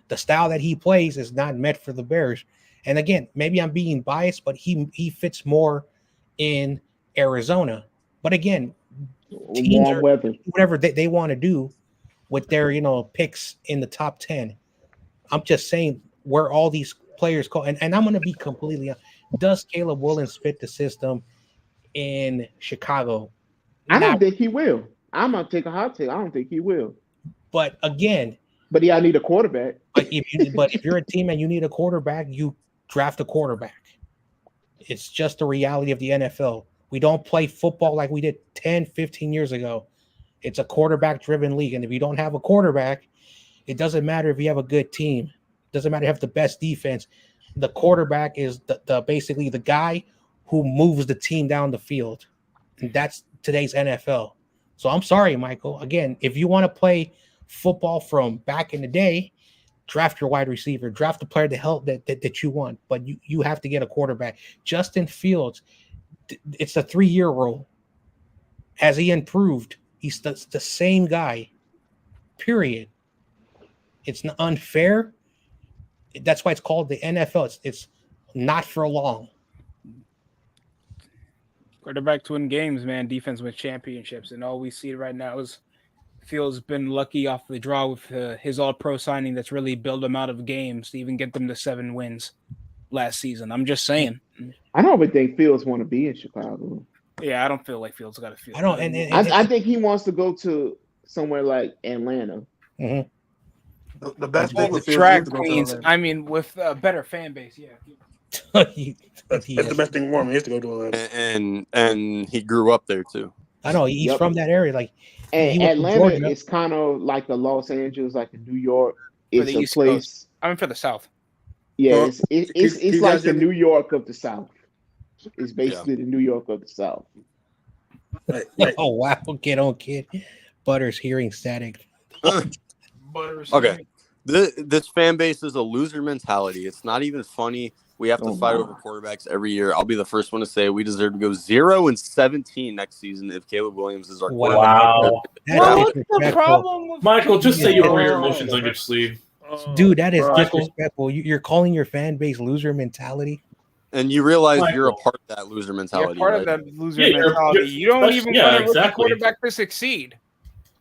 the style that he plays is not meant for the Bears. And again, maybe I'm being biased, but he fits more in Arizona. But again, teams Warm weather. whatever they want to do with their picks in the top 10. I'm just saying where all these players call, and I'm going to be completely honest. Does Caleb Williams fit the system in Chicago? I don't Not- think he will. I'm gonna take a hot take. I don't think he will. But again, But yeah, I need a quarterback. but if you're a team and you need a quarterback, you draft a quarterback. It's just the reality of the NFL. We don't play football like we did 10, 15 years ago. It's a quarterback-driven league. And if you don't have a quarterback, it doesn't matter if you have a good team. It doesn't matter if you have the best defense. The quarterback is the basically the guy who moves the team down the field. And that's today's NFL. So I'm sorry, Michael. Again, if you want to play football from back in the day, draft your wide receiver, draft the player to help that you want. But you have to get a quarterback. Justin Fields, it's a 3-year rule. Has he improved? He's the same guy. Period. It's unfair. That's why it's called the NFL. It's not for long. Quarterback to win games, man. Defense wins championships, and all we see right now is Fields been lucky off the draw with his All-Pro signing that's really built him out of games to even get them to 7 wins last season. I'm just saying. I don't even think Fields want to be in Chicago. Yeah, I don't feel like Fields got to feel. I don't, I think he wants to go to somewhere like Atlanta. Mm-hmm. The best thing with track Fields is to go to queens. Atlanta. I mean, with a better fan base, yeah. That's the best thing for him. He has to go to Atlanta. And he grew up there too. I know he's Yep. from that area. Like, And he went to Atlanta Georgia. is kind of like a Los Angeles, like a New York. For It's the a East place. Coast. I mean, for the South. Yeah, Well, it's you like guys the hear me? New York of the South. It's basically the New York of the South. Right. Oh wow, kid on kid. Butter's hearing static. Okay. This fan base is a loser mentality. It's not even funny. We have to Oh, fight my. over quarterbacks every year. I'll be the first one to say we deserve to go 0-17 next season if Caleb Williams is our quarterback. Wow. That Well, is what's the disrespectful. problem with Michael, just say you wear your Oh. emotions on your sleeve. Dude, that is Michael. disrespectful. You're calling your fan base loser mentality. And you realize you're a Michael. part of that loser You're mentality. part right? of that loser Yeah, you're- mentality. You don't that's- even yeah, want a rookie exactly. quarterback to succeed.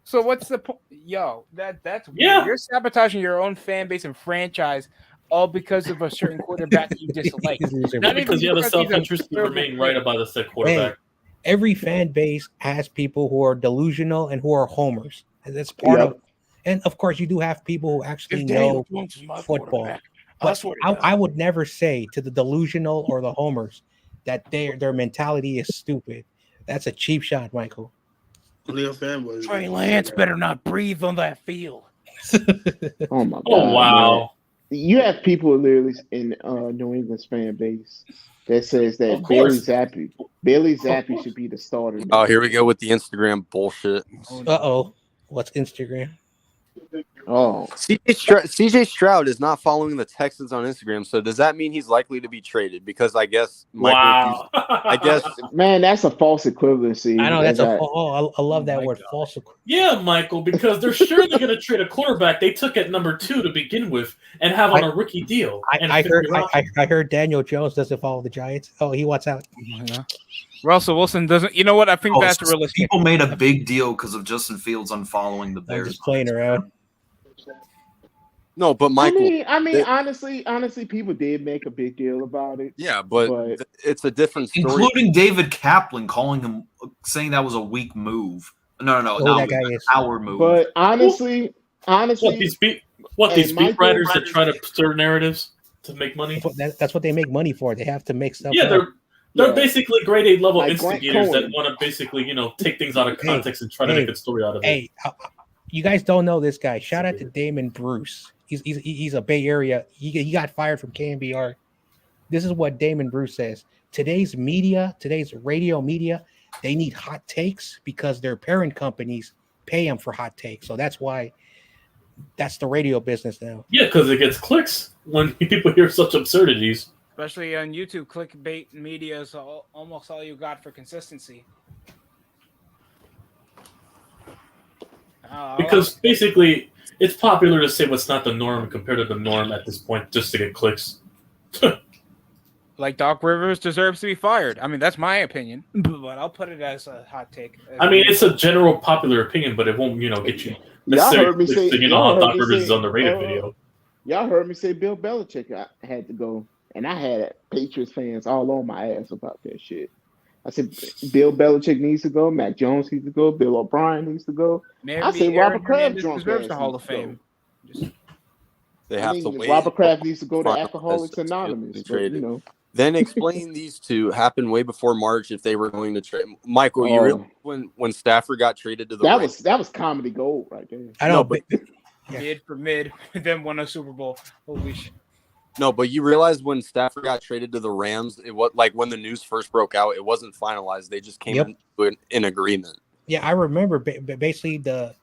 So what's the point? Yo, that's weird. Yeah. You're sabotaging your own fan base and franchise all because of a certain quarterback you dislike. Not because you have the because he's a self-interest to terrible remain player. right about the said quarterback. Every fan base has people who are delusional and who are homers. And that's part Yep. of. And of course, you do have people who actually If know Daniel Jones is my football. quarterback, I But swear to God. I would never say to the delusional or the homers that their mentality is stupid. That's a cheap shot, Michael. Leo fanboys. Trey Lance better not breathe on that field. Oh my god! Oh wow. man. You have people literally in New England's fan base that says that Of course. Bailey Zappi should be the starter. Oh, here we go with the Instagram bullshit. Uh-oh. What's Instagram? Oh, CJ Stroud is not following the Texans on Instagram, so does that mean he's likely to be traded? Because I guess Wow. I guess man, that's a false equivalency. I know that's That- I love that my word. God. False. Yeah, Michael, because they're sure they're going to trade a quarterback they took at number 2 to begin with and have on a rookie deal. And I heard figure out- I heard Daniel Jones doesn't follow the Giants. Oh, he wants out. Russell Wilson doesn't. You know what? I think that's so realistic. people made a big deal because of Justin Fields unfollowing the I'm Bears. just playing around. no, but Michael. I mean, it- honestly, people did make a big deal about it. Yeah, but But- it's a different story. Including David Kaplan calling him, saying that was a weak move. No, Who not that guy a is. power move. But honestly, What these beat Hey, speed Michael- writers that try to stir narratives to make money? That's what they make money for. They have to make stuff. Yeah, up. they're Yeah. basically grade A level Like Grant instigators that Cohen. want to basically, take things out of context and try to hey, make a story out of it. Hey, you guys don't know this guy. Shout out to Damon Bruce. He's a Bay Area. He got fired from KNBR. This is what Damon Bruce says. Today's media, today's radio media, they need hot takes because their parent companies pay them for hot takes. So that's why that's the radio business now. Yeah, because it gets clicks when people hear such absurdities. Especially on YouTube, clickbait media is almost all you got for consistency. Because basically, it's popular to say what's not the norm compared to the norm at this point just to get clicks. like Doc Rivers deserves to be fired. I mean, that's my opinion, but I'll put it as a hot take. I mean, it's a general popular opinion, but it won't, get you Y'all heard me necessarily say- clicks to, y'all how heard Doc me Rivers say, is underrated video. Y'all heard me say Bill Belichick had to go, and I had Patriots fans all on my ass about that shit. I said Bill Belichick needs to go, Mac Jones needs to go, Bill O'Brien needs to go. I say Robert Kraft drunk deserves ass the Hall needs of to go. Fame. Just, They I have to mean, wait. Robert Kraft needs to go to Finalize Alcoholics Justin Fields Anonymous, and but trade you it. know. Then explain these two happened way before March if they were going to trade. Michael, you realize when Stafford got traded to the Rams? That was comedy gold right there. I know, No, but mid for mid, then won a Super Bowl. Holy shit. no, but you realize when Stafford got traded to the Rams, it was like when the news first broke out, it wasn't finalized. They just came into an agreement. Yeah, I remember basically the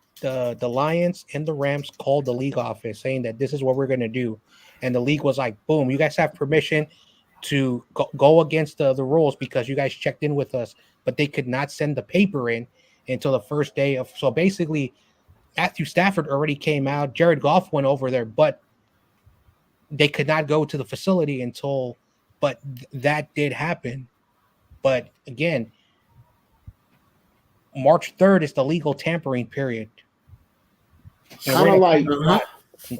Lions and the Rams called the league office saying that this is what we're going to do. And the league was like, boom, you guys have permission to go against the rules because you guys checked in with us, but they could not send the paper in until the first day of. So basically, Matthew Stafford already came out. Jared Goff went over there, but they could not go to the facility until, but that did happen. But again, March 3rd is the legal tampering period. Kind of like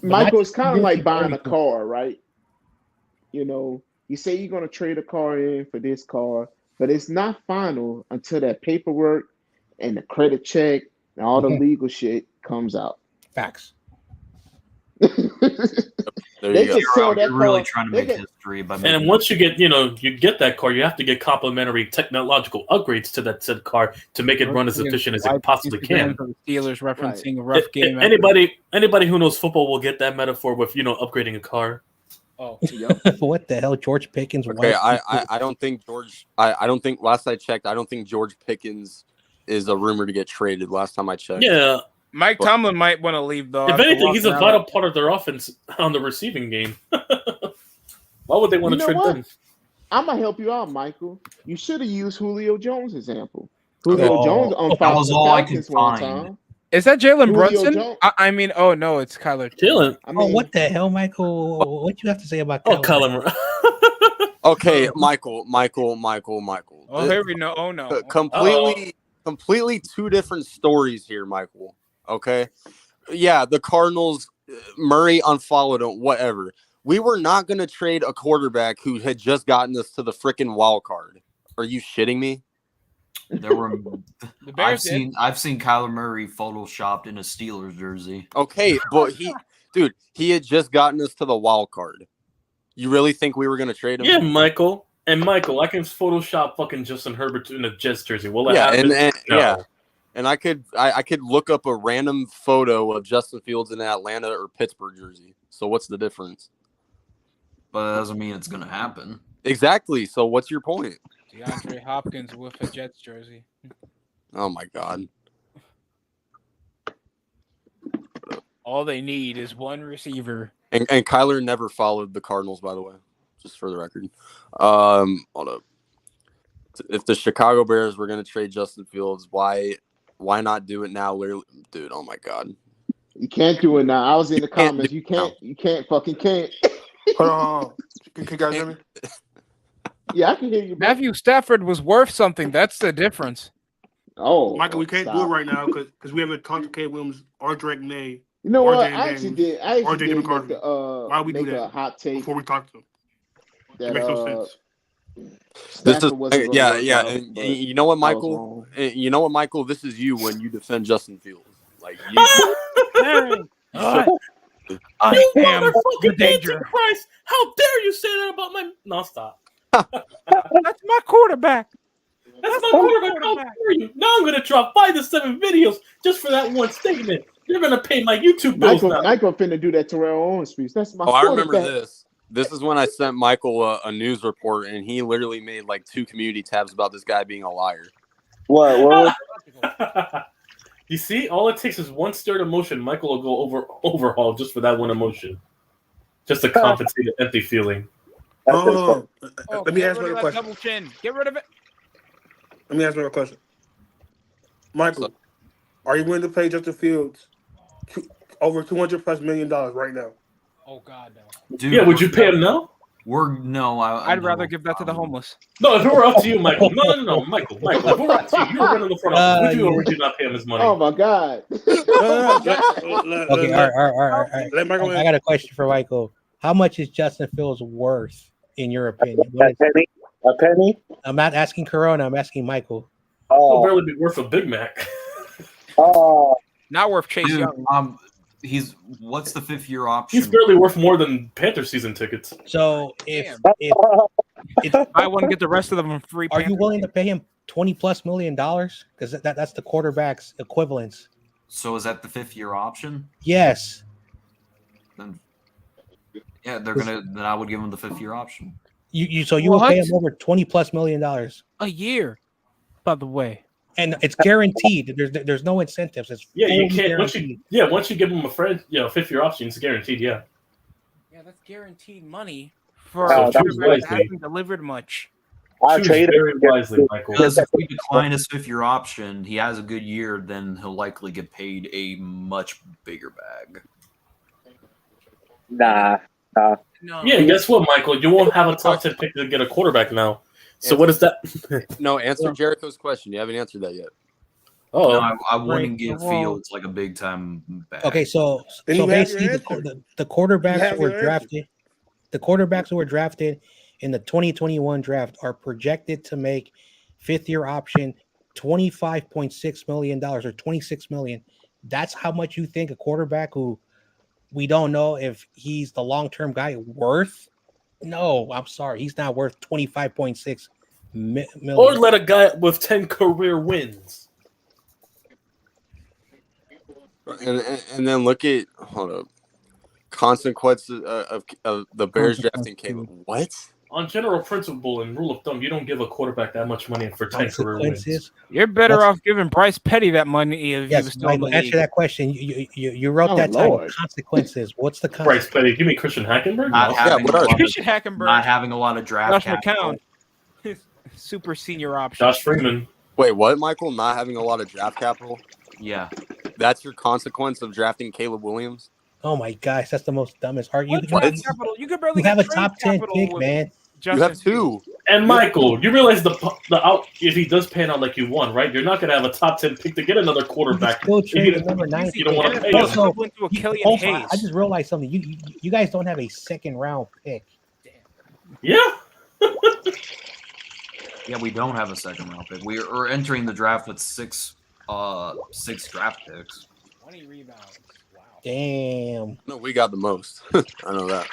Michael, it's kind of like buying a car, right? You know, you say you're going to trade a car in for this car, but it's not final until that paperwork and the credit check and all the legal shit comes out. Facts. They just sell that really trying to make history by and once you get that car, you have to get complimentary technological upgrades to that said car to make it run as efficient as it possibly can. Steelers referencing a rough game. Anybody who knows football will get that metaphor with upgrading a car. Oh, what the hell, George Pickens? Okay, I don't think George. I don't think. Last I checked, I don't think George Pickens is a rumor to get traded. Last time I checked. Yeah. Mike Tomlin might want to leave though. If anything, he's a vital part of their offense on the receiving game. Why would they want to trade them? I'm gonna help you out, Michael. You should have used Julio Jones' example. Julio Jones on that was all I could find. Is that Jalen Julio Brunson? Jones. I mean, oh no, it's Kyler. Jalen. What the hell, Michael? What you have to say about Kyler? Okay, Michael. Oh, here we know. Oh no. Completely two different stories here, Michael. Okay. Yeah, the Cardinals, Murray unfollowed him, whatever. We were not going to trade a quarterback who had just gotten us to the freaking wild card. Are you shitting me? There were I've seen Kyler Murray photoshopped in a Steelers jersey. Okay, but he had just gotten us to the wild card. You really think we were going to trade him? Yeah, Michael. And Michael, I can Photoshop fucking Justin Herbert in a Jets jersey. Will it happen? No. Yeah. And I could look up a random photo of Justin Fields in an Atlanta or Pittsburgh jersey. So what's the difference? But that doesn't mean it's going to happen. Exactly. So what's your point? DeAndre Hopkins with a Jets jersey. Oh my God. All they need is one receiver. And Kyler never followed the Cardinals, by the way, just for the record. Hold up. If the Chicago Bears were going to trade Justin Fields, why not do it now? Literally, dude, oh my God. You can't do it now. I was in the comments. You can't. Hold on. Can you guys hear me? Yeah, I can hear you. Bro. Matthew Stafford was worth something. That's the difference. Oh, Michael, we can't do it right now because we haven't talked to K. Williams or Drake May. You know or what? Jaden I actually Daniels, did. I or actually Jaden did McCarthy. Why would we do a that hot take before we talk to them? that It makes no sense. This is wasn't yeah. out, And but you know what, I was Michael? wrong. You know what, Michael? This is you when you defend Justin Fields. Like you. I You am the motherfucking danger. Antichrist! How dare you say that about my? No, stop. That's my quarterback. That's my quarterback. How dare you? Now I'm gonna drop 5 to 7 videos just for that one statement. You're gonna pay my YouTube bills now. Michael finna do that Terrell Owens speech. That's my. I remember quarterback. this. This is when I sent Michael a news report, and he literally made like 2 community tabs about this guy being a liar. What? You see, all it takes is one stirred emotion. Michael will go overhaul just for that one emotion, just to compensate an empty feeling. Oh, Oh, let me get ask rid you of a that question. double chin. Get rid of it. Let me ask you a question. Michael, are you willing to pay Justin Fields over $200+ million right now? Oh God, no. Dude, Yeah, would you pay him now? I'd rather give that to the homeless. No, if it were up to you, Michael. No, Michael. If it were up to you, you were running the front office. Would you or would you not pay him his money? Oh my God. Okay, all right. Let Michael I got a question for Michael. How much is Justin Fields worth, in your opinion? A penny? I'm not asking Corona. I'm asking Michael. He'll barely be worth a Big Mac. Not worth Chase Dude, Young. What's the 5th-year option? He's barely worth more than Panther season tickets. So if I want to get the rest of them for free, are you willing to pay him $20+ million? Because that's the quarterback's equivalence. So is that the 5th-year option? Yes. Then then I would give him the 5th-year option. You will pay him over $20+ million a year. By the way, and it's guaranteed. There's no incentives. It's you can't. guaranteed. Once you give him a 5th-year option, it's guaranteed. Yeah, that's guaranteed money for So a choose quarterback that wisely. hasn't delivered much. Choose very wisely, Michael. Because if we decline his 5th-year option, he has a good year, then he'll likely get paid a much bigger bag. Nah. No. Yeah, guess what, Michael? You won't have a top 10 pick to get a quarterback now. So what is that? No, answer Jericho's question. You haven't answered that yet. Oh, No, I wouldn't give Fields like a big time bag. Okay, so basically the quarterbacks who were drafted, in the 2021 draft are projected to make 5th-year option $25.6 million or $26 million. That's how much you think a quarterback who we don't know if he's the long-term guy worth? No, I'm sorry. He's not worth $25.6 million. or let a guy with 10 career wins. And then look at consequences of the Bears drafting Caleb. What? On general principle and rule of thumb, you don't give a quarterback that much money for 10 career wins. You're better off giving Bryce Petty that money if he was Yes, still in the Michael, answer league. that question. You wrote Oh, that title. Lord. Consequences. What's the Bryce Petty, give me Christian Hackenberg. Not having, what are a lot Christian of, Hackenberg, not having a lot of draft Josh capital. McCown, super senior option. Josh Freeman. Wait, what, Michael? Not having a lot of draft capital? Yeah. That's your consequence of drafting Caleb Williams? Oh my gosh, that's the most dumbest argument. What draft capital? You could barely You have get a trade top 10 capital pick, with man. You have two. And Michael, you realize the out if he does pan out like you want, right? You're not going to have a top 10 pick to get another quarterback. Still If trade you, the number 9. you don't want to pay Also, him. I just realized something. You guys don't have a second round pick. Yeah. Yeah, we don't have a second round pick. We're entering the draft with six draft picks. 20 rebounds. Wow. Damn. No, we got the most. I know that.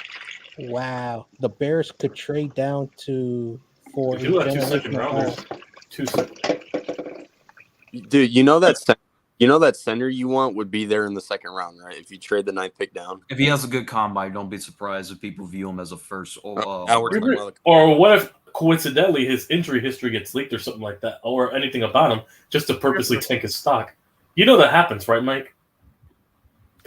Wow. The Bears could trade down for We do have 2 second generational rounders. talent. 2 second. Dude, you know that center you want would be there in the second round, right? If you trade the 9th pick down. If he has a good combine, don't be surprised if people view him as a first. Now we're talking about Or what if coincidentally his injury history gets leaked or something like that, or anything about him just to purposely tank his stock? You know that happens, right, Mike?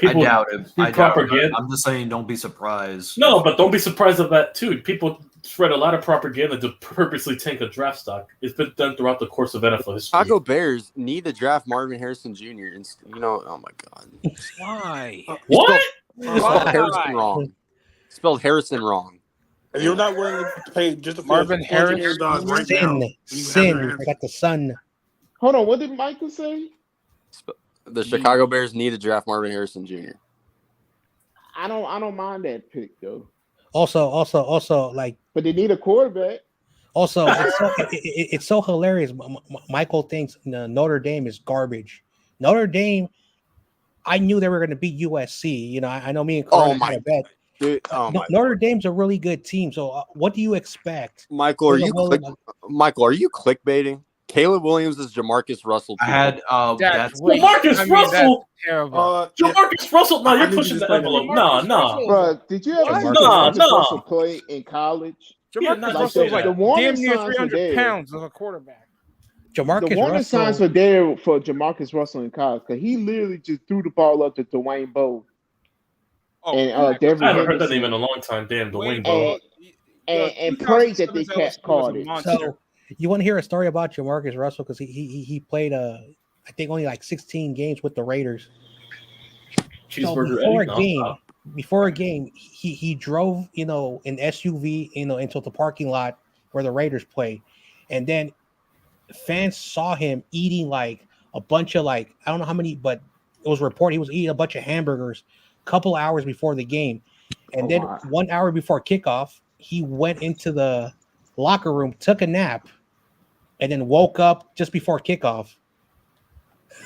I doubt it. do I doubt it. propaganda. I'm just saying, don't be surprised. No, but don't be surprised of that too. People spread a lot of propaganda to purposely tank a draft stock. It's been done throughout the course of NFL history. Chicago Bears need to draft Marvin Harrison Jr. And oh my god, Why? What? Spelled Harrison wrong. Spelled Harrison wrong. And you're not willing to pay just a Marvin Harris. Sin. I got the sun. Hold on, what did Michael say? The Chicago Bears need to draft Marvin Harrison Jr. I don't mind that pick though. Also, like, but they need a quarterback. Also, it's so hilarious. Michael thinks Notre Dame is garbage. Notre Dame, I knew they were going to beat USC. You know, I know me and Corona had a bet. Dude, Notre Dame's a really good team. So, what do you expect? Michael, are you clickbaiting? Caleb Williams is Jamarcus Russell. I had that's Jamarcus Russell. Jamarcus Russell. No, you're pushing the envelope. Nah. Bro, did you ever see Jamarcus Russell play in college? Jamarcus Russell's like damn near 300 pounds as a quarterback. The warning signs were there for Jamarcus Russell in college because he literally just threw the ball up to Dwayne Bowe. I haven't heard that name in a long time. Damn, Dwayne Bowe. And prayed that they caught it. So, you want to hear a story about Jamarcus Russell because he played I think only like 16 games with the Raiders. Cheeseburger before Eddie? a game, before a game, he drove, an SUV, into the parking lot where the Raiders play, and then fans saw him eating like a bunch of I don't know how many, but it was reported he was eating a bunch of hamburgers a couple hours before the game, and then wow. 1 hour before kickoff, he went into the locker room, took a nap, and then woke up just before kickoff.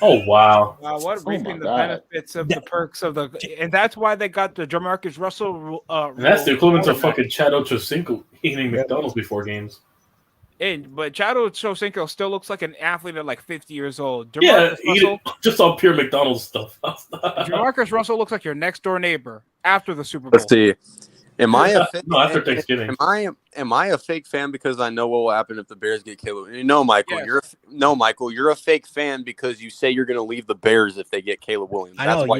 Oh wow! Wow, what my reaping the God. benefits of the perks of the, and that's why they got the Jamarcus Russell. And that's the rule equivalent of quarterback. fucking Chad Ochocinco eating McDonald's before games. But Chad Ochocinco still looks like an athlete at like 50 years old. Yeah, Jamarcus eat Russell, it just on pure McDonald's stuff. Jamarcus Russell looks like your next door neighbor after the Super Bowl. Let's see. Am I a fake, No, after Thanksgiving. Am I a fake fan because I know what will happen if the Bears get Caleb? No, Michael, Yes. you're a fake fan because you say you're going to leave the Bears if they get Caleb Williams. I That's know. why.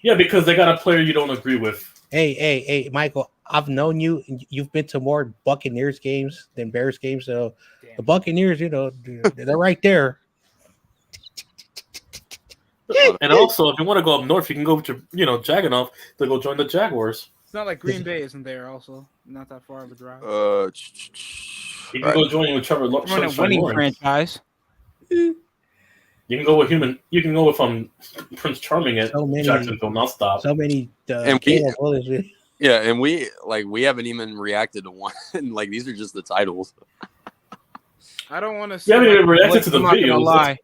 Yeah, because they got a player you don't agree with. Hey, Michael, I've known you, and you've been to more Buccaneers games than Bears games. So the Buccaneers, they're right there. And also, if you want to go up north, you can go with your, Jaganov to go join the Jaguars. It's not like Green Bay isn't there. Also, not that far of a drive. You can go join with Trevor Lawrence. Run a winning franchise. You can go with You can go with Prince Charming at So many- Jacksonville. Not stop. So many. And Caleb Williams. Yeah, and we haven't even reacted to one. Like these are just the titles. I don't want to see. Yeah, I mean, Michael reacted blink, to the I'm not gonna videos. lie.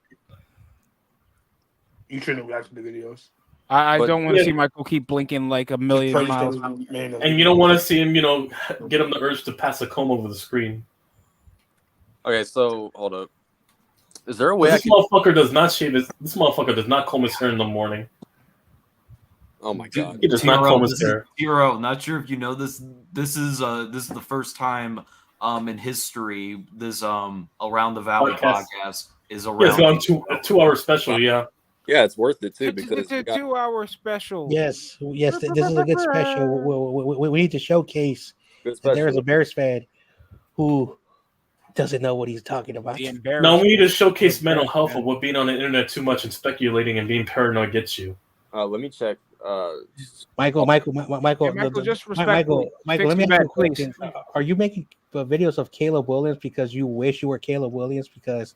You shouldn't react to the videos. I But- don't want to Yeah. see Michael keep blinking like a million Praise miles. those men. And you don't want to see him, get him the urge to pass a comb over the screen. Okay, so hold up. Is there a way I This can? motherfucker does not shave his. This motherfucker does not comb his hair in the morning. Oh my god. He does not comb his this is hair. Tiro, not sure if you know this. This is the first time in history this Around the Valley Podcast. podcast is Yeah, around. it's gone a 2-hour special. Yeah. Yeah, it's worth it too It's because a we got- 2-hour special. Yes, this is a good special. We need to showcase good that there is special. a Bears fan who doesn't know what he's talking about. The embarrassment. Now we need to showcase mental health of what being on the internet too much and speculating and being paranoid gets you. Let me check. Michael, Hey, Michael, just respectfully, Michael, let fix me your ask you a bag, please. question. Are you making videos of Caleb Williams because you wish you were Caleb Williams because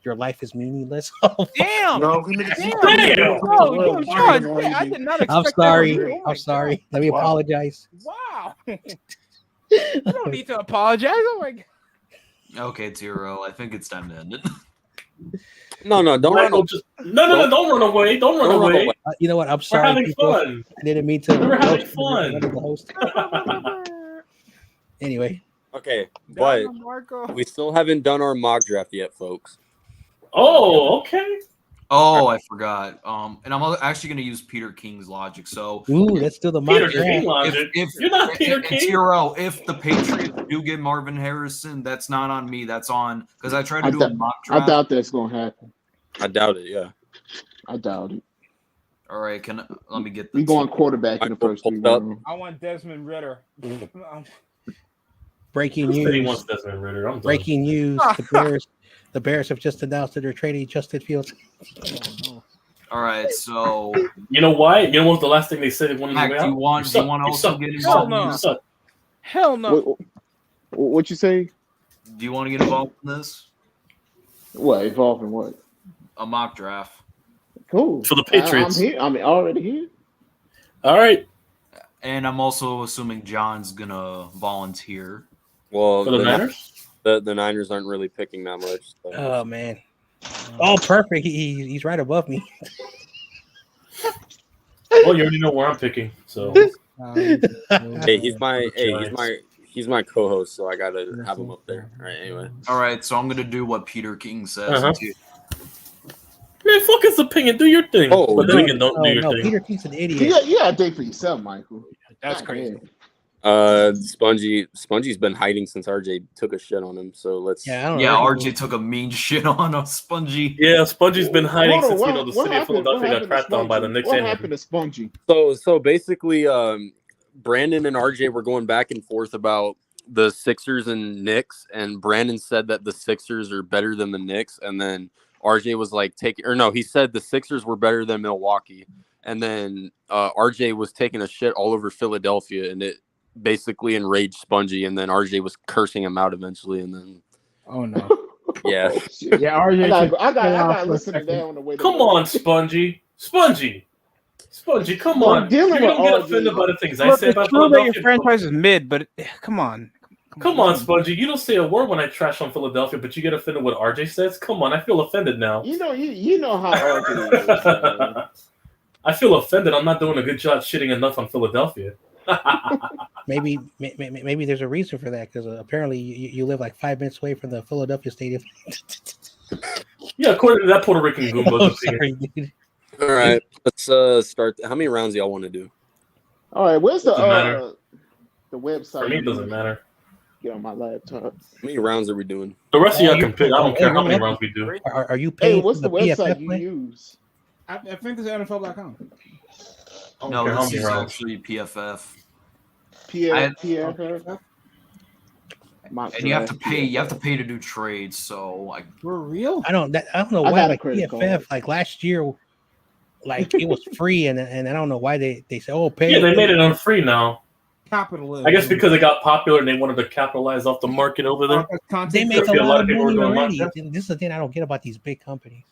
your life is meaningless? Damn. No, we make Damn. it. Oh, you John, I did not expect I'm that sorry. from you. Oh my I'm sorry. Let me Wow. apologize. God. Wow. You don't need to apologize. Oh my God. Okay, Tiro, I think it's time to end it. No, don't run Michael, away. just no, don't run away. Don't run Don't run away. away. You know what? I'm We're sorry, having people. fun. I didn't mean to. We're having roast fun. the host. Anyway, Okay, but Damn, Marco. we still haven't done our mock draft yet, folks. Oh, okay. Oh, I forgot. And I'm actually going to use Peter King's logic. So ooh, let's do the mock Peter draft. King logic. if You're not Peter and King. Tiro, if the Patriots do get Marvin Harrison, that's not on me. That's on because I tried to I do a doubt- mock I draft. doubt that's gonna happen. I doubt it. Yeah. I doubt it. All right, let me get the We going quarterback in the Michael first 3 pumped up. rounds. I want Desmond Ritter. Breaking Who said he news. wants Desmond Ritter? I'm done. Breaking news. The Bears have just announced that they're trading Justin Fields. All right, so You know why? You know what was the last thing they said? They wanted Mac, to do you want You to suck. also You get suck. involved? no. In You this? suck. Hell no. What you say? Do you want to get involved in this? What involving what? A mock draft. Cool. For the Patriots. I'm here. I'm already here. All right. And I'm also assuming John's gonna volunteer. Well, For the Niners? the Niners aren't really picking that much. So. Oh man. Oh, perfect. He's right above me. Well, you already know where I'm picking. So Hey, he's my Giants. he's my co-host, so I gotta have him up there. All right. Anyway. All right, so I'm gonna do what Peter King says. Uh-huh. Man, fuck his opinion. Do your thing. Oh, but then dude. again, don't do your thing. Peter King's an idiot. You gotta think for yourself, Michael. That's God crazy. damn. Spongy's been hiding since RJ took a shit on him. So let's. Yeah, I don't Yeah, know. RJ took a mean shit on a Spongy. Yeah, Spongy's been hiding Hold on, since what- the what city of happened- what Philadelphia got happened to crapped on by the Spongy? Knicks. What and happened to Spongy? So basically, Brandon and RJ were going back and forth about the Sixers and Knicks, and Brandon said that the Sixers are better than the Knicks, and then RJ was like he said the Sixers were better than Milwaukee, and then RJ was taking a shit all over Philadelphia, and it basically enraged Spongy, and then RJ was cursing him out eventually, and then Oh no. yeah, Yeah, RJ. I got chill out to for a listen to second. that on the way to Come work. on, Spongy, come I'm on. dealing You don't with get RJ. offended by the things I Look, say it's about true that your Philadelphia. franchise is mid, but come on. Come on, Spongy. You don't say a word when I trash on Philadelphia, but you get offended when RJ says. Come on, I feel offended now. You know how RJ is, man. I feel offended. I'm not doing a good job shitting enough on Philadelphia. Maybe there's a reason for that because apparently you live like 5 minutes away from the Philadelphia Stadium. Yeah, according to that Puerto Rican Oh, Goomba's sorry, opinion. dude. all right, let's start. How many rounds do y'all want to do? All right, where's the Doesn't matter. the website? For me, it you doesn't use? matter. Get on my laptop. How many rounds are we doing? The rest of y'all you- can pick. I don't care how many rounds we do. Are you Hey, paying what's for the website PFF you plan? use? I think this is NFL.com. I don't No, care how this many is rounds. actually PFF. PFF. And you have to pay. You have to pay to do trades. So like, For real? I don't know I why got a like credit PFF card. like last year, like it was free and I don't know why they say pay. Yeah, they made it on free now. Capitalism. I guess because it got popular and they wanted to capitalize off the market over there. They make There'll a be lot of people money doing already. that. This is the thing I don't get about these big companies.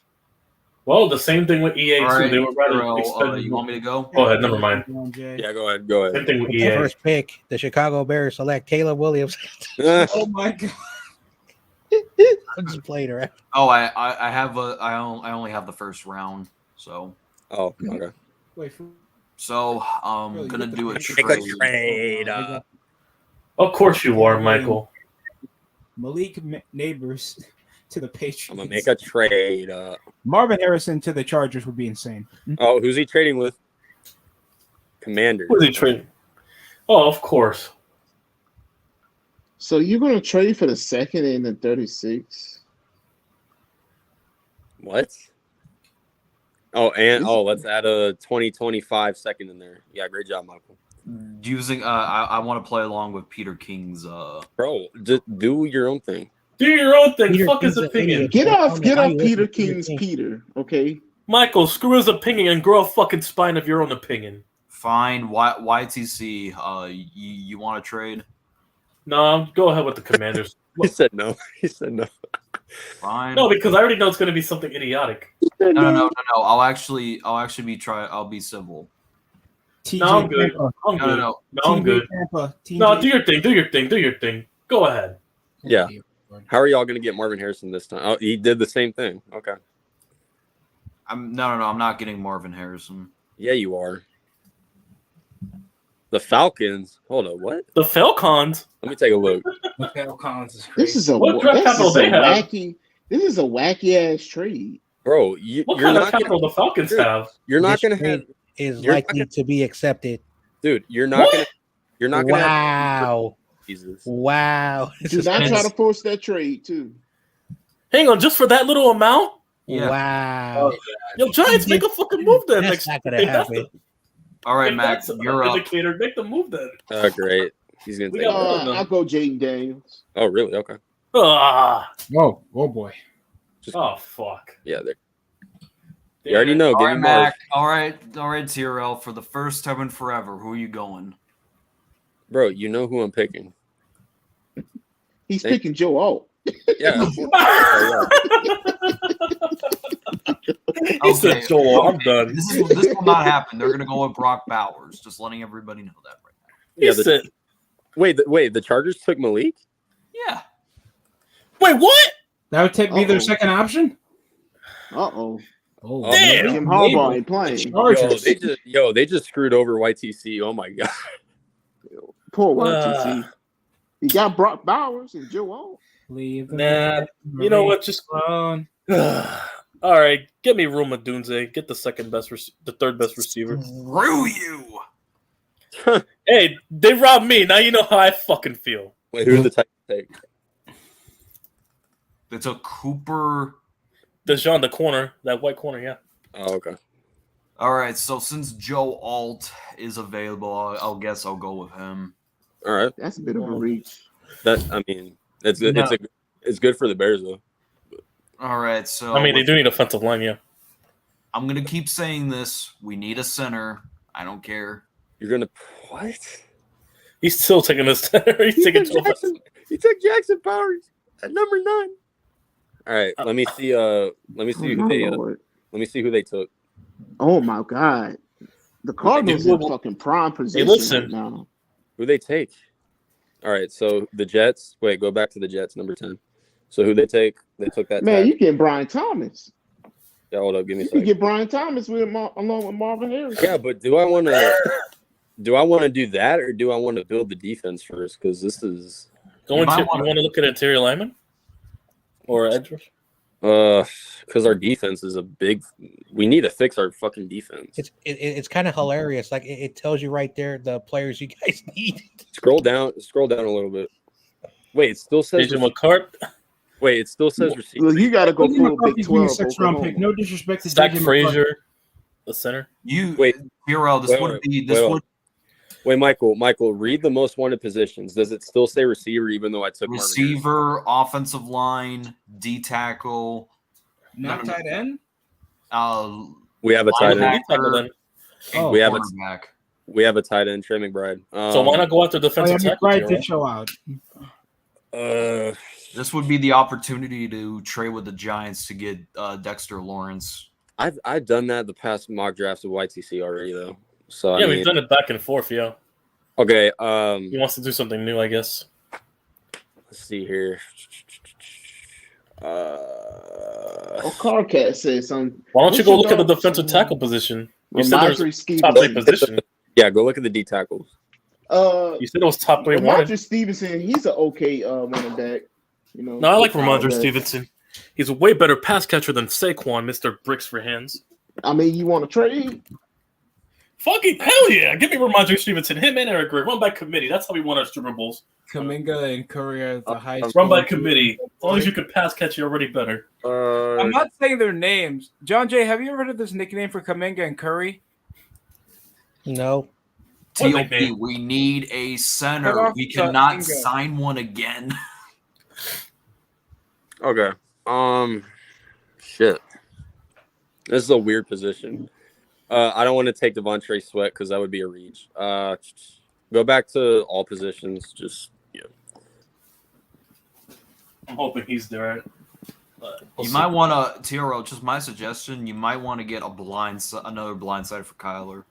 Well, the same thing with EA all too. right, They would rather Terrell, expend. you want me to go? Go ahead. Never mind. Yeah, go ahead. Go Same ahead. thing with The EA. first pick, the Chicago Bears select Caleb Williams. Oh my god. I'm just playing around. Oh, I have I only have the first round. So Oh, okay. Wait, I'm Really, gonna you do a get the trade. trade. Of course you are, Michael. Malik Neighbors to the Patriots. I'm gonna make a trade. Marvin Harrison to the Chargers would be insane. Oh, who's he trading with? Commanders. Who's he trading? Oh, of course. So you're gonna trade for the second and the 36? What? Oh, and let's add a 2025 second in there. Yeah, great job, Michael. Using I want to play along with Peter King's Bro, just do your own thing. Do your own thing. Peter Fuck his King's an opinion. idiot. Get I off don't know how you Peter listen to Peter King's King. Peter, okay? Michael, screw his opinion and grow a fucking spine of your own opinion. fine. YTC, you want to trade? No, go ahead with the Commanders. He said no. He said no. Fine. No, because I already know it's going to be something idiotic. No. I'll actually I'll be civil. TJ No, I'm good. Tampa. I'm good. No. No, I'm good. Tampa. TJ. No, do your thing. Do your thing. Do your thing. Go ahead. Yeah. How are y'all gonna get Marvin Harrison this time? Oh, he did the same thing. Okay. No. I'm not getting Marvin Harrison. Yeah, you are. The Falcons. Hold on. What? The Falcons. Let me take a look. Falcons is crazy. This is a What draft capital they have? wacky ass trade. Bro, What you're kind of not capital gonna, the Falcons have? you're not This gonna trade have, is you're not likely gonna- to be accepted. dude. You're not What? gonna. You're not gonna. Have, Wow. Jesus. Wow. This Do is not try crazy. to force that trade too. Hang on, just for that little amount? Yeah. Wow. Yo, Giants, make a fucking move then. That's Next, not gonna if that's happen. All right, if Mac, that's you're an up. indicator, make the move then. Oh, great. He's gonna We take. got- it. no. I'll go Jaden Daniels. Oh, really? Okay. Ah, Oh boy. oh fuck. Yeah. There. Damn You already it. know. All Give right, me Marv. Mac. All right, TRL. For the first time in forever, who are you going? Bro, you know who I'm picking. He's Thank- picking Joe Alt. Yeah. Oh, He said, Joel, I'm done. This will not happen. They're gonna go with Brock Bowers. Just letting everybody know that right now. He Yeah, said, wait. The Chargers took Malik. Yeah. wait, what? That would be their Uh-oh. second option. Oh, Oh, Damn. Jim Harbaugh ain't playing. Chargers. They just screwed over YTC. Oh my god. Poor YTC. He got Brock Bowers and Joe Alt. Leave them Nah, you know what? Just alone. all right. Get me Ruma Dunze. Get the the third best receiver. Screw you. Hey, they robbed me. Now you know how I fucking feel. Wait, who's the type take? They took Cooper. Deshaun, the corner, that white corner, yeah. Oh, okay. All right, so since Joe Alt is available, I'll guess I'll go with him. All right. That's a bit of a reach. It's good for the Bears though. All right, so I mean, they do need offensive line, yeah. I'm gonna keep saying this. We need a center. I don't care. You're gonna what? He's still taking this. He's taking 12. He took Jackson Powers at number 9. All right, let me see. Let me see Oh, who they. my Lord. Let me see who they took. Oh my God. The Cardinals in fucking prime position listen. right now. Who they take? All right, so the Jets. Wait, go back to the Jets, number 10. So who they take? They took that. Man, tackle. you get Brian Thomas. Yeah, hold up, give me a You can second. get Brian Thomas along with Marvin Harris. Yeah, but do I want to do that, or do I want to build the defense first? Because this is You want to look at interior lineman or edge rush? because our defense is a big. We need to fix our fucking defense. It's kind of hilarious. Like it tells you right there the players you guys need. Scroll down a little bit. Wait, it still says. Agent McCart. Wait, it still says receiver. Well, you got to go J.J. full McCarthy's Big being a 12. sixth-round pick. Oklahoma. No disrespect to Zach J.J. Frazier, the center. Wait, Hero, this wait, would wait, be this wait, would Wait, Michael, read the most wanted positions. Does it still say receiver, even though I took Marvin Harrison? receiver, offensive line, D tackle. Not tight end. We have a tight end. linebacker, Oh. We have a cornerback. we have a tight end, Trey McBride. So why not go after defensive tackle? McBride Tiro? did show out. This would be the opportunity to trade with the Giants to get Dexter Lawrence. I've done that the past mock drafts of YTC already though. So Yeah, I mean, we've done it back and forth. Yeah. okay. He wants to do something new, I guess. Let's see here. Oh, Carcat says something. Why don't you What's go your look at the thoughts defensive on tackle position? You said there's Ramondre a Stevenson? top 8 position. Yeah, go look at the D tackles. You said it was top 3 wanted. Ramondre Stevenson, he's an okay running back. You know, No, I like good Ramondre running back. Stevenson. He's a way better pass catcher than Saquon, Mr. Bricks for hands. I mean, you want to trade? Fucking hell yeah! Give me Ramondre Stevenson, him and Eric Gray. Run by committee. That's how we won our Super Bowls. Kaminga and Curry are the high Run school. by committee. As long as you can pass catch, you're already better. I'm not saying their names. John Jay, have you ever heard of this nickname for Kaminga and Curry? No. TOP, we need a Cut center. off We the cannot finger. sign one again. Okay. Shit. This is a weird position. I don't want to take Devontae Sweat because that would be a reach. Go back to all positions. Just I'm hoping he's there. But we'll You see. might want to, TRL, just my suggestion, you might want to get another blindside for Kyler.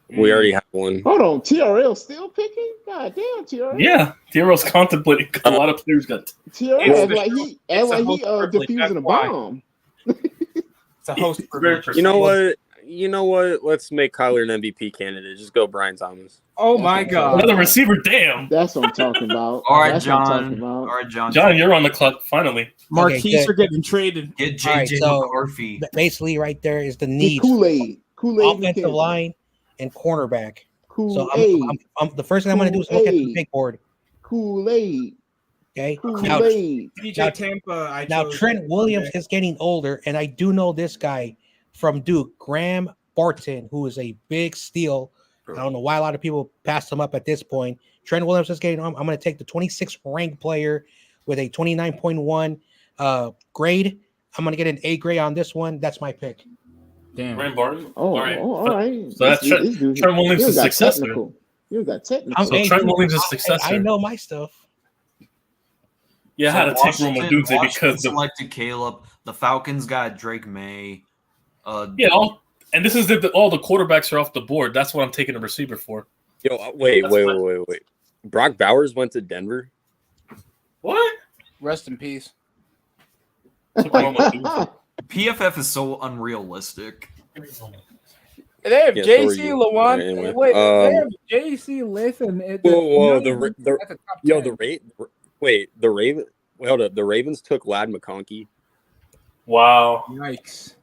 we already have one. Hold on, TRL still picking? God damn, TRL. Yeah, T-Ro's contemplating because a lot of players got. TRL It's act the- like he it's a act like host he privilege, defusing that's a why. bomb. It's a host He's very privilege. You know what? Let's make Kyler an MVP candidate. Just go Brian Thomas. Oh my God. Another receiver, damn. That's what I'm talking about. All right, That's what I'm John. talking about. All right, John. John, you're on the clock finally. Marquise good. are getting traded. Get All right, JJ so- McCarthy. Basically, right there is the Get need: Kool-Aid. Kool-Aid offensive McKinnon. line and cornerback. So Kool-Aid. the first thing I'm going to do is look at the Kool-Aid. big board. Kool-Aid. Okay. Now, Kool-Aid. DJ Tampa. I now chose- Trent Williams is getting older, and I do know this guy from Duke, Graham Barton, who is a big steal. I don't know why a lot of people passed him up at this point. Trent Williams is getting on. I'm going to take the 26th ranked player with a 29.1 grade. I'm going to get an A grade on this one. That's my pick. Damn. Rand Barton. Oh, all right. all right. So that's This dude- Trent Williams' you got successor. technical. You got technical. So Trent Williams' successor. I know my stuff. Yeah, I had to take Roma Dudze Washington because the selected Caleb. The Falcons got Drake May. and this is all the quarterbacks are off the board. That's what I'm taking a receiver for. Yo, wait. That's Brock Bowers went to Denver. What? Rest in peace. Took Roma Dudze. PFF is so unrealistic. They have Yeah, so are JC you. Lawan. All right, anyway. Wait, they have JC Listen. Whoa, the Raven. Wait, hold up. The Ravens took Lad McConkey. Wow. Yikes.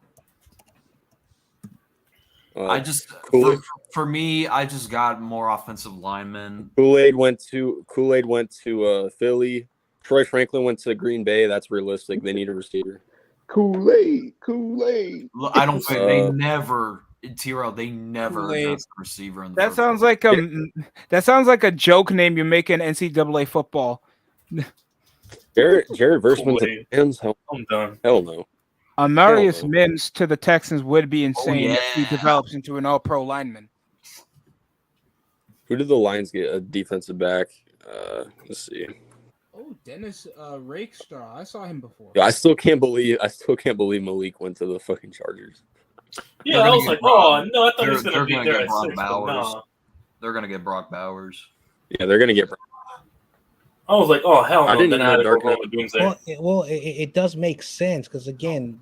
I just Kool-Aid. for me, I just got more offensive linemen. Kool-Aid went to Philly. Troy Franklin went to Green Bay. That's realistic. They need a receiver. Kool-Aid. Kool-Aid. Look, I don't think they never Tiro. They never Kool-Aid. addressed the receiver. In the That first sounds place. like that sounds like a joke name you make in NCAA football. Jared Versman to Wait. the Rams? Hell I'm done. no. Marius Hell no. Mims to the Texans would be insane if he yeah. develops into an all-pro lineman. Who did the Lions get? A defensive back. Let's see. Oh, Dennis Rakestraw. I saw him before. Yeah, I still can't believe Malik went to the fucking Chargers. Yeah, They're I gonna was get like, Brock- oh no, I thought he was they're gonna be gonna there get at Brock 6, but Bowers. nah. They're gonna get Brock Bowers. Yeah, they're gonna get. I was like, oh hell no. I didn't Then even I had know to go Dark Knight- Roma Doomsday. It does make sense because again,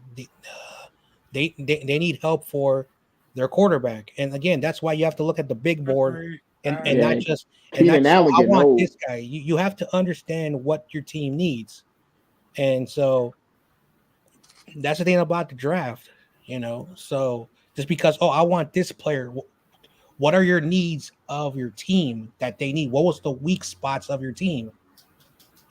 they need help for their quarterback, and again, that's why you have to look at the big board and Yeah. not just. And Keenan not, Allen I getting want old. this guy. You have to understand what your team needs, and so that's the thing about the draft. So just because I want this player, what are your needs of your team that they need? What was the weak spots of your team?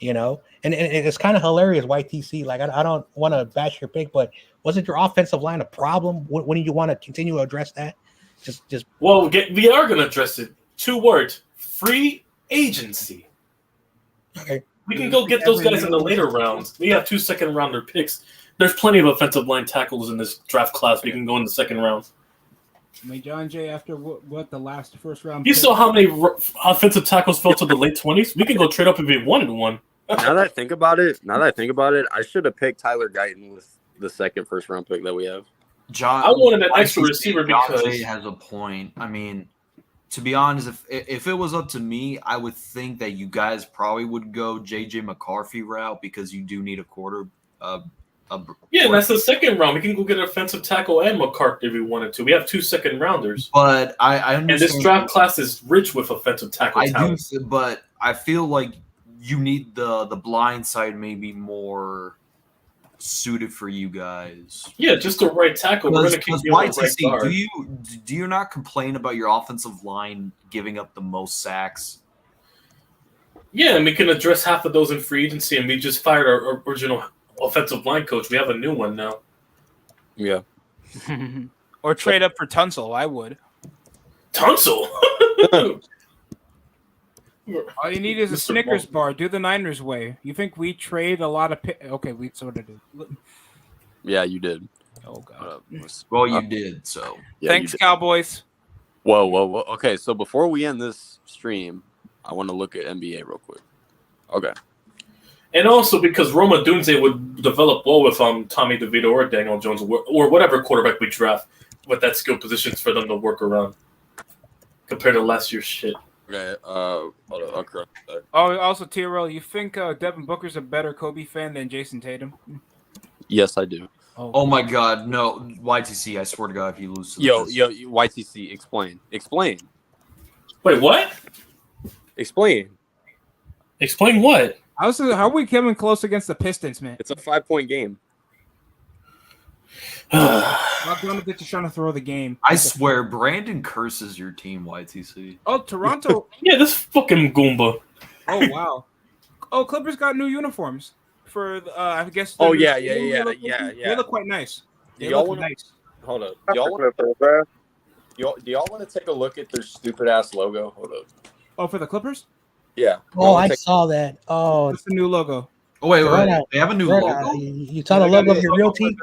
And it's kind of hilarious, YTC. Like I don't want to bash your pick, but wasn't your offensive line a problem? Wouldn't you want to continue to address that? Just Well, we are gonna address it. 2 words: free agency. okay. We can go get those guys in the later rounds. We have 2 second-rounder picks. There's plenty of offensive line tackles in this draft class. We can go in the second round. I mean, John Jay, after what the last first round. You saw how many offensive tackles fell to the late 20s? We can go trade up if we wanted one. Now that I think about it, I should have picked Tyler Guyton with the second first round pick that we have. John, I wanted an I extra think receiver John because Jay has a point. I mean, to be honest, if it was up to me, I would think that you guys probably would go JJ McCarthy route because you do need a quarter. yeah, and that's the second round. We can go get an offensive tackle and McCarthy if we wanted to. We have 2 second rounders. But I understand. And this draft class is rich with offensive tackle I talent. do, but I feel like you need the blind side maybe more suited for you guys. Yeah, just the right tackle. We're going to keep you on the right YTC, guard. do you not complain about your offensive line giving up the most sacks? Yeah, and we can address half of those in free agency, and we just fired our original offensive line coach. We have a new one now. Yeah. Or trade up for Tunsil. I would. Tunsil? All you need is a Mr. Snickers Ball. bar. Do the Niners way. You think we trade a lot of okay, we sort of do. Yeah, you did. Oh god. Well, you did, so. Yeah, Thanks, you did. Cowboys. Whoa. Okay, so before we end this stream, I want to look at NBA real quick. Okay. And also because Roma Dunze would develop well with Tommy DeVito or Daniel Jones or whatever quarterback we draft with that skill positions for them to work around compared to last year's shit. Okay. Hold on. Okay. Oh, also Tyrell, you think Devin Booker's a better Kobe fan than Jason Tatum? Yes, I do. Oh my God, no, YTC! I swear to God, if you lose to Yo, this, YTC, explain. Wait, what? Explain. Explain what? How are we coming close against the Pistons, man? It's a 5-point game. Bogdanovich is trying to throw the game. I swear, Brandon curses your team, YTC. Oh, Toronto. Yeah, this fucking Goomba. Oh wow. Oh, Clippers got new uniforms for I guess. Oh, the- yeah. They look quite nice. Do They y'all look want to? nice. Hold up. Do y'all want to take a look at their stupid ass logo? Hold up. Oh, for the Clippers? Yeah. Oh, I saw that. Oh, That's the new logo. Oh wait, Corona, they have a new Corona, logo. You saw the logo of your real team?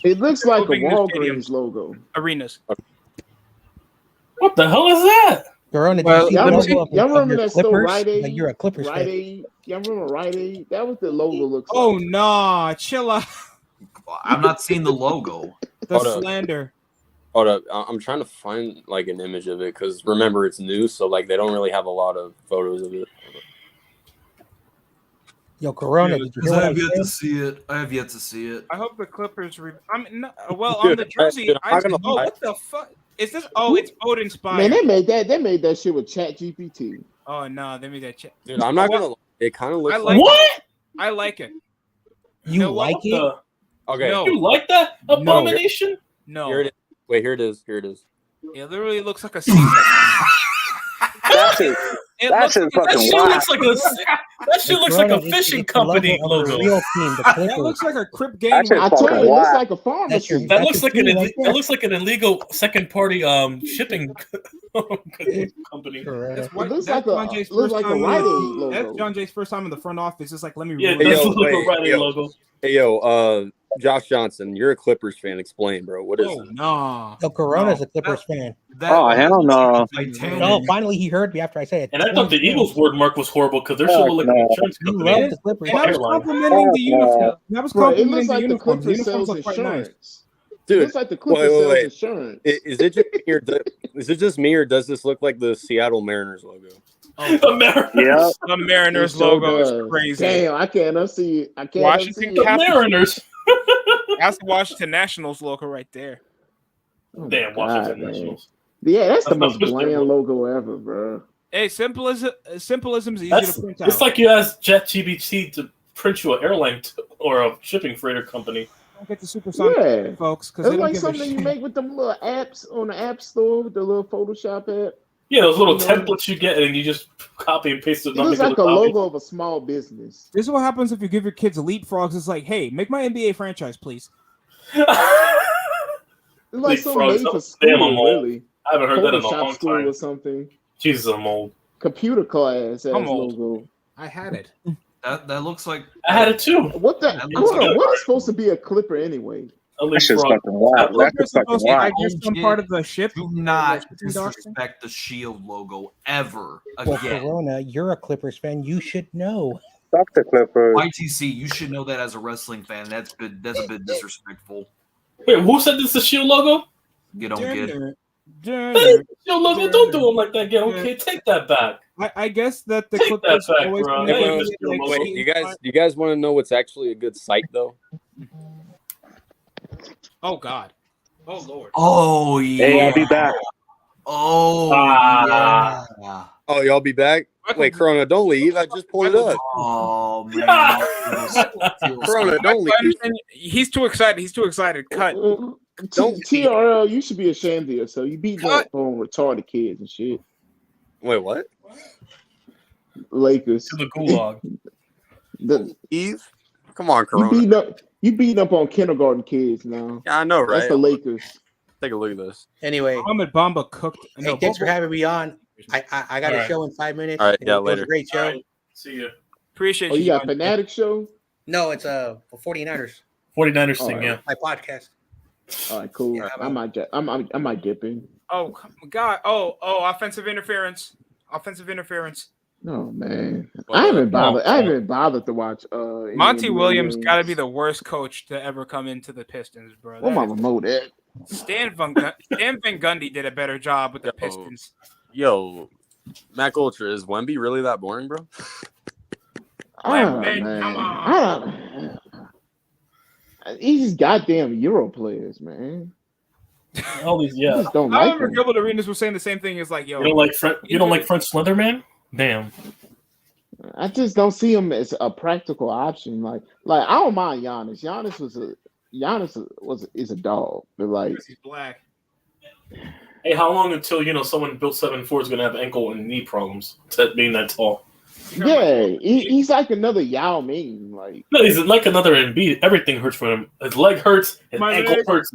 It looks like a Building new Walgreens logo. Arenas. What the hell is that? Corona, Well, did you see Y'all the let me logo of y'all of remember your that store Clippers? Rite Aid? Like you're a Clippers Rite fan. Aid. Y'all remember Rite Aid? That was the logo looks Oh like. nah, chill out. I'm not seeing the logo. The Hold up. slander. Hold up. I'm trying to find like an image of it because remember it's new, so like they don't really have a lot of photos of it. Yo, Corona, did you hear what I said? see it. I have yet to see it. I hope the Clippers. I mean, no, well, on the jersey. Dude, I'm not gonna Oh, lie. what the fuck is this? Oh, it's Bode Man, inspired. they made that shit with Chat GPT. Oh no, they made that check. Dude, I'm not gonna lie. It kind of looks I like. like- What? I like it. You know what? like it? Okay. No. You like that abomination? No, Here it is. Wait, here it is. it literally looks like a. That's it. That shit's That fucking shit wild. looks like a fishing company Of the logo. real team, the That Clippers. looks like a Crip That gang. shit's I told fucking you, it looks wild. like a That's your- pharmacy. That looks like team right there. that looks like an illegal second party shipping company. Correct. It looks That's like John Jay's looks first like a time Rite in- Aid That's logo. John Jay's first time in the front office. It's like, let me Yeah, ruin it it. does yo, look like a wait, Rite Aid yo. logo. Hey, yo, Josh Johnson, you're a Clippers fan. Explain, bro. What is Oh, it? nah. No, Corona's No. a Clippers fan. Oh, hell no. Titanic. No, finally he heard me after I said it. And I thought the Eagles word mark was horrible because their shit Fuck looked like an no. insurance You company. love the Clippers. And I was Airline. complimenting the uniform. I was Bro, it complimenting looks the like the uniform. The Clippers uniforms sells look quite nice. insurance. It Dude, looks like the Clippers wait, sells wait. insurance. Is it just me or is it just me or does this look like the Seattle Mariners logo? The Mariners. Yep. The Mariners It so logo is does. crazy. Damn, I can't unsee it. I can't Washington unsee The it. Capitals. Mariners. That's the Washington Nationals logo right there. Oh my Damn, God, Washington man. Nationals. Yeah, that's the That's not most supposed to be bland a logo ever, bro. Hey, simplism's easy That's to print out. it's like you asked ChatGPT to print you an airline or a shipping freighter company. Don't get the supersonic, Yeah. folks, because It's they don't like give a something you shit. make with them little apps on the App Store with the little Photoshop app. Yeah, those little You know, templates you get and you just copy and paste it. It not looks make like it a copy. logo of a small business. This is what happens if you give your kids leapfrogs. It's like, hey, make my NBA franchise, please. It's like something Leapfrogs, made for damn, school, I'm old. really. I haven't heard that in a Photoshop long school time. or something. Jesus, I'm old. Computer class as I'm old. logo. I had it. That looks like I had it too. What the? That Hold looks on. good. What is supposed to be a Clipper anyway? A That shit's leapfrog. fucking wild. That shit's fucking Supposed to be, I wild. guess, some part of the ship. do not shipping docking? disrespect the Shield logo ever Well, again. Corona, you're a Clippers fan. You should know. Fuck the Clippers. YTC, you should know that as a wrestling fan. That's a bit disrespectful. Wait, who said this is the Shield logo? You don't get it. Dinner. That Dinner. is the Shield logo. Don't do them like that again. Okay, take that back. I guess that the Take Clippers that back, always bro. make Hey, Yeah, wait, it Mr. like Logo. Wait, you guys want to know what's actually a good site though? Oh God. Oh Lord. Oh yeah. Hey, I'll be back. Oh Ah. yeah. Oh, y'all be back? Wait, Corona, don't leave. I just pulled it up. Oh man. Corona, don't leave. He's too excited. He's too excited. Cut. Don't- TRL, you should be ashamed of yourself. You beat Cut. up on retarded kids and shit. Wait, what? Lakers. To the gulag. Eve? Come on, You Corona. beating up on kindergarten kids now. Yeah, I know, That's right? the Lakers. Take a look at this. Anyway, Ahmed Bamba cooked. hey, thanks for having me on. I got All a right. show in 5 minutes. All right, yeah, It was later. a great show. All right. See you. Appreciate Oh, you got man. Fanatic show? No, it's a 49ers, 49ers All thing, right. yeah. my podcast. All right, cool. Yeah, I might dip in. Oh God. Oh, offensive interference. Offensive interference. No man, Well, I haven't bothered. no. I haven't bothered to watch. any Monty NBA Williams games. got to be the worst coach to ever come into the Pistons, bro. Where That my is- remote at? Stan Van Gundy did a better job with the Yo. Pistons. Yo, Mac Ultra, is Wemby really that boring, bro? Oh, man, man. come on. These goddamn Euro players, man. All these, I yeah. just don't I like remember them. Gilbert Arenas was saying the same thing. Is like, yo, You don't like French Slenderman? Damn. I just don't see him as a practical option. Like I don't mind Giannis. Giannis is a dog, but like he's black. Hey, how long until someone built 7'4" is gonna have ankle and knee problems? Being that tall. yeah, he's like another Yao Ming. Like No, he's like another Embiid. Everything hurts for him. His leg hurts. His My ankle leg- hurts.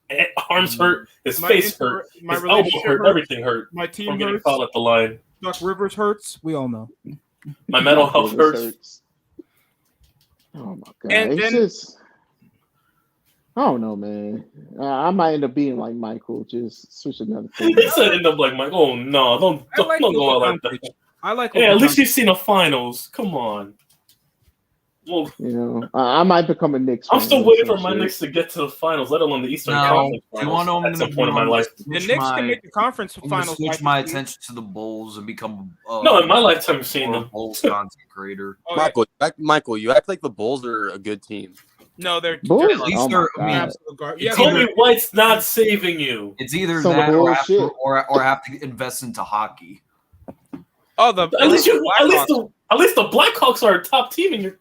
His arms hurt. His My face inter- hurt. my His elbow relationship hurt. hurts. Everything hurt. My From team getting hurts. fouled at the line. Doc Rivers hurts. We all know. My mental health hurts. Oh my god! And it's then- just I don't know, man. I might end up being like Michael, just switch another thing. He said end up like Mike. Oh no! Don't I like go out Luka like Doncic. that. I like. Hey, Luka at least Doncic. you've seen the finals. Come on. Well, You know, I might become a Knicks. I'm fan still or waiting some for my shit. Knicks to get to the finals, let alone the Eastern No, Conference you finals. want to know what I'm At some gonna point in my life. The Knicks can make the conference I'm gonna finals. switch like my this year. attention to the Bulls and become No, in my lifetime, I've seen a them. Bulls content creator. Oh, yeah. Michael, you act like the Bulls are a good team. No, they're Bulls? At least Oh they're- my I mean, God. absolute garbage. It's Yeah, either- Kobe White's not saving you. It's either Some that or have, to, bullshit. or have to invest into hockey. oh, the At least Blackhawks. at least the Blackhawks are a top team in your.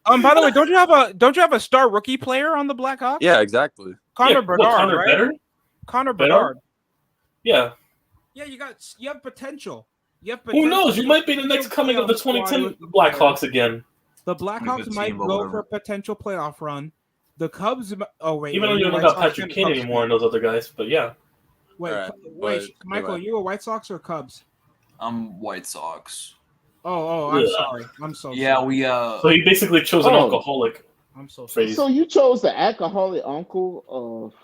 By the way, don't you have a star rookie player on the Blackhawks? Yeah, exactly. Connor Yeah, Bernard, Connor right? Bedard? Connor Bedard? Bernard. Yeah, Yeah, you have potential. Yep, but Who knows? You might be the next coming of the 2010 Blackhawks again. The Blackhawks 2015, might but go whatever. for a potential playoff run. The Cubs. Oh wait, Even are though you a don't White got Sox Patrick fan or Kane Cubs anymore fan? and those other guys, but yeah. Wait, All right, wait, but Michael, anyway. you a White Sox or Cubs? I'm White Sox. I'm Ugh. sorry. I'm so Yeah, sorry. we So he basically chose an Oh. alcoholic I'm so sorry. phrase. So you chose the alcoholic uncle of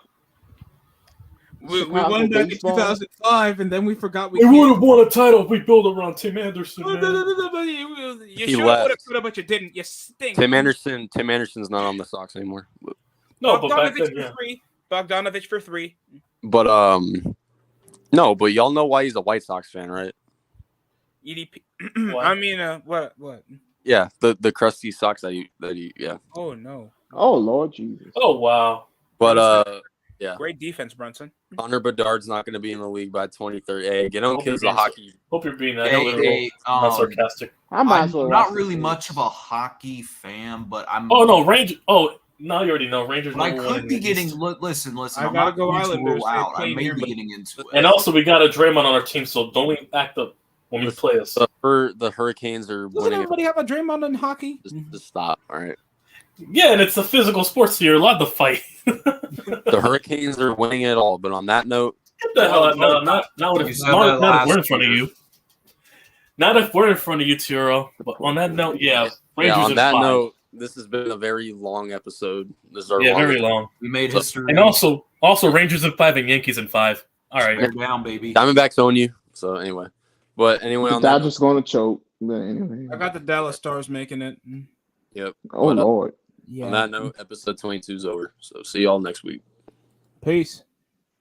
We Chicago won back in baseball? 2005, and then we forgot we We would can't. have won a title if we built around Tim Anderson, No, man. no, no, no, no, but you He sure would have left. could have, but you didn't. You stink. Tim Anderson's not on the Sox anymore. No, but back Bogdanovich then, yeah. for 3. Bogdanovich for 3. But no, but y'all know why he's a White Sox fan, right? EDP. What? I mean, what? Yeah, the crusty socks that he yeah. Oh no. Oh Lord Jesus! Oh, wow. But yeah, Great defense, Brunson. Connor Bedard's not going to be in the league by 2030. Hey, get him Hope you're kids a being hockey. Hope you're being that Hey, literal, hey, not sarcastic. I might I'm as well not watch really this. much of a hockey fan, but I'm. Oh, no, Rangers. Oh, now you already know. Rangers But I number one could in be the getting. East. Listen. I I'm gotta not go going to Islanders. rule They out. I played may here, be but- getting into it. And also, we got a Draymond on our team, so don't even act up when we play us. The Hurricanes are Doesn't winning. everybody have a Draymond in hockey? Just stop. All right. Yeah, and it's a physical sport, so you're allowed to fight. The Hurricanes are winning it all. But on that note, Get the hell out! No, not You if said that we're in last front of year. you. Not if we're in front of you, Tiro. But on that note, yeah, Rangers on in that 5. note, this has been a very long episode. This is our Yeah, very longest- long. We made history. And also Rangers in 5 and Yankees in 5. All right. Bear down, baby. Diamondbacks own you. So anyway, but anyone The on that? Dodgers going to choke. But anyway. I got the Dallas Stars making it. Yep. Oh But, Lord. On that note, episode 22 is over. So see y'all next week. Peace.